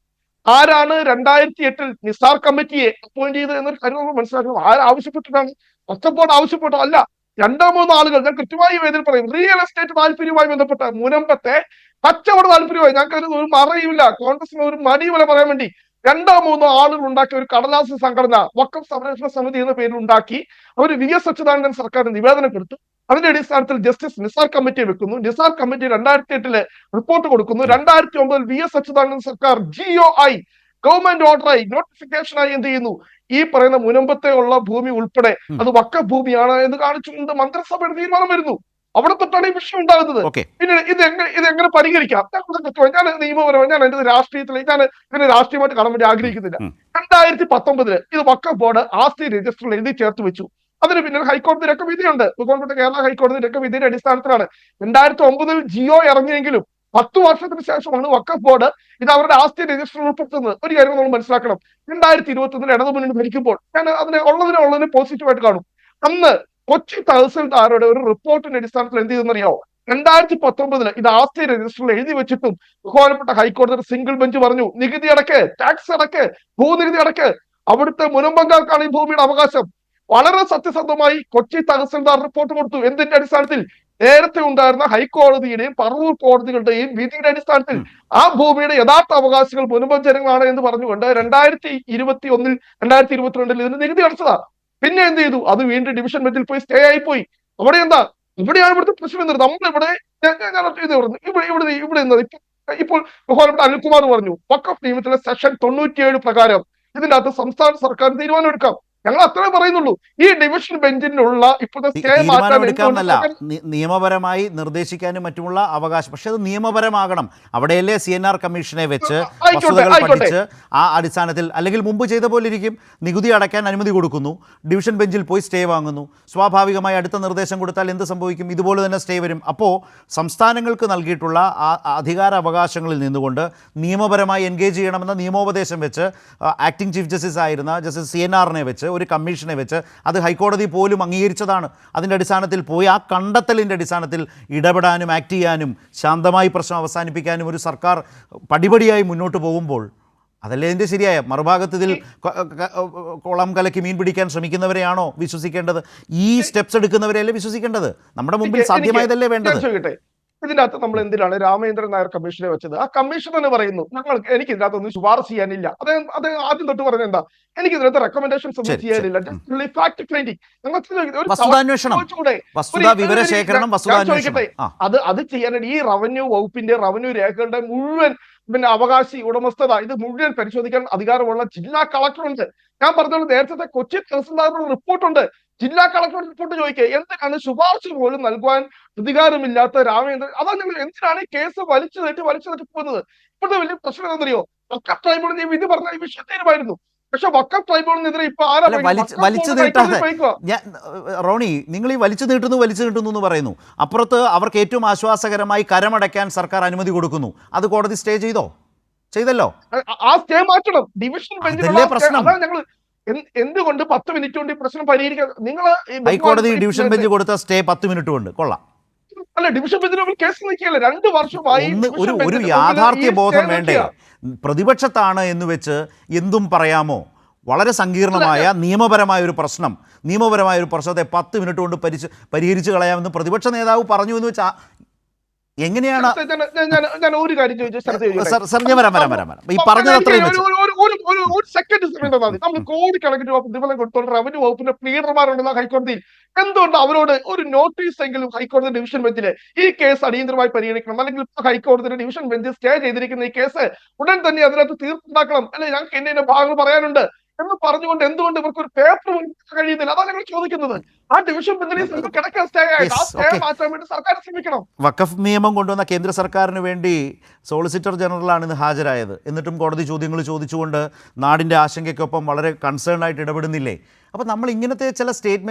ആരാണ് 2008 നിസാർ കമ്മിറ്റിയെ അപ്പോയിന്റ് ചെയ്തത് എന്നൊരു കാര്യം നമ്മൾ മനസ്സിലാക്കണം. ആരാവശ്യപ്പെട്ടിട്ടാണ്? വഖഫ് ബോർഡ് ആവശ്യപ്പെട്ടോ അല്ല, 2-3 ആളുകൾ, ഞാൻ കൃത്യമായി വേദിയിൽ പറയും, റിയൽ എസ്റ്റേറ്റ് താല്പര്യവുമായി ബന്ധപ്പെട്ട മുനമ്പത്തെ കച്ചവട താല്പര്യമായി, ഞങ്ങൾക്ക് ഒരു മറയുമില്ല, കോൺഗ്രസിന് ഒരു മടിയുമല്ല പറയാൻ വേണ്ടി 2-3 ആളുകൾ ഉണ്ടാക്കിയ ഒരു കടലാസ് സംഘടന വഖഫ് സംരക്ഷണ സമിതി എന്ന പേരിൽ ഉണ്ടാക്കി അവർ VS അച്യുതാനന്ദൻ സർക്കാരിന് നിവേദനം കൊടുത്തു. അതിന്റെ അടിസ്ഥാനത്തിൽ ജസ്റ്റിസ് നിസാർ കമ്മിറ്റിയെ വെക്കുന്നു. നിസാർ കമ്മിറ്റി 2008 റിപ്പോർട്ട് കൊടുക്കുന്നു. 2009 VS അച്യുതാനന്ദൻ സർക്കാർ GOI ഗവൺമെന്റ് ഓർഡറായി നോട്ടിഫിക്കേഷനായി എന്ത് ചെയ്യുന്നു, ഈ പറയുന്ന മുനമ്പത്തെ ഉള്ള ഭൂമി ഉൾപ്പെടെ അത് വഖഫ് ഭൂമിയാണ് എന്ന് കാണിച്ചുകൊണ്ട് മന്ത്രിസഭയുടെ തീരുമാനം വരുന്നു. അവിടെ തൊട്ടാണ് ഈ വിഷയം ഉണ്ടാകുന്നത്. പിന്നെ ഇതെങ്ങനെ പരിഹരിക്കാം? ഞാൻ നിയമപരമായി ഞാൻ എന്റെ രാഷ്ട്രീയത്തിൽ ഞാൻ ഇതിനെ രാഷ്ട്രീയമായിട്ട് കാണാൻ വേണ്ടി ആഗ്രഹിക്കുന്നില്ല. 2019 ഇത് വഖഫ് ബോർഡ് ആസ്തി രജിസ്റ്ററിൽ എഴുതി ചേർത്ത് വെച്ചു. അതിന് പിന്നിൽ ഹൈക്കോടതിയിലൊക്കെ വിധിയുണ്ട്. ബഹുമാനപ്പെട്ട കേരള ഹൈക്കോടതിയിലൊക്കെ വിധിയുടെ അടിസ്ഥാനത്തിലാണ് 2009 GO ഇറങ്ങിയെങ്കിലും 10 വർഷത്തിന് ശേഷമാണ് വഖഫ് ബോർഡ് ഇത് അവരുടെ ആസ്തി രജിസ്റ്ററിൽ ഉൾപ്പെടുത്തുന്നത്. ഒരു കാര്യം നമ്മൾ മനസ്സിലാക്കണം, 2021 ഇടതുമുന്നണി ഭരിക്കുമ്പോൾ ഞാൻ ഉള്ളതിനെ പോസിറ്റീവായിട്ട് കാണും. അന്ന് കൊച്ചി തഹസിൽദാരുടെ ഒരു റിപ്പോർട്ടിന്റെ അടിസ്ഥാനത്തിൽ എന്ത് ചെയ്തെന്നറിയാവോ, 2019 ഇത് ആസ്തി രജിസ്റ്ററിൽ എഴുതി വെച്ചിട്ടും ബഹുമാനപ്പെട്ട ഹൈക്കോടതി സിംഗിൾ ബെഞ്ച് പറഞ്ഞു, നികുതി അടക്ക്, ടാക്സ് അടക്ക്, ഭൂനികുതി അടക്ക്, അവിടുത്തെ മുനമ്പങ്കാർക്കാണ് ഈ ഭൂമിയുടെ അവകാശം. വളരെ സത്യസന്ധമായി കൊച്ചി തഹസിൽദാർ റിപ്പോർട്ട് കൊടുത്തു. എന്തിന്റെ അടിസ്ഥാനത്തിൽ? നേരത്തെ ഉണ്ടായിരുന്ന ഹൈക്കോടതിയുടെയും പറവൂർ കോടതികളുടെയും വിധിയുടെ അടിസ്ഥാനത്തിൽ ആ ഭൂമിയുടെ യഥാർത്ഥ അവകാശികൾ പുനർജനങ്ങളാണ് എന്ന് പറഞ്ഞുകൊണ്ട് 2021 2022 ഇതിന് നികുതി അടച്ചതാ. പിന്നെ എന്ത് ചെയ്തു? അത് വീണ്ടും ഡിവിഷൻ ബെഞ്ചിൽ പോയി സ്റ്റേ ആയി പോയി. അവിടെ എന്താ? ഇവിടെയാണ് ഇവിടുത്തെ പ്രശ്നം എന്നത്. നമ്മളിവിടെ ഇത് പറഞ്ഞു ഇവിടെ ഇപ്പോൾ ബഹുമാനപ്പെട്ട അനിൽകുമാർ പറഞ്ഞു വഖഫ് നിയമത്തിലെ സെക്ഷൻ 97 പ്രകാരം ഇതിന്റെ അകത്ത് സംസ്ഥാന സർക്കാർ തീരുമാനം എടുക്കാം. ഞങ്ങൾ അത്രേ പറയുന്നുള്ളൂ. ഈ ഡിവിഷൻ ബെഞ്ചിനുള്ള ഇപ്പോഴത്തെ സ്റ്റേ തീരുമാനമെടുക്കാമെന്നല്ല, നിയമപരമായി നിർദ്ദേശിക്കാനും മറ്റുമുള്ള അവകാശം. പക്ഷെ അത് നിയമപരമാകണം. അവിടെയല്ലേ CNR കമ്മീഷനെ വെച്ച് വസ്തുതകൾ പഠിച്ച് ആ അടിസ്ഥാനത്തിൽ, അല്ലെങ്കിൽ മുമ്പ് ചെയ്ത പോലെ ഇരിക്കും. നികുതി അടയ്ക്കാൻ അനുമതി കൊടുക്കുന്നു, ഡിവിഷൻ ബെഞ്ചിൽ പോയി സ്റ്റേ വാങ്ങുന്നു. സ്വാഭാവികമായി അടുത്ത നിർദ്ദേശം കൊടുത്താൽ എന്ത് സംഭവിക്കും? ഇതുപോലെ തന്നെ സ്റ്റേ വരും. അപ്പോൾ സംസ്ഥാനങ്ങൾക്ക് നൽകിയിട്ടുള്ള ആ അധികാര അവകാശങ്ങളിൽ നിന്നുകൊണ്ട് നിയമപരമായി എൻഗേജ് ചെയ്യണമെന്ന നിയമോപദേശം വെച്ച് ആക്ടിംഗ് ചീഫ് ജസ്റ്റിസ് ആയിരുന്ന ജസ്റ്റിസ് CNRനെ വെച്ച് ഒരു കമ്മീഷനെ വെച്ച് അത് ഹൈക്കോടതി പോലും അംഗീകരിച്ചതാണ്. അതിൻ്റെ അടിസ്ഥാനത്തിൽ പോയി ആ കണ്ടെത്തലിൻ്റെ അടിസ്ഥാനത്തിൽ ഇടപെടാനും ആക്ട് ചെയ്യാനും ശാന്തമായി പ്രശ്നം അവസാനിപ്പിക്കാനും ഒരു സർക്കാർ പടിപടിയായി മുന്നോട്ട് പോകുമ്പോൾ അതല്ലേ ഇതിൻ്റെ ശരിയായ മറുഭാഗത്ത് ഇതിൽ കുളം കലക്കി മീൻ പിടിക്കാൻ ശ്രമിക്കുന്നവരെയാണോ വിശ്വസിക്കേണ്ടത്? ഈ സ്റ്റെപ്സ് എടുക്കുന്നവരെയല്ലേ വിശ്വസിക്കേണ്ടത്? നമ്മുടെ മുമ്പിൽ സാധ്യമായതല്ലേ വേണ്ടത്? ഇതിന്റെ അകത്ത് നമ്മൾ എന്തിനാണ് രാമേന്ദ്രൻ നായർ കമ്മീഷനെ വെച്ചത്? ആ കമ്മീഷൻ തന്നെ പറയുന്നു എനിക്ക് ഇതിനകത്ത് ഒന്നും ശുപാർശ ചെയ്യാനില്ല. അത് ആദ്യം തൊട്ട് പറഞ്ഞ എന്താ? എനിക്ക് ഇതിനകത്ത് റെക്കമെൻഡേഷൻസ് ഒന്നും ചെയ്യാനില്ല. അത് ചെയ്യാനായിട്ട് ഈ റവന്യൂ വകുപ്പിന്റെ റവന്യൂ രേഖകളുടെ മുഴുവൻ അവകാശി ഉടമസ്ഥത ഇത് മുഴുവൻ പരിശോധിക്കാൻ അധികാരമുള്ള ജില്ലാ കളക്ടറുണ്ട്. ഞാൻ പറഞ്ഞോളൂ, നേരത്തെ കൊച്ചി തഹസിൽദാറിന്റെ റിപ്പോർട്ടുണ്ട്. ജില്ലാ കളക്ടർ റിപ്പോർട്ട് ചോദിക്കുക എന്തിനാണ് ശുപാർശ പോലും നൽകുവാൻ അധികാരമില്ലാത്ത രാമേന്ദ്രൻ? അതാ ഞങ്ങൾ എന്തിനാണ് ഈ കേസ് വലിച്ചു നീട്ടി പോകുന്നത്? ഇപ്പോഴത്തെ വലിയ പ്രശ്നം എന്താണെന്നറിയോ? വഖഫ് ട്രൈബ്യൂണൽ വിധി പറഞ്ഞ ഈ വിഷയം തീരുമായിരുന്നു. പക്ഷെ വഖഫ് ട്രൈബ്യൂണലിനെതിരെ ഇപ്പൊ വലിച്ചു നീട്ടാതെ റോണി, നിങ്ങൾ ഈ വലിച്ചു നീട്ടുന്നു എന്ന് പറയുന്നു. അപ്പുറത്ത് അവർക്ക് ഏറ്റവും ആശ്വാസകരമായി കരമടയ്ക്കാൻ സർക്കാർ അനുമതി കൊടുക്കുന്നു. അത് കോടതി സ്റ്റേ ചെയ്തല്ലോ. ആ സ്റ്റേ മാറ്റണം. ഡിവിഷൻ ബെഞ്ചിലെ പ്രശ്നം ഞങ്ങൾ എന്തുകൊണ്ട് 10 മിനിറ്റ് കൊണ്ട് ഈ പ്രശ്നം പരിഹരിക്കാൻ? നിങ്ങൾ ഹൈക്കോടതി ഡിവിഷൻ ബെഞ്ച് കൊടുത്ത സ്റ്റേ 10 മിനിറ്റ് കൊണ്ട് കൊള്ളാം. അല്ല, ഡിവിഷൻ ബെഞ്ചിന് കേസ് നിൽക്കുകയല്ല. 2 വർഷമായി ഒരു യാഥാർത്ഥ്യ ബോധം വേണ്ടേ? പ്രതിപക്ഷത്താണ് എന്ന് വെച്ച് എന്തും പറയാമോ? വളരെ സങ്കീർണമായ നിയമപരമായ ഒരു പ്രശ്നത്തെ 10 മിനിറ്റ് കൊണ്ട് പരിഹരിച്ച് കളയാമെന്ന് പ്രതിപക്ഷ നേതാവ് പറഞ്ഞു എന്ന് വെച്ചാൽ എങ്ങനെയാണ്? ഞാൻ ഒരു കാര്യം ചോദിച്ചു, ഈ പറഞ്ഞത് അത്രയും ഒരു സെക്കൻഡ് സമയം തന്നാൽ നമ്മൾ കോടിക്കണക്കിന് രൂപ പ്രതിഫലം കൊടുത്തോണ്ട് റവന്യൂ വകുപ്പിന്റെ പ്ലീഡർമാരുണ്ടെന്ന ഹൈക്കോടതിയിൽ എന്തുകൊണ്ട് അവരോട് ഒരു നോട്ടീസ് എങ്കിലും ഹൈക്കോടതി ഡിവിഷൻ ബെഞ്ചില് ഈ കേസ് അടിയന്തരമായി പരിഗണിക്കണം, അല്ലെങ്കിൽ ഹൈക്കോടതിയുടെ ഡിവിഷൻ ബെഞ്ച് സ്റ്റേ ചെയ്തിരിക്കുന്ന ഈ കേസ് ഉടൻ തന്നെ അതിനകത്ത് തീർപ്പുണ്ടാക്കണം, അല്ലെ ഞങ്ങൾക്ക് എന്നെ ഭാഗങ്ങൾ പറയാനുണ്ട് എന്ന് പറഞ്ഞുകൊണ്ട് എന്തുകൊണ്ട് ഇവർക്ക് ഒരു പേപ്പർ കഴിയുന്നില്ല? അതാണ് ഞങ്ങൾ ചോദിക്കുന്നത്. ആ ഡിവിഷൻ ബെഞ്ചിൽ കിടക്കാൻ സ്റ്റേ ആയിട്ട് ആ സ്റ്റേ മാറ്റാൻ വേണ്ടി സർക്കാർ ശ്രമിക്കണം. വഖഫ് നിയമം കൊണ്ടുവന്ന കേന്ദ്ര സർക്കാരിന് വേണ്ടി സോളിസിറ്റർ ജനറലാണ് ഇന്ന് ഹാജരായത്. എന്നിട്ടും കോടതി ചോദ്യങ്ങൾ ചോദിച്ചുകൊണ്ട് നാടിൻ്റെ ആശങ്കയ്ക്കൊപ്പം വളരെ കൺസേൺ ആയിട്ട് ഇടപെടുന്നില്ലേ? അപ്പോൾ നമ്മൾ ഇങ്ങനത്തെ ചില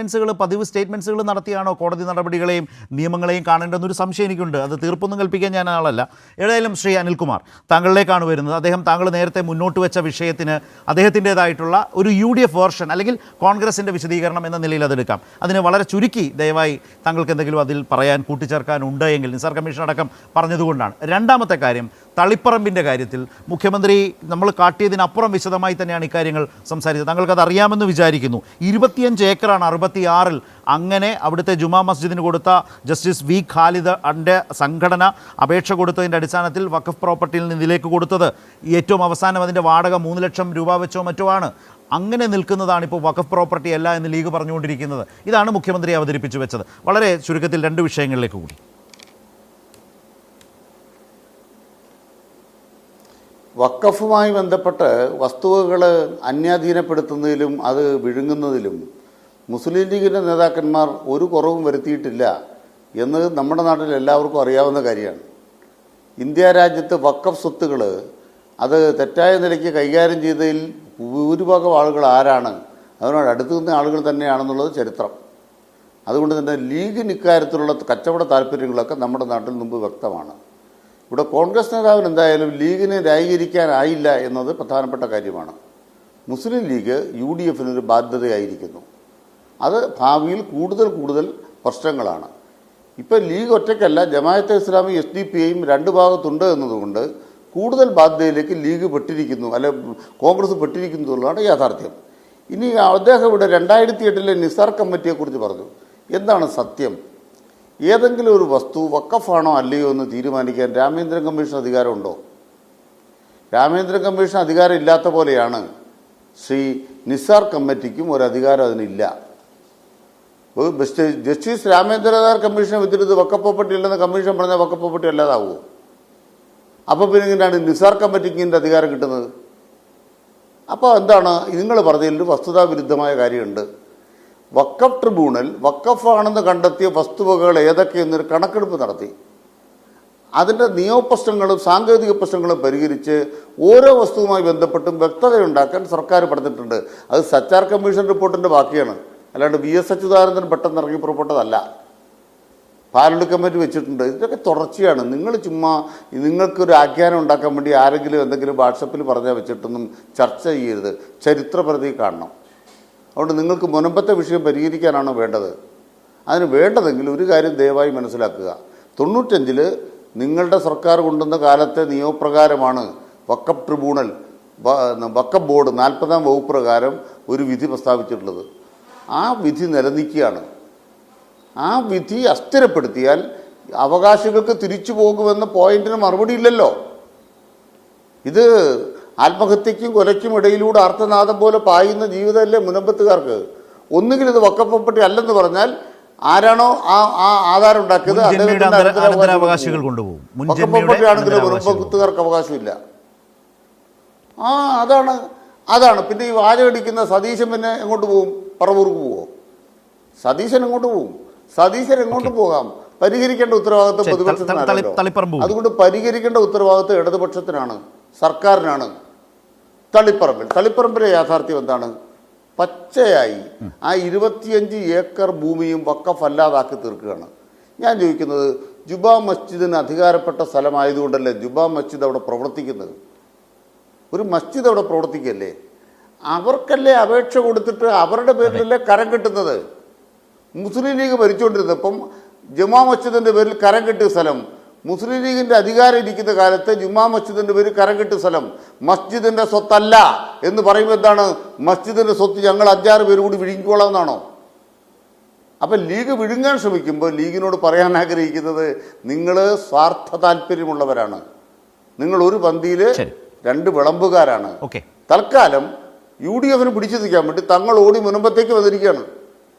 പതിവ് സ്റ്റേറ്റ്മെൻറ്റ്സുകൾ നടത്തിയാണോ കോടതി നടപടികളെയും നിയമങ്ങളെയും കാണേണ്ടെന്നൊരു സംശയം എനിക്കുണ്ട്. അത് തീർപ്പൊന്നും കൽപ്പിക്കാൻ ഞാൻ ആളല്ല. ഏതായാലും ശ്രീ അനിൽകുമാർ, താങ്കളിലേക്കാണ് വരുന്നത്. താങ്കൾ നേരത്തെ മുന്നോട്ട് വെച്ച വിഷയത്തിന് അദ്ദേഹത്തിൻ്റെതായിട്ടുള്ള ഒരു UDF വേർഷൻ അല്ലെങ്കിൽ കോൺഗ്രസിൻ്റെ വിശദീകരണം എന്ന നിലയിൽ അതെടുക്കാം. അതിന് വളരെ ചുരുക്കി ദയവായി താങ്കൾക്ക് എന്തെങ്കിലും അതിൽ പറയാൻ കൂട്ടിച്ചേർക്കാനുണ്ട് എങ്കിൽ നിസാർ കമ്മീഷൻ അടക്കം പറഞ്ഞതുകൊണ്ടാണ്. രണ്ടാമത്തെ കാര്യം, തളിപ്പറമ്പിൻ്റെ കാര്യത്തിൽ മുഖ്യമന്ത്രി നമ്മൾ കാട്ടിയതിനപ്പുറം വിശദമായി തന്നെയാണ് ഇക്കാര്യങ്ങൾ സംസാരിച്ചത്. താങ്കൾക്കത് അറിയാമെന്ന് വിചാരിക്കുന്നു. 25 ഏക്കറാണ് 66-ൽ അങ്ങനെ അവിടുത്തെ ജുമാ മസ്ജിദിന് കൊടുത്ത ജസ്റ്റിസ് V. ഖാലിദ് അൻ്റെ സംഘടന അപേക്ഷ കൊടുത്തതിൻ്റെ അടിസ്ഥാനത്തിൽ വഖഫ് പ്രോപ്പർട്ടിയിൽ നിന്ന് ഇതിലേക്ക് കൊടുത്തത്. ഏറ്റവും അവസാനം അതിൻ്റെ വാടക 3 ലക്ഷം രൂപ വെച്ചോ മറ്റോ ആണ്. അങ്ങനെ നിൽക്കുന്നതാണ് ഇപ്പോൾ വഖഫ് പ്രോപ്പർട്ടി അല്ല എന്ന് ലീഗ് പറഞ്ഞുകൊണ്ടിരിക്കുന്നത്. ഇതാണ് മുഖ്യമന്ത്രി അവതരിപ്പിച്ചു വെച്ചത്. വളരെ ചുരുക്കത്തിൽ 2 വിഷയങ്ങളിലേക്ക് കൂടി. വഖഫുമായി ബന്ധപ്പെട്ട് വസ്തുവകൾ അന്യാധീനപ്പെടുത്തുന്നതിലും അത് വിഴുങ്ങുന്നതിലും മുസ്ലിം ലീഗിൻ്റെ നേതാക്കന്മാർ ഒരു കുറവും വരുത്തിയിട്ടില്ല എന്ന് നമ്മുടെ നാട്ടിൽ എല്ലാവർക്കും അറിയാവുന്ന കാര്യമാണ്. ഇന്ത്യ രാജ്യത്ത് വഖഫ് സ്വത്തുകൾ അത് തെറ്റായ നിലയ്ക്ക് കൈകാര്യം ചെയ്തതിൽ ഭൂരിഭാഗം ആളുകൾ ആരാണ്? അതിനോട് അടുത്ത് നിന്ന ആളുകൾ തന്നെയാണെന്നുള്ളത് ചരിത്രം. അതുകൊണ്ട് തന്നെ ലീഗിന് ഇക്കാര്യത്തിലുള്ള കച്ചവട താല്പര്യങ്ങളൊക്കെ നമ്മുടെ നാട്ടിൽ മുമ്പ് വ്യക്തമാണ്. ഇവിടെ കോൺഗ്രസ് നേതാവിന് എന്തായാലും ലീഗിനെ ന്യായീകരിക്കാനായില്ല എന്നത് പ്രധാനപ്പെട്ട കാര്യമാണ്. മുസ്ലിം ലീഗ് UDFനൊരു ബാധ്യതയായിരിക്കുന്നു. അത് ഭാവിയിൽ കൂടുതൽ പ്രശ്നങ്ങളാണ്. ഇപ്പം ലീഗ് ഒറ്റയ്ക്കല്ല, ജമാഅത്തെ ഇസ്ലാമി SDPIയും 2 ഭാഗത്തുണ്ട് എന്നതുകൊണ്ട് കൂടുതൽ ബാധ്യതയിലേക്ക് ലീഗ് പെട്ടിരിക്കുന്നു, അല്ലെ കോൺഗ്രസ് പെട്ടിരിക്കുന്നു എന്നുള്ളതാണ് യാഥാർത്ഥ്യം. ഇനി അദ്ദേഹം ഇവിടെ 2008 നിസാർ കമ്മിറ്റിയെക്കുറിച്ച് പറഞ്ഞു. എന്താണ് സത്യം? ഏതെങ്കിലും ഒരു വസ്തു വഖഫാണോ അല്ലയോ എന്ന് തീരുമാനിക്കാൻ രാമേന്ദ്രൻ കമ്മീഷൻ അധികാരമുണ്ടോ? രാമേന്ദ്രൻ കമ്മീഷൻ അധികാരം ഇല്ലാത്ത പോലെയാണ് ശ്രീ നിസാർ കമ്മിറ്റിക്കും ഒരു അധികാരം അതിനില്ല. ജസ്റ്റിസ് രാമേന്ദ്രനാഥ് കമ്മീഷനെ വെച്ചിട്ട് വഖഫ് പ്രോപ്പർട്ടി ഇല്ലെന്ന് കമ്മീഷൻ പറഞ്ഞാൽ വഖഫ് പ്രോപ്പർട്ടി അല്ലാതാവുമോ? അപ്പോൾ പിന്നെ ഇങ്ങനെയാണ് നിസാർ കമ്മിറ്റിക്ക് ഇതിൻ്റെ അധികാരം കിട്ടുന്നത്. അപ്പോൾ എന്താണ് നിങ്ങൾ പറഞ്ഞതിൽ വസ്തുതാവിരുദ്ധമായ കാര്യമുണ്ട്. വഖഫ് ട്രിബ്യൂണൽ വഖഫാണെന്ന് കണ്ടെത്തിയ വസ്തുവകകൾ ഏതൊക്കെയെന്നൊരു കണക്കെടുപ്പ് നടത്തി. അതിൻ്റെ നിയമപ്രശ്നങ്ങളും സാങ്കേതിക പ്രശ്നങ്ങളും പരിഹരിച്ച് ഓരോ വസ്തുവുമായി ബന്ധപ്പെട്ടും വ്യക്തതയുണ്ടാക്കാൻ സർക്കാർ പറഞ്ഞിട്ടുണ്ട്. അത് സച്ചാർ കമ്മീഷൻ റിപ്പോർട്ടിൻ്റെ ബാക്കിയാണ്, അല്ലാണ്ട് VS അച്യുതാനന്ദൻ പെട്ടെന്ന് ഇറങ്ങി പുറപ്പെട്ടതല്ല. പാർലമെന്റ് കമ്മിറ്റി വെച്ചിട്ടുണ്ട്. ഇതൊക്കെ തുടർച്ചയാണ്. നിങ്ങൾ ചുമ്മാ നിങ്ങൾക്കൊരു ആഖ്യാനം ഉണ്ടാക്കാൻ വേണ്ടി ആരെങ്കിലും എന്തെങ്കിലും വാട്സപ്പിൽ പറഞ്ഞാൽ വെച്ചിട്ടൊന്നും ചർച്ച ചെയ്യരുത്. ചരിത്രപ്രതി കാണണം. അതുകൊണ്ട് നിങ്ങൾക്ക് മുൻപത്തെ വിഷയം പരിഹരിക്കാനാണോ വേണ്ടത്? അതിന് വേണ്ടതെങ്കിൽ ഒരു കാര്യം ദയവായി മനസ്സിലാക്കുക. 95 നിങ്ങളുടെ സർക്കാർ കൊണ്ടുവന്ന കാലത്തെ നിയമപ്രകാരമാണ് വഖഫ് ട്രിബ്യൂണൽ വഖഫ് ബോർഡ് 40-ാം വകുപ്പ് പ്രകാരം ഒരു വിധി പ്രസ്താവിച്ചിട്ടുള്ളത്. ആ വിധി നിലനിൽക്കുകയാണ്. ആ വിധി അസ്ഥിരപ്പെടുത്തിയാൽ അവകാശികൾക്ക് തിരിച്ചു പോകുമെന്ന പോയിന്റിന് മറുപടി ഇല്ലല്ലോ. ഇത് ആത്മഹത്യയ്ക്കും കൊലയ്ക്കും ഇടയിലൂടെ ആർത്തനാദം പോലെ പായുന്ന ജീവിതമല്ലേ മുനമ്പത്തുകാർക്ക്. ഒന്നുകിൽ ഇത് വഖഫ് പ്രോപ്പർട്ടി അല്ലെന്ന് പറഞ്ഞാൽ ആരാണോ ആ ആധാരം ഉണ്ടാക്കിയത് അനന്തരാവകാശികൾ കൊണ്ടുപോകും. വഖഫ് പ്രോപ്പർട്ടി ആണെങ്കിലും മുനമ്പത്തുകാർക്ക് അവകാശമില്ല. അതാണ് പിന്നെ ഈ വാചകടിക്കുന്ന സതീശൻ പിന്നെ എങ്ങോട്ട് പോകും? പറവൂർക്ക് പോവോ? സതീശൻ എങ്ങോട്ട് പോകും? സതീശൻ എങ്ങോട്ട് പോകാം? പരിഹരിക്കേണ്ട ഉത്തരവാദിത്വം പ്രതിപക്ഷത്തിനല്ലോ. അതുകൊണ്ട് പരിഹരിക്കേണ്ട ഉത്തരവാദിത്വം ഇടതുപക്ഷത്തിനാണ്, സർക്കാരിനാണ്. തളിപ്പറമ്പിലെ യാഥാർത്ഥ്യം എന്താണ്? പച്ചയായി ആ 25 ഏക്കർ ഭൂമിയും വഖഫ് അല്ലാതാക്കി തീർക്കുകയാണ്. ഞാൻ ചോദിക്കുന്നത്, ജുമാ മസ്ജിദിന് അധികാരപ്പെട്ട സ്ഥലമായതുകൊണ്ടല്ലേ ജുമാ മസ്ജിദ് അവിടെ പ്രവർത്തിക്കുന്നത്? ഒരു മസ്ജിദ് അവിടെ പ്രവർത്തിക്കല്ലേ? അവർക്കല്ലേ അപേക്ഷ കൊടുത്തിട്ട് അവരുടെ പേരിലല്ലേ കരം കിട്ടുന്നത്? മുസ്ലിം ലീഗ് ഭരിച്ചുകൊണ്ടിരുന്നപ്പം ജുമാ മസ്ജിദിൻ്റെ പേരിൽ കരം കിട്ടിയ സ്ഥലം, മുസ്ലിം ലീഗിൻ്റെ അധികാരം ഇരിക്കുന്ന കാലത്ത് ജുമാ മസ്ജിദിൻ്റെ പേരിൽ കരം കിട്ടിയ സ്ഥലം മസ്ജിദിൻ്റെ സ്വത്തല്ല എന്ന് പറയുമ്പോൾ എന്താണ്? മസ്ജിദിൻ്റെ സ്വത്ത് ഞങ്ങൾ 5-6 പേര് കൂടി വിഴുങ്ങിക്കോളാമെന്നാണോ? അപ്പം ലീഗ് വിഴുങ്ങാൻ ശ്രമിക്കുമ്പോൾ ലീഗിനോട് പറയാൻ ആഗ്രഹിക്കുന്നത്, നിങ്ങൾ സ്വാർത്ഥ താല്പര്യമുള്ളവരാണ്. നിങ്ങൾ ഒരു പന്തിയിൽ 2 വിളമ്പുകാരാണ്. തൽക്കാലം UDF പിടിച്ചു നിൽക്കാൻ വേണ്ടി തങ്ങൾ ഓടി മുൻപത്തേക്ക് വന്നിരിക്കുകയാണ്.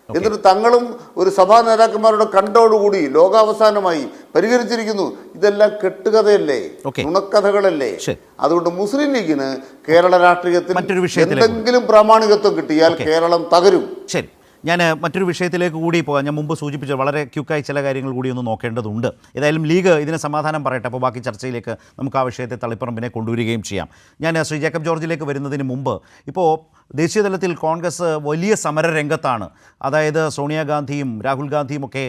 എന്നിട്ട് തങ്ങളും ഒരു സഭാ നേതാക്കന്മാരുടെ കണ്ടോടുകൂടി ലോകാവസാനമായി പരിഹരിച്ചിരിക്കുന്നു. ഇതെല്ലാം കെട്ടുകഥയല്ലേ, നുണക്കഥകളല്ലേ? അതുകൊണ്ട് മുസ്ലിം ലീഗിന് കേരള രാഷ്ട്രീയത്തിൽ എന്തെങ്കിലും പ്രാമാണികത്വം കിട്ടിയാൽ കേരളം തകരും. ശരി, ഞാൻ മറ്റൊരു വിഷയത്തിലേക്ക് കൂടി പോകാം. ഞാൻ മുമ്പ് സൂചിപ്പിച്ച വളരെ ക്യുക്കായി ചില കാര്യങ്ങൾ കൂടി ഒന്ന് നോക്കേണ്ടതുണ്ട്. ഏതായാലും ലീഗ് ഇതിന് സമാധാനം പറയട്ടെ. അപ്പോൾ ബാക്കി ചർച്ചയിലേക്ക് നമുക്ക് ആ വിഷയത്തെ തളിപ്പറമ്പിനെ കൊണ്ടുവരികയും ചെയ്യാം. ഞാൻ ശ്രീ ജേക്കബ് ജോർജിലേക്ക് വരുന്നതിന് മുമ്പ്, ഇപ്പോൾ ദേശീയ തലത്തിൽ കോൺഗ്രസ് വലിയ സമരരംഗത്താണ്. അതായത് സോണിയാഗാന്ധിയും രാഹുൽ ഗാന്ധിയും ഒക്കെ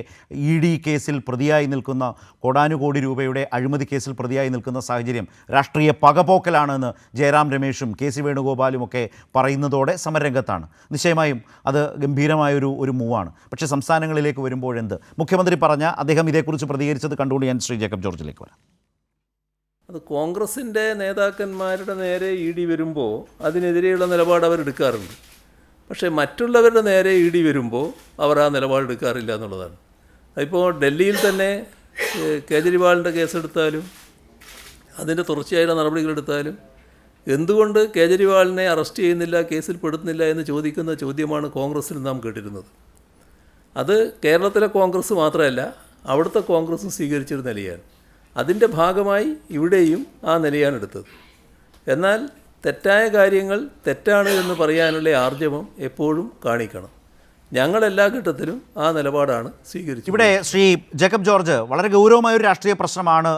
ED കേസിൽ പ്രതിയായി നിൽക്കുന്ന, കോടാനുകോടി രൂപയുടെ അഴിമതി കേസിൽ പ്രതിയായി നിൽക്കുന്ന സാഹചര്യം രാഷ്ട്രീയ പകപോക്കലാണെന്ന് ജയറാം രമേശും KC വേണുഗോപാലും ഒക്കെ പറയുന്നതോടെ സമരരംഗത്താണ്. നിശ്ചയമായും അത് ഗംഭീരമായൊരു മൂവാണ്. പക്ഷേ സംസ്ഥാനങ്ങളിലേക്ക് വരുമ്പോഴെന്ത്? മുഖ്യമന്ത്രി പറഞ്ഞ അദ്ദേഹം ഇതേക്കുറിച്ച് പ്രതികരിച്ചത് കണ്ടുകൊണ്ട് ഞാൻ ശ്രീ ജേക്കബ് ജോർജിലേക്ക് വരാം. അത് കോൺഗ്രസിൻ്റെ നേതാക്കന്മാരുടെ നേരെ ED വരുമ്പോൾ അതിനെതിരെയുള്ള നിലപാട് അവരെടുക്കാറുണ്ട്. പക്ഷേ മറ്റുള്ളവരുടെ നേരെ ED വരുമ്പോൾ അവർ ആ നിലപാടെടുക്കാറില്ല എന്നുള്ളതാണ്. അതിപ്പോൾ ഡൽഹിയിൽ തന്നെ കേജ്രിവാളിൻ്റെ കേസെടുത്താലും അതിൻ്റെ തുടർച്ചയായുള്ള നടപടികളെടുത്താലും എന്തുകൊണ്ട് കേജ്രിവാളിനെ അറസ്റ്റ് ചെയ്യുന്നില്ല, കേസിൽ പെടുത്തുന്നില്ല എന്ന് ചോദിക്കുന്ന ചോദ്യമാണ് കോൺഗ്രസ്സിൽ നാം കേട്ടിരുന്നത്. അത് കേരളത്തിലെ കോൺഗ്രസ് മാത്രമല്ല, അവിടുത്തെ കോൺഗ്രസും സ്വീകരിച്ചൊരു നിലയാണ്. അതിൻ്റെ ഭാഗമായി ഇവിടെയും ആ നിലയാണ് എടുത്തത്. എന്നാൽ തെറ്റായ കാര്യങ്ങൾ തെറ്റാണ് എന്ന് പറയാനുള്ള ആർജവം എപ്പോഴും കാണിക്കണം. ഞങ്ങൾ എല്ലാ ഘട്ടത്തിലും ആ നിലപാടാണ് സ്വീകരിച്ചത്. ഇവിടെ ശ്രീ ജേക്കബ് ജോർജ്, വളരെ ഗൗരവമായൊരു രാഷ്ട്രീയ പ്രശ്നമാണ്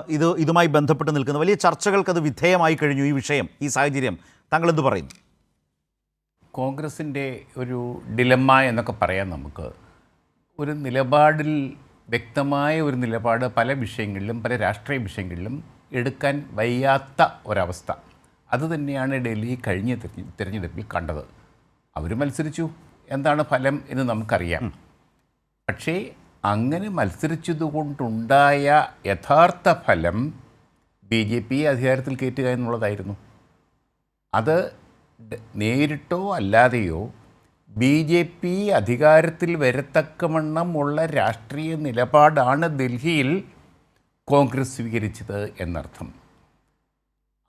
ഇതുമായി ബന്ധപ്പെട്ട് നിൽക്കുന്നത്. വലിയ ചർച്ചകൾക്ക് അത് വിധേയമായി കഴിഞ്ഞു. ഈ വിഷയം, ഈ സാഹചര്യം താങ്കൾ എന്ത് പറയുന്നു? കോൺഗ്രസിൻ്റെ ഒരു ഡിലമ്മ എന്നൊക്കെ പറയാം. നമുക്ക് ഒരു നിലപാടിൽ വ്യക്തമായ ഒരു നിലപാട് പല വിഷയങ്ങളിലും, പല രാഷ്ട്രീയ വിഷയങ്ങളിലും എടുക്കാൻ വയ്യാത്ത ഒരവസ്ഥ. അതുതന്നെയാണ് ഡൽഹി കഴിഞ്ഞ തിരഞ്ഞെടുപ്പിൽ കണ്ടത്. അവർ മത്സരിച്ചു, എന്താണ് ഫലം എന്ന് നമുക്കറിയാം. പക്ഷേ അങ്ങനെ മത്സരിച്ചതുകൊണ്ടുണ്ടായ യഥാർത്ഥ ഫലം BJP അധികാരത്തിൽ കയറ്റുക എന്നുള്ളതായിരുന്നു. അത് നേരിട്ടോ അല്ലാതെയോ BJP അധികാരത്തിൽ വരത്തക്കവണ്ണമുള്ള രാഷ്ട്രീയ നിലപാടാണ് ഡൽഹിയിൽ കോൺഗ്രസ് സ്വീകരിച്ചത് എന്നർത്ഥം.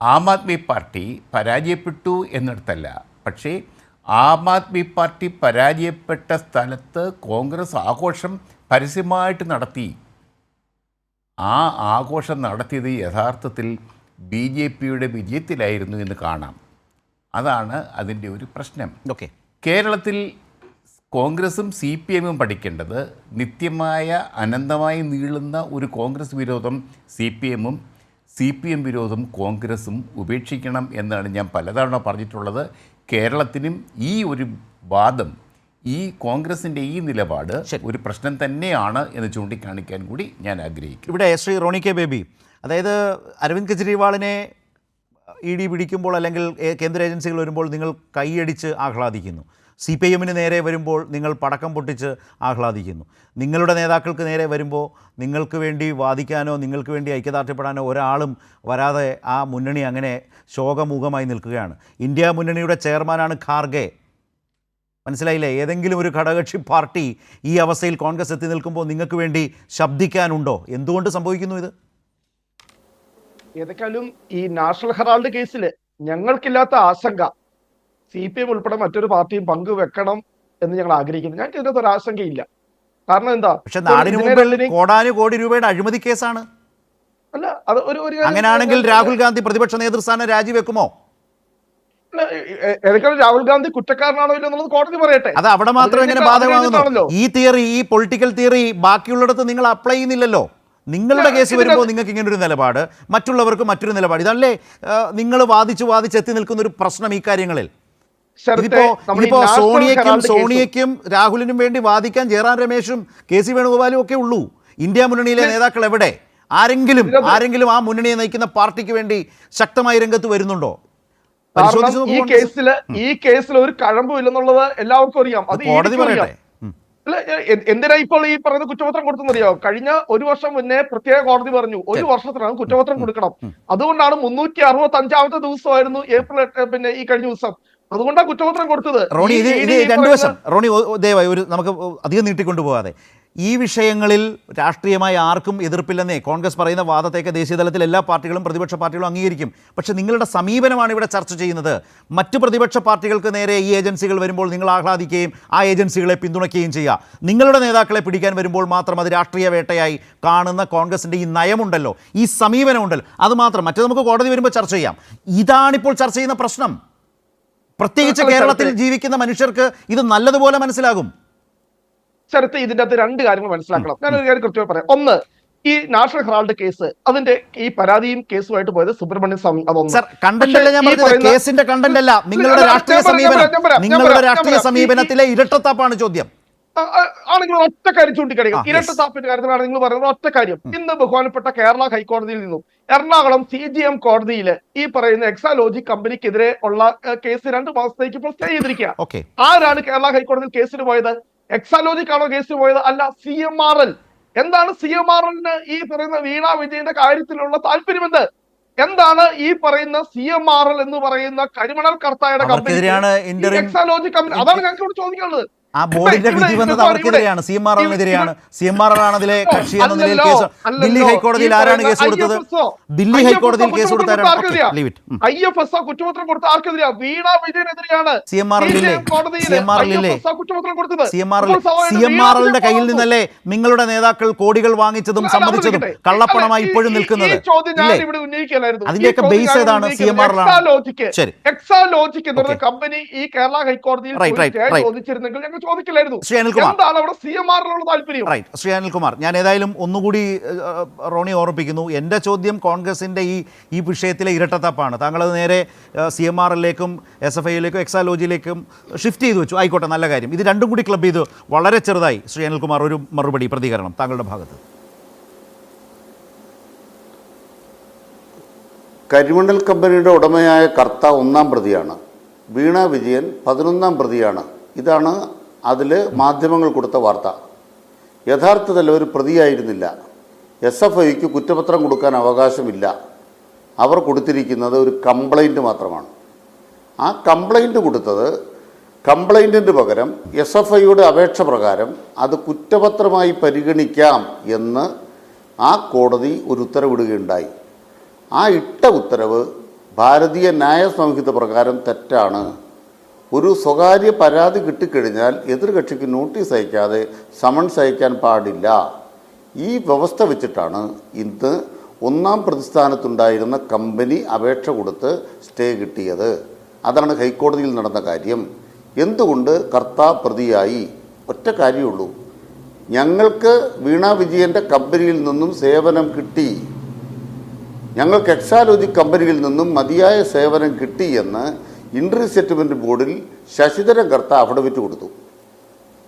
ആം ആദ്മി പാർട്ടി പരാജയപ്പെട്ടു എന്നിടത്തല്ല, പക്ഷേ ആം ആദ്മി പാർട്ടി പരാജയപ്പെട്ട സ്ഥലത്ത് കോൺഗ്രസ് ആഘോഷം പരസ്യമായിട്ട് നടത്തി. ആ ആഘോഷം നടത്തിയത് യഥാർത്ഥത്തിൽ BJPയുടെ വിജയത്തിലായിരുന്നു എന്ന് കാണാം. അതാണ് അതിൻ്റെ ഒരു പ്രശ്നം. ഓക്കെ, കേരളത്തിൽ കോൺഗ്രസും CPMും പഠിക്കേണ്ടത് നിത്യമായ അനന്തമായി നീളുന്ന ഒരു കോൺഗ്രസ് വിരോധം CPMും CPM വിരോധം കോൺഗ്രസും ഉപേക്ഷിക്കണം എന്നാണ് ഞാൻ പലതവണ പറഞ്ഞിട്ടുള്ളത്. കേരളത്തിനും ഈ ഒരു വാദം, ഈ കോൺഗ്രസിൻ്റെ ഈ നിലപാട് ഒരു പ്രശ്നം തന്നെയാണ് എന്ന് ചൂണ്ടിക്കാണിക്കാൻ കൂടി ഞാൻ ആഗ്രഹിക്കും. ഇവിടെ ശ്രീ റോണി കെ ബേബി, അതായത് അരവിന്ദ് കെജ്രിവാളിനെ ED പിടിക്കുമ്പോൾ അല്ലെങ്കിൽ കേന്ദ്ര ഏജൻസികൾ വരുമ്പോൾ നിങ്ങൾ കൈയടിച്ച് ആഹ്ലാദിക്കുന്നു. CPIMന് നേരെ വരുമ്പോൾ നിങ്ങൾ പടക്കം പൊട്ടിച്ച് ആഹ്ലാദിക്കുന്നു. നിങ്ങളുടെ നേതാക്കൾക്ക് നേരെ വരുമ്പോൾ നിങ്ങൾക്ക് വേണ്ടി വാദിക്കാനോ നിങ്ങൾക്ക് വേണ്ടി ഐക്യദാർഢ്യപ്പെടാനോ ഒരാളും വരാതെ ആ മുന്നണി അങ്ങനെ ശോകമുഖമായി നിൽക്കുകയാണ്. ഇന്ത്യ മുന്നണിയുടെ ചെയർമാനാണ് ഖാർഗെ. മനസ്സിലായില്ലേ? ഏതെങ്കിലും ഒരു ഘടകകക്ഷി പാർട്ടി ഈ അവസ്ഥയിൽ കോൺഗ്രസ് എത്തി നിൽക്കുമ്പോൾ നിങ്ങൾക്ക് വേണ്ടി ശബ്ദിക്കാനുണ്ടോ? എന്തുകൊണ്ട് സംഭവിക്കുന്നു ഇത്? ഏതൊക്കെയാലും ഈ നാഷണൽ ഹെറാൾഡ് കേസിൽ ഞങ്ങൾക്കില്ലാത്ത ആശങ്ക CPM ഉൾപ്പെടെ മറ്റൊരു പാർട്ടിയും പങ്കുവെക്കണം എന്ന് ഞങ്ങൾ ആഗ്രഹിക്കുന്നു. ഞങ്ങൾക്ക് ഇതിനകത്ത് ഒരു ആശങ്കയില്ല. കാരണം എന്താ, പക്ഷെ നാടിന് മുമ്പിൽ കോടാനുകോടി രൂപയുടെ അഴിമതി കേസാണ്. അല്ല, അത് ഒരു അങ്ങനെയാണെങ്കിൽ രാഹുൽ ഗാന്ധി പ്രതിപക്ഷ നേതൃസ്ഥാനം രാജിവെക്കുമോ? ഏതൊക്കെയാണ് രാഹുൽ ഗാന്ധി കുറ്റക്കാരനാണോ ഇല്ലോ എന്നുള്ളത് കോടതി പറയട്ടെ. അത് അവിടെ മാത്രം എങ്ങനെ ബാധകമാകുന്നു? ഈ തിയറി, ഈ പൊളിറ്റിക്കൽ തിയറി ബാക്കിയുള്ളിടത്ത് നിങ്ങൾ അപ്ലൈ ചെയ്യുന്നില്ലല്ലോ. നിങ്ങളുടെ കേസ് വരുമ്പോൾ നിങ്ങൾക്ക് ഇങ്ങനെ ഒരു നിലപാട്, മറ്റുള്ളവർക്ക് മറ്റൊരു നിലപാട്. ഇതല്ലേ നിങ്ങൾ വാദിച്ച് എത്തി നിൽക്കുന്ന ഒരു പ്രശ്നം ഈ കാര്യങ്ങളിൽ? ഇതിപ്പോ സോണിയയ്ക്കും രാഹുലിനും വേണ്ടി വാദിക്കാൻ ജയറാം രമേശും KC വേണുഗോപാലും ഒക്കെ ഉള്ളൂ. ഇന്ത്യ മുന്നണിയിലെ നേതാക്കൾ എവിടെ? ആരെങ്കിലും ആ മുന്നണിയെ നയിക്കുന്ന പാർട്ടിക്ക് വേണ്ടി ശക്തമായി രംഗത്ത് വരുന്നുണ്ടോ? ഈ കേസിൽ ഒരു കഴമ്പും ഇല്ലെന്നുള്ളത് എല്ലാവർക്കും അറിയാം. അത് കോടതി പറയട്ടെ. അല്ല, എന്തിനാ ഇപ്പോൾ ഈ പറയുന്ന കുറ്റപത്രം കൊടുത്തെന്നറിയോ? കഴിഞ്ഞ ഒരു വർഷം മുന്നേ പ്രത്യേക കോടതി പറഞ്ഞു 1 വർഷത്തിനകം കുറ്റപത്രം കൊടുക്കണം. അതുകൊണ്ടാണ് 365ാമത്തെ ദിവസമായിരുന്നു ഏപ്രിൽ ഈ കഴിഞ്ഞ ദിവസം. അതുകൊണ്ടാണ് കുറ്റപത്രം കൊടുത്തത്. റോണി, ഇത് 2 വശം. റോണി ദയവായി നമുക്ക് അധികം നീട്ടിക്കൊണ്ടുപോകാതെ, ഈ വിഷയങ്ങളിൽ രാഷ്ട്രീയമായി ആർക്കും എതിർപ്പില്ലെന്നേ കോൺഗ്രസ് പറയുന്ന വാദത്തേക്ക് ദേശീയ തലത്തിൽ എല്ലാ പാർട്ടികളും പ്രതിപക്ഷ പാർട്ടികളും അംഗീകരിക്കും. പക്ഷേ നിങ്ങളുടെ സമീപനമാണ് ഇവിടെ ചർച്ച ചെയ്യുന്നത്. മറ്റു പ്രതിപക്ഷ പാർട്ടികൾക്ക് നേരെ ഈ ഏജൻസികൾ വരുമ്പോൾ നിങ്ങൾ ആഹ്ലാദിക്കുകയും ആ ഏജൻസികളെ പിന്തുണയ്ക്കുകയും ചെയ്യുക. നിങ്ങളുടെ നേതാക്കളെ പിടിക്കാൻ വരുമ്പോൾ മാത്രം അത് രാഷ്ട്രീയ വേട്ടയായി കാണുന്ന കോൺഗ്രസിൻ്റെ ഈ നയമുണ്ടല്ലോ, ഈ സമീപനമുണ്ടല്ലോ, അത് മാത്രം. മറ്റേ നമുക്ക് കോടതി വരുമ്പോൾ ചർച്ച ചെയ്യാം. ഇതാണിപ്പോൾ ചർച്ച ചെയ്യുന്ന പ്രശ്നം. പ്രത്യേകിച്ച് കേരളത്തിൽ ജീവിക്കുന്ന മനുഷ്യർക്ക് ഇത് നല്ലതുപോലെ മനസ്സിലാകും. ചരിത്രം ഇതിന്റെ അകത്ത് 2 കാര്യങ്ങൾ മനസ്സിലാക്കണം. ഞാനൊരു കാര്യം കൃത്യമായി പറയാം. ഒന്ന്, ഈ നാഷണൽ ഹെറാൾഡ് കേസ്, അതിന്റെ ഈ പരാതിയും കേസുമായിട്ട് പോയത് സുബ്രഹ്മണ്യ സ്വാമി. കേസിന്റെ കണ്ടന്റ് അല്ല, നിങ്ങളുടെ രാഷ്ട്രീയ സമീപനം, നിങ്ങളുടെ രാഷ്ട്രീയ സമീപനത്തിലെ ഇരട്ടത്താപ്പാണ് ചോദ്യം. ആണെങ്കിൽ ഒറ്റ കാര്യം ചൂണ്ടിക്കാണിക്കും. ഇരട്ടത്താപ്പിന്റെ കാര്യത്തിലാണ് നിങ്ങൾ പറയുന്നത്. ഒറ്റ കാര്യം, ഇന്ന് ബഹുമാനപ്പെട്ട കേരള ഹൈക്കോടതിയിൽ നിന്നും എറണാകുളം CGM കോടതിയിൽ ഈ പറയുന്ന എക്സാലോജി കമ്പനിക്കെതിരെ ഉള്ള കേസ് 2 മാസത്തേക്ക് ഇപ്പോൾ സ്റ്റേ ചെയ്തിരിക്കുക. ആരാണ് കേരള ഹൈക്കോടതിയിൽ കേസിന് പോയത്? എക്സാലോജിക്കാണോ കേസിന് പോയത്? അല്ല, CMRL. എന്താണ് CMRLന് ഈ പറയുന്ന വീണ വിജയന്റെ കാര്യത്തിലുള്ള താല്പര്യം? എന്താണ് ഈ പറയുന്ന CMRL എന്ന് പറയുന്ന കരിമണൽ കർത്തായുടെ കമ്പനി, എക്സാലോജി കമ്പനി? അതാണ് ഞങ്ങൾക്ക് ചോദിക്കാനുള്ളത്. ആ ബോർഡിന്റെ വിധി വന്നത് അവർക്കെതിരെയാണ്, CMRLനെതിരെയാണ്. CMRL ആണ് അതിലെ കക്ഷി എന്ന നിലയിൽ കേസ്. ദില്ലി ഹൈക്കോടതിയിൽ ആരാണ് കേസ് കൊടുത്തത്? ദില്ലി ഹൈക്കോടതിയിൽ കേസ് കൊടുത്ത IFS കുറ്റപത്രം കൊടുത്ത ആർക്കെതിരെയാണ്? വീണ വിജയനെതിരെയാണ്. CMRLന്റെ കയ്യിൽ നിന്നല്ലേ നിങ്ങളുടെ നേതാക്കൾ കോടികൾ വാങ്ങിച്ചതും സമ്മതിച്ചതും കള്ളപ്പണമായി ഇപ്പോഴും നിൽക്കുന്നത്? അതിന്റെയൊക്കെ ബേസ് ഏതാണ്? CMRL ആണ്. ശരി, എക്സാലോജിക് എന്ന കമ്പനി ഈ കേരള ഹൈക്കോടതിയിൽ ചോദിച്ചിരുന്നെങ്കിൽ ഞങ്ങൾ ചോദിക്കില്ലായിരുന്നു. എന്താണ് അവിടെ CMRLനുള്ള താല്പര്യം? ശ്രീ അനിൽകുമാർ, ഞാൻ ഏതായാലും ഒന്നുകൂടി റോണി ഓർമ്മിപ്പിക്കുന്നു. എൻ്റെ ചോദ്യം കോൺഗ്രസിൻ്റെ ഈ വിഷയത്തിലെ ഇരട്ടത്താപ്പാണ്. താങ്കളത് നേരെ CMRLിലേക്കും SFIയിലേക്കും എക്സാലോജിയിലേക്കും ഷിഫ്റ്റ് ചെയ്തു വെച്ചു. ആയിക്കോട്ടെ, നല്ല കാര്യം. ഇത് രണ്ടും കൂടി ക്ലബ് ചെയ്ത് വളരെ ചെറുതായി ശ്രീ അനിൽകുമാർ ഒരു മറുപടി, പ്രതികരണം താങ്കളുടെ ഭാഗത്ത്. കരിമണൽ കമ്പനിയുടെ ഉടമയായ കർത്ത 1-ാം പ്രതിയാണ്, വീണ വിജയൻ 11-ാം പ്രതിയാണ്. ഇതാണ് അതിൽ മാധ്യമങ്ങൾ കൊടുത്ത വാർത്ത. യഥാർത്ഥത്തിൽ ഒരു പ്രതിയായിരുന്നില്ല. SFIക്ക് കുറ്റപത്രം കൊടുക്കാൻ അവകാശമില്ല. അവർ കൊടുത്തിരിക്കുന്നത് ഒരു കംപ്ലൈൻറ്റ് മാത്രമാണ്. ആ കംപ്ലൈൻറ്റ് കൊടുത്തത് കംപ്ലൈൻറ്റിന് പകരം SFIയുടെ അപേക്ഷ പ്രകാരം അത് കുറ്റപത്രമായി പരിഗണിക്കാം എന്ന് ആ കോടതി ഒരു ഉത്തരവിടുകയുണ്ടായി. ആ ഇട്ട ഉത്തരവ് ഭാരതീയ ന്യായ സംഹിത പ്രകാരം തെറ്റാണ്. ഒരു സ്വകാര്യ പരാതി കിട്ടിക്കഴിഞ്ഞാൽ എതിർകക്ഷിക്ക് നോട്ടീസ് അയക്കാതെ സമൻസ് അയക്കാൻ പാടില്ല. ഈ വ്യവസ്ഥ വെച്ചിട്ടാണ് ഇന്ന് ഒന്നാം പ്രതിസ്ഥാനത്തുണ്ടായിരുന്ന കമ്പനി അപേക്ഷ കൊടുത്ത് സ്റ്റേ കിട്ടിയത്. അതാണ് ഹൈക്കോടതിയിൽ നടന്ന കാര്യം. എന്തുകൊണ്ട് കർത്താ പ്രതിയായി? ഒറ്റ കാര്യമുള്ളൂ, ഞങ്ങൾക്ക് വീണ വിജയൻ്റെ കമ്പനിയിൽ നിന്നും സേവനം കിട്ടി, ഞങ്ങൾക്ക് എക്സാലോജിക് കമ്പനിയിൽ നിന്നും മതിയായ സേവനം കിട്ടി എന്ന് ഇൻട്രി സെറ്റിൽമെൻറ്റ് ബോർഡിൽ ശശിധരൻ കർത്ത അഫിഡവിറ്റ് കൊടുത്തു.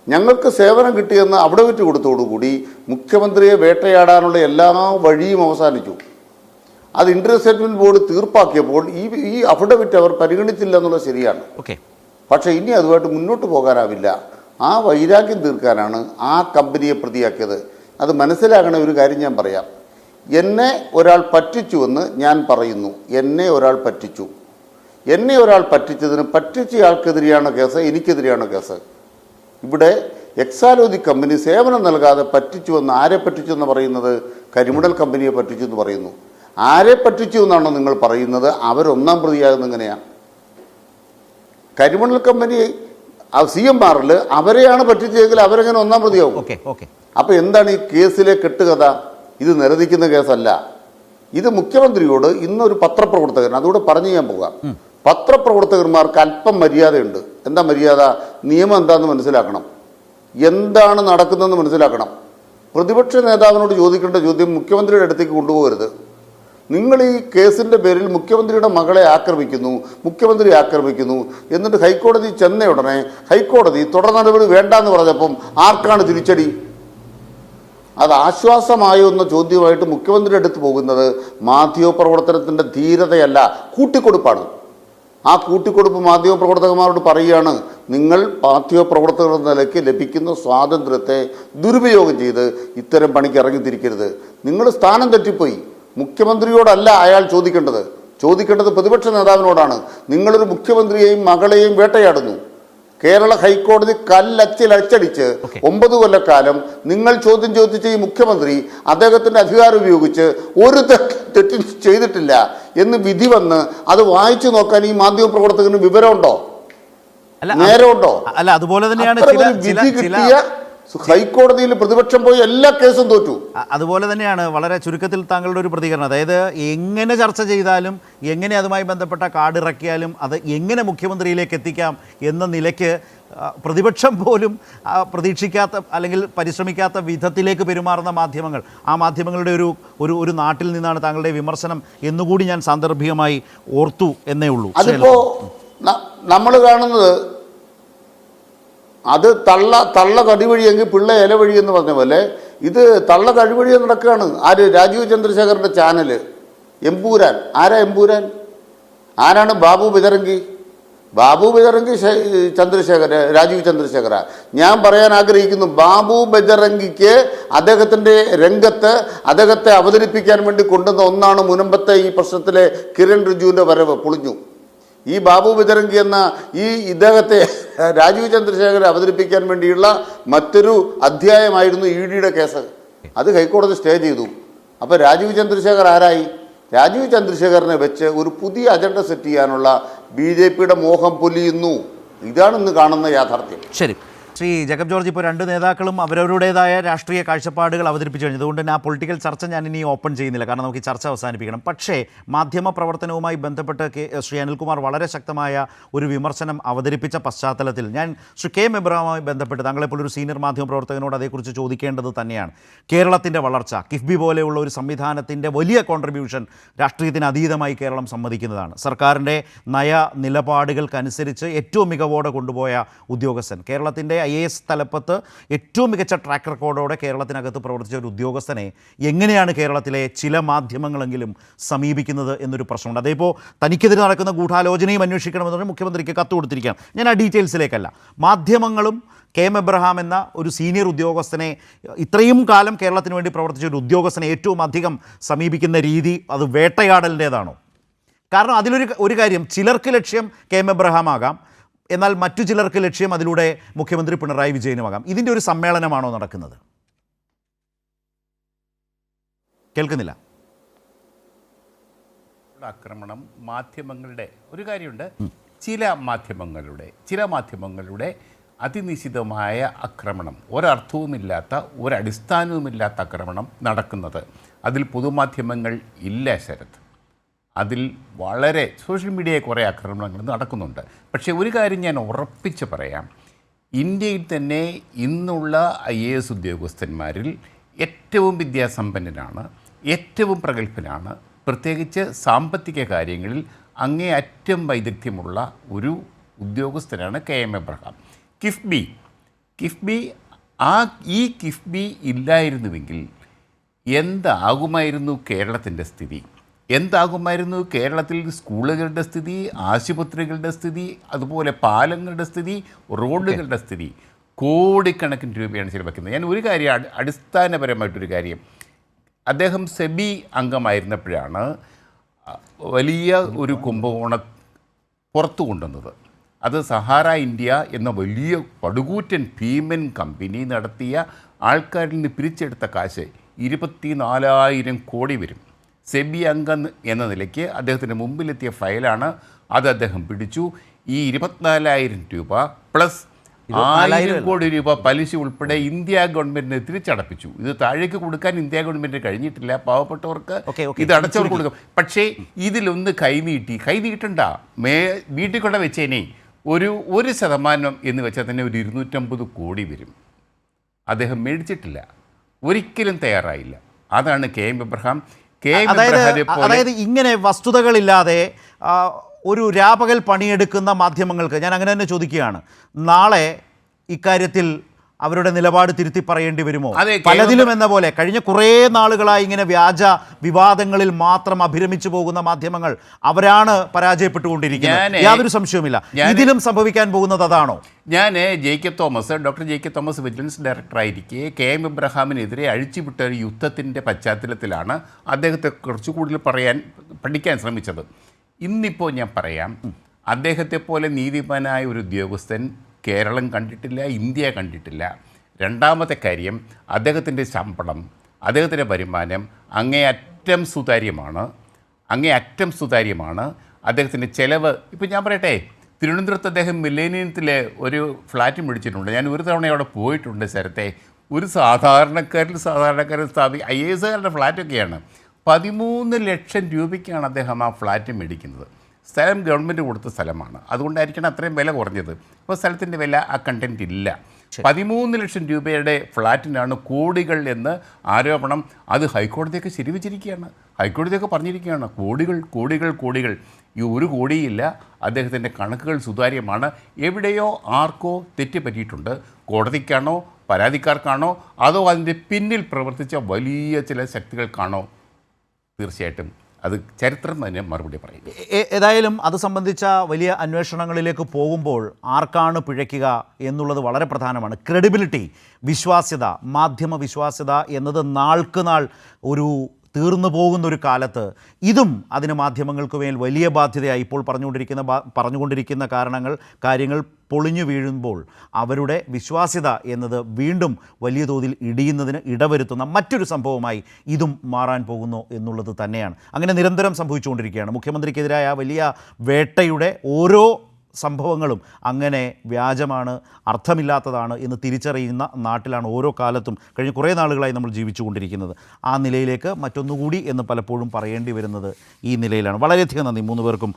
ഞങ്ങൾക്ക് സേവനം കിട്ടിയെന്ന് അഫിഡവിറ്റ് കൊടുത്തോടുകൂടി മുഖ്യമന്ത്രിയെ വേട്ടയാടാനുള്ള എല്ലാ വഴിയും അവസാനിച്ചു. അത് ഇൻട്രി സെറ്റിൽമെൻറ്റ് ബോർഡ് തീർപ്പാക്കിയപ്പോൾ ഈ അഫിഡവിറ്റ് അവർ പരിഗണിച്ചില്ല എന്നുള്ളത് ശരിയാണ്. പക്ഷേ ഇനി അതുമായിട്ട് മുന്നോട്ട് പോകാനാവില്ല. ആ വൈരാഗ്യം തീർക്കാനാണ് ആ കമ്പനിയെ പ്രതിയാക്കിയത്. അത് മനസ്സിലാകണ ഒരു കാര്യം ഞാൻ പറയാം. എന്നെ ഒരാൾ പറ്റിച്ചുവെന്ന് ഞാൻ പറയുന്നു. എന്നെ ഒരാൾ പറ്റിച്ചു. എന്നെ ഒരാൾ പറ്റിച്ചതിന് പറ്റിച്ചയാൾക്കെതിരെയാണ് കേസ്, എനിക്കെതിരെയാണ് കേസ്. ഇവിടെ എക്സാലോജിക് കമ്പനി സേവനം നൽകാതെ പറ്റിച്ചുവെന്ന് ആരെ പറ്റിച്ചു എന്ന് പറയുന്നത്? കരിമണൽ കമ്പനിയെ പറ്റിച്ചു എന്ന് പറയുന്നു. ആരെ പറ്റിച്ചു എന്നാണോ നിങ്ങൾ പറയുന്നത്? അവരൊന്നാം പ്രതിയാകുന്ന എങ്ങനെയാണ്? കരിമണൽ കമ്പനി CMRൽ അവരെയാണ് പറ്റിച്ചതെങ്കിൽ അവരെങ്ങനെ ഒന്നാം പ്രതിയാവും? അപ്പോൾ എന്താണ് ഈ കേസിലെ കെട്ടുകഥ? ഇത് നിരസിക്കുന്ന കേസല്ല. ഇത് മുഖ്യമന്ത്രിയോട് ഇന്നൊരു പത്രപ്രവർത്തകൻ, അതുകൂടെ പറഞ്ഞു ഞാൻ പോകാം. പത്രപ്രവർത്തകന്മാർക്ക് അല്പം മര്യാദയുണ്ട്. എന്താ മര്യാദ? നിയമം എന്താണെന്ന് മനസ്സിലാക്കണം, എന്താണ് നടക്കുന്നതെന്ന് മനസ്സിലാക്കണം. പ്രതിപക്ഷ നേതാവിനോട് ചോദിക്കേണ്ട ചോദ്യം മുഖ്യമന്ത്രിയുടെ അടുത്തേക്ക് കൊണ്ടുപോകരുത്. നിങ്ങൾ ഈ കേസിൻ്റെ പേരിൽ മുഖ്യമന്ത്രിയുടെ മകളെ ആക്രമിക്കുന്നു, മുഖ്യമന്ത്രി ആക്രമിക്കുന്നു, എന്നിട്ട് ഹൈക്കോടതി ചെന്ന ഉടനെ ഹൈക്കോടതി തുടർ നടപടി വേണ്ടാന്ന് പറഞ്ഞപ്പം ആർക്കാണ് തിരിച്ചടി? അത് ആശ്വാസമായോ എന്ന ചോദ്യമായിട്ട് മുഖ്യമന്ത്രിയുടെ അടുത്ത് പോകുന്നത് മാധ്യമപ്രവർത്തനത്തിൻ്റെ ധീരതയല്ല, കൂട്ടിക്കൊടുപ്പാണ്. ആ കൂട്ടിക്കൊടുപ്പ് മാധ്യമപ്രവർത്തകന്മാരോട് പറയുകയാണ്, നിങ്ങൾ മാധ്യമപ്രവർത്തകർ എന്ന നിലയ്ക്ക് ലഭിക്കുന്ന സ്വാതന്ത്ര്യത്തെ ദുരുപയോഗം ചെയ്ത് ഇത്തരം പണിക്ക് ഇറങ്ങിത്തിരിക്കരുത്. നിങ്ങൾ സ്ഥാനം തെറ്റിപ്പോയി. മുഖ്യമന്ത്രിയോടല്ല അയാൾ ചോദിക്കേണ്ടത് പ്രതിപക്ഷ നേതാവിനോടാണ്. നിങ്ങളൊരു മുഖ്യമന്ത്രിയെയും മകളെയും വേട്ടയാടുന്നു. കേരള ഹൈക്കോടതി കല്ലച്ചിലച്ചടിച്ച് 9 കൊല്ലക്കാലം നിങ്ങൾ ചോദ്യം ചോദിച്ച ഈ മുഖ്യമന്ത്രി അദ്ദേഹത്തിൻ്റെ അധികാരം ഉപയോഗിച്ച് ഒരു തെറ്റും ചെയ്തിട്ടില്ല എന്ന് വിധി വന്ന് അത് വായിച്ചു നോക്കാൻ ഈ മാധ്യമപ്രവർത്തകന് വിവരമുണ്ടോ? നേരമുണ്ടോ? അല്ല, അതുപോലെ തന്നെയാണ് വിധി കിട്ടിയ ഹൈക്കോടതിയിൽ പ്രതിപക്ഷം പോയി എല്ലാ കേസും തോറ്റു. അതുപോലെ തന്നെയാണ് വളരെ ചുരുക്കത്തിൽ താങ്കളുടെ ഒരു പ്രതികരണം. അതായത് എങ്ങനെ ചർച്ച ചെയ്താലും, എങ്ങനെ അതുമായി ബന്ധപ്പെട്ട കാർഡ് ഇറക്കിയാലും അത് എങ്ങനെ മുഖ്യമന്ത്രിയിലേക്ക് എത്തിക്കാം എന്ന നിലയ്ക്ക് പ്രതിപക്ഷം പോലും പ്രതീക്ഷിക്കാത്ത അല്ലെങ്കിൽ പരിശ്രമിക്കാത്ത വിധത്തിലേക്ക് പെരുമാറുന്ന മാധ്യമങ്ങൾ, ആ മാധ്യമങ്ങളുടെ ഒരു നാട്ടിൽ നിന്നാണ് താങ്കളുടെ വിമർശനം എന്നുകൂടി ഞാൻ സാന്ദർഭികമായി ഓർത്തു എന്നേ ഉള്ളൂ. അതിപ്പോൾ നമ്മൾ കാണുന്നത് അത് തള്ള കടിവഴിയെങ്കിൽ പിള്ള ഇല വഴി എന്ന് പറഞ്ഞ പോലെ ഇത് തള്ള കഴിവഴി നടക്കുകയാണ്. ആര്? രാജീവ് ചന്ദ്രശേഖറിൻ്റെ ചാനൽ എമ്പൂരാൻ. ആരാ എമ്പൂരാൻ? ആരാണ്? ബാബു ബിദറങ്കി. രാജീവ് ചന്ദ്രശേഖര. ഞാൻ പറയാൻ ആഗ്രഹിക്കുന്നു, ബാബു ബജറംഗിക്ക് അദ്ദേഹത്തിൻ്റെ രംഗത്ത് അദ്ദേഹത്തെ അവതരിപ്പിക്കാൻ വേണ്ടി കൊണ്ടുവന്ന ഒന്നാണ് മുനമ്പത്തെ ഈ പ്രശ്നത്തിലെ കിരൺ റിജുവിൻ്റെ വരവ് പൊളിഞ്ഞു. ഈ ബാബു ബജറംഗി എന്ന ഇദ്ദേഹത്തെ രാജീവ് ചന്ദ്രശേഖരനെ അവതരിപ്പിക്കാൻ വേണ്ടിയുള്ള മറ്റൊരു അധ്യായമായിരുന്നു EDയുടെ കേസ്. അത് ഹൈക്കോടതി സ്റ്റേ ചെയ്തു. അപ്പോൾ രാജീവ് ചന്ദ്രശേഖർ ആരായി? രാജീവ് ചന്ദ്രശേഖരനെ വെച്ച് ഒരു പുതിയ അജണ്ട സെറ്റ് ചെയ്യാനുള്ള BJPയുടെ മോഹം പൊലിയുന്നു. ഇതാണ് ഇന്ന് കാണുന്ന യാഥാർത്ഥ്യം. ശരി, ശ്രീ ജേക്കബ് ജോർജ്, ഇപ്പോൾ രണ്ട് നേതാക്കളും അവരവരുടേതായ രാഷ്ട്രീയ കാഴ്ചപ്പാടുകൾ അവതരിപ്പിച്ചു കഴിഞ്ഞു. അതുകൊണ്ട് തന്നെ ആ പൊളിറ്റിക്കൽ ചർച്ച ഞാൻ ഇനി ഓപ്പൺ ചെയ്യുന്നില്ല, കാരണം നമുക്ക് ഈ ചർച്ച അവസാനിപ്പിക്കണം. പക്ഷേ മാധ്യമ പ്രവർത്തനവുമായി ബന്ധപ്പെട്ട് ശ്രീ അനിൽകുമാർ വളരെ ശക്തമായ ഒരു വിമർശനം അവതരിപ്പിച്ച പശ്ചാത്തലത്തിൽ ഞാൻ ശ്രീ KM എബ്രഹാമുമായി ബന്ധപ്പെട്ട് താങ്കളെപ്പോലൊരു സീനിയർ മാധ്യമ പ്രവർത്തകനോട് അതേക്കുറിച്ച് ചോദിക്കേണ്ടത് തന്നെയാണ്. കേരളത്തിൻ്റെ വളർച്ച, കിഫ്ബി പോലെയുള്ള ഒരു സംവിധാനത്തിൻ്റെ വലിയ കോൺട്രിബ്യൂഷൻ രാഷ്ട്രീയത്തിന് അതീതമായി കേരളം സമ്മതിക്കുന്നതാണ്. സർക്കാരിൻ്റെ നയ നിലപാടുകൾക്കനുസരിച്ച് ഏറ്റവും മികവോടെ കൊണ്ടുപോയ ഉദ്യോഗസ്ഥൻ, കേരളത്തിൻ്റെ IAS തലപ്പത്ത് ഏറ്റവും മികച്ച ട്രാക്ക് റെക്കോർഡോടെ കേരളത്തിനകത്ത് പ്രവർത്തിച്ച ഒരു ഉദ്യോഗസ്ഥനെ എങ്ങനെയാണ് കേരളത്തിലെ ചില മാധ്യമങ്ങളെങ്കിലും സമീപിക്കുന്നത് എന്നൊരു പ്രശ്നമുണ്ട്. അതേപോലെ തനിക്കെതിരെ നടക്കുന്ന ഗൂഢാലോചനയും അന്വേഷിക്കണമെന്ന് പറഞ്ഞാൽ മുഖ്യമന്ത്രിക്ക് കത്ത് കൊടുത്തിരിക്കുകയാണ്. ഞാൻ ആ ഡീറ്റെയിൽസിലേക്കല്ല. മാധ്യമങ്ങളും KM എബ്രഹാം എന്ന ഒരു സീനിയർ ഉദ്യോഗസ്ഥനെ, ഇത്രയും കാലം കേരളത്തിന് വേണ്ടി പ്രവർത്തിച്ച ഒരു ഉദ്യോഗസ്ഥനെ ഏറ്റവും അധികം സമീപിക്കുന്ന രീതി അത് വേട്ടയാടലിൻ്റേതാണോ? കാരണം അതിലൊരു കാര്യം, ചിലർക്ക് ലക്ഷ്യം KM എബ്രഹാം ആകാം, എന്നാൽ മറ്റു ചിലർക്ക് ലക്ഷ്യം അതിലൂടെ മുഖ്യമന്ത്രി പിണറായി വിജയനുമാകാം. ഇതിൻ്റെ ഒരു സമ്മേളനമാണോ നടക്കുന്നത്? കേൾക്കുന്നില്ല. ആക്രമണം മാധ്യമങ്ങളുടെ ഒരു കാര്യമുണ്ട്, ചില മാധ്യമങ്ങളുടെ അതിനിശിതമായ ആക്രമണം, ഒരർത്ഥവുമില്ലാത്ത ഒരടിസ്ഥാനവുമില്ലാത്ത ആക്രമണം നടക്കുന്നത്, അതിൽ പൊതുമാധ്യമങ്ങൾ ഇല്ല ശരത്. അതിൽ വളരെ സോഷ്യൽ മീഡിയയിൽ കുറേ ആക്രമണങ്ങൾ നടക്കുന്നുണ്ട്. പക്ഷേ ഒരു കാര്യം ഞാൻ ഉറപ്പിച്ച് പറയാം, ഇന്ത്യയിൽ തന്നെ ഇന്നുള്ള IAS ഉദ്യോഗസ്ഥന്മാരിൽ ഏറ്റവും വിദ്യാസമ്പന്നനാണ്, ഏറ്റവും പ്രഗത്ഭനാണ്, പ്രത്യേകിച്ച് സാമ്പത്തിക കാര്യങ്ങളിൽ അങ്ങേയറ്റം വൈദഗ്ധ്യമുള്ള ഒരു ഉദ്യോഗസ്ഥനാണ് KM എബ്രഹാം. കിഫ്ബി ഈ കിഫ്ബി ഇല്ലായിരുന്നുവെങ്കിൽ എന്താകുമായിരുന്നു കേരളത്തിൻ്റെ സ്ഥിതി? എന്താകുമായിരുന്നു കേരളത്തിൽ സ്കൂളുകളുടെ സ്ഥിതി, ആശുപത്രികളുടെ സ്ഥിതി, അതുപോലെ പാലങ്ങളുടെ സ്ഥിതി, റോഡുകളുടെ സ്ഥിതി? കോടിക്കണക്കിന് രൂപയാണ് ചിലവയ്ക്കുന്നത്. ഞാൻ ഒരു കാര്യം, അടിസ്ഥാനപരമായിട്ടൊരു കാര്യം, അദ്ദേഹം സെബി അംഗമായിരുന്നപ്പോഴാണ് വലിയ ഒരു കുംഭകോണം പുറത്തു കൊണ്ടുവന്നത്. അത് സഹാറ ഇന്ത്യ എന്ന വലിയ പടുകൂറ്റൻ ഭീമൻ കമ്പനി നടത്തിയ ആൾക്കാരിൽ നിന്ന് പിരിച്ചെടുത്ത കാശ് 24,000 കോടി വരും. സെബി അംഗം എന്ന നിലയ്ക്ക് അദ്ദേഹത്തിൻ്റെ മുമ്പിലെത്തിയ ഫയലാണ് അത്. അദ്ദേഹം പിടിച്ചു. ഈ 24,000 രൂപ പ്ലസ് 1,000 കോടി രൂപ പലിശ ഉൾപ്പെടെ ഇന്ത്യ ഗവൺമെൻറ്റിന് തിരിച്ചടപ്പിച്ചു. ഇത് താഴേക്ക് കൊടുക്കാൻ ഇന്ത്യ ഗവൺമെൻറ് കഴിഞ്ഞിട്ടില്ല, പാവപ്പെട്ടവർക്ക് ഇത് അടച്ചവർക്ക് കൊടുക്കും. പക്ഷേ ഇതിലൊന്ന് കൈനീട്ടണ്ട, വീട്ടിൽ കൊണ്ട് വെച്ചേനെ 1% എന്ന് വെച്ചാൽ തന്നെ ഒരു 250 കോടി വരും. അദ്ദേഹം മേടിച്ചിട്ടില്ല, ഒരിക്കലും തയ്യാറായില്ല. അതാണ് KM എബ്രഹാം. അതായത് ഇങ്ങനെ വസ്തുതകളില്ലാതെ ഒരു രാപകൽ പണിയെടുക്കുന്ന മാധ്യമങ്ങൾക്ക് ഞാൻ അങ്ങനെ തന്നെ ചോദിക്കുകയാണ്, നാളെ ഇക്കാര്യത്തിൽ അവരുടെ നിലപാട് തിരുത്തി പറയേണ്ടി വരുമോ? പലതിലും എന്ന പോലെ കഴിഞ്ഞ കുറേ നാളുകളായി ഇങ്ങനെ വ്യാജ വിവാദങ്ങളിൽ മാത്രം അഭിരമിച്ചു പോകുന്ന മാധ്യമങ്ങൾ അവരാണ് പരാജയപ്പെട്ടുകൊണ്ടിരിക്കുന്നത്, യാതൊരു സംശയവുമില്ല. ഇതിലും സംഭവിക്കാൻ പോകുന്നത് അതാണോ? ഞാൻ ഡോക്ടർ ജേക്കബ് തോമസ് വിജിലൻസ് ഡയറക്ടറായിരിക്കെ KM എബ്രഹാമിനെതിരെ അഴിച്ചുവിട്ട ഒരു യുദ്ധത്തിൻ്റെ പശ്ചാത്തലത്തിലാണ് അദ്ദേഹത്തെ കുറച്ച് കൂടുതൽ പഠിക്കാൻ ശ്രമിച്ചത്. ഇന്നിപ്പോൾ ഞാൻ പറയാം, അദ്ദേഹത്തെ പോലെ നീതിമാനായ ഒരു ഉദ്യോഗസ്ഥൻ കേരളം കണ്ടിട്ടില്ല, ഇന്ത്യ കണ്ടിട്ടില്ല. രണ്ടാമത്തെ കാര്യം, അദ്ദേഹത്തിൻ്റെ ശമ്പളം, അദ്ദേഹത്തിൻ്റെ വരുമാനം അങ്ങേയറ്റം സുതാര്യമാണ്. അദ്ദേഹത്തിൻ്റെ ചെലവ് ഇപ്പോൾ ഞാൻ പറയട്ടെ, തിരുവനന്തപുരത്ത് അദ്ദേഹം മില്ലേനിയത്തിലെ ഒരു ഫ്ലാറ്റ് മേടിച്ചിട്ടുണ്ട്. ഞാൻ ഒരു തവണ അവിടെ പോയിട്ടുണ്ട് ശരത്തെ. ഒരു സാധാരണക്കാരൻ IASകാരുടെ ഫ്ലാറ്റൊക്കെയാണ്. 13 ലക്ഷം രൂപയ്ക്കാണ് അദ്ദേഹം ആ ഫ്ലാറ്റ് മേടിക്കുന്നത്. സ്ഥലം ഗവൺമെൻറ് കൊടുത്ത സ്ഥലമാണ്, അതുകൊണ്ടായിരിക്കണം അത്രയും വില കുറഞ്ഞത്. അപ്പോൾ സ്ഥലത്തിൻ്റെ വില ആ കണ്ടൻറ്റ് ഇല്ല. 13 ലക്ഷം രൂപയുടെ ഫ്ലാറ്റിനാണ് കോടികൾ എന്ന് ആരോപണം. അത് ഹൈക്കോടതിയൊക്കെ ശരിവച്ചിരിക്കുകയാണ്, ഹൈക്കോടതിയൊക്കെ പറഞ്ഞിരിക്കുകയാണ് കോടികൾ. ഈ 1 കോടിയില്ല. അദ്ദേഹത്തിൻ്റെ കണക്കുകൾ സുതാര്യമാണ്. എവിടെയോ ആർക്കോ തെറ്റ് പറ്റിയിട്ടുണ്ട്. കോടതിക്കാണോ, പരാതിക്കാർക്കാണോ, അതോ അതിൻ്റെ പിന്നിൽ പ്രവർത്തിച്ച വലിയ ചില ശക്തികൾക്കാണോ? തീർച്ചയായിട്ടും അത് ചരിത്രം തന്നെ മറുപടി പറയും. ഏതായാലും അത് സംബന്ധിച്ച വലിയ അന്വേഷണങ്ങളിലേക്ക് പോകുമ്പോൾ ആർക്കാണ് പിഴയ്ക്കുക എന്നുള്ളത് വളരെ പ്രധാനമാണ്. ക്രെഡിബിലിറ്റി, വിശ്വാസ്യത, മാധ്യമ വിശ്വാസ്യത എന്നത് നാൾക്ക് നാൾ ഒരു തീർന്നു പോകുന്നൊരു കാലത്ത് ഇതും അതിന് മാധ്യമങ്ങൾക്ക് മേൽ വലിയ ബാധ്യതയായി ഇപ്പോൾ പറഞ്ഞുകൊണ്ടിരിക്കുന്ന കാര്യങ്ങൾ പൊളിഞ്ഞു വീഴുമ്പോൾ അവരുടെ വിശ്വാസ്യത എന്നത് വീണ്ടും വലിയ തോതിൽ ഇടിയുന്നതിന് ഇടവരുത്തുന്ന മറ്റൊരു സംഭവമായി ഇതും മാറാൻ പോകുന്നു എന്നുള്ളത് തന്നെയാണ്. അങ്ങനെ നിരന്തരം സംഭവിച്ചുകൊണ്ടിരിക്കുകയാണ്. മുഖ്യമന്ത്രിക്കെതിരായ വലിയ വേട്ടയുടെ ഓരോ സംഭവങ്ങളും അങ്ങനെ വ്യാജമാണ്, അർത്ഥമില്ലാത്തതാണ് എന്ന് തിരിച്ചറിയുന്ന നാട്ടിലാണ് ഓരോ കാലത്തും കഴിഞ്ഞ കുറേ നാളുകളായി നമ്മൾ ജീവിച്ചുകൊണ്ടിരിക്കുന്നത്. ആ നിലയിലേക്ക് മറ്റൊന്നുകൂടി എന്ന് പലപ്പോഴും പറയേണ്ടി വരുന്നത് ഈ നിലയിലാണ്. വളരെയധികം നന്ദി 3 പേർക്കും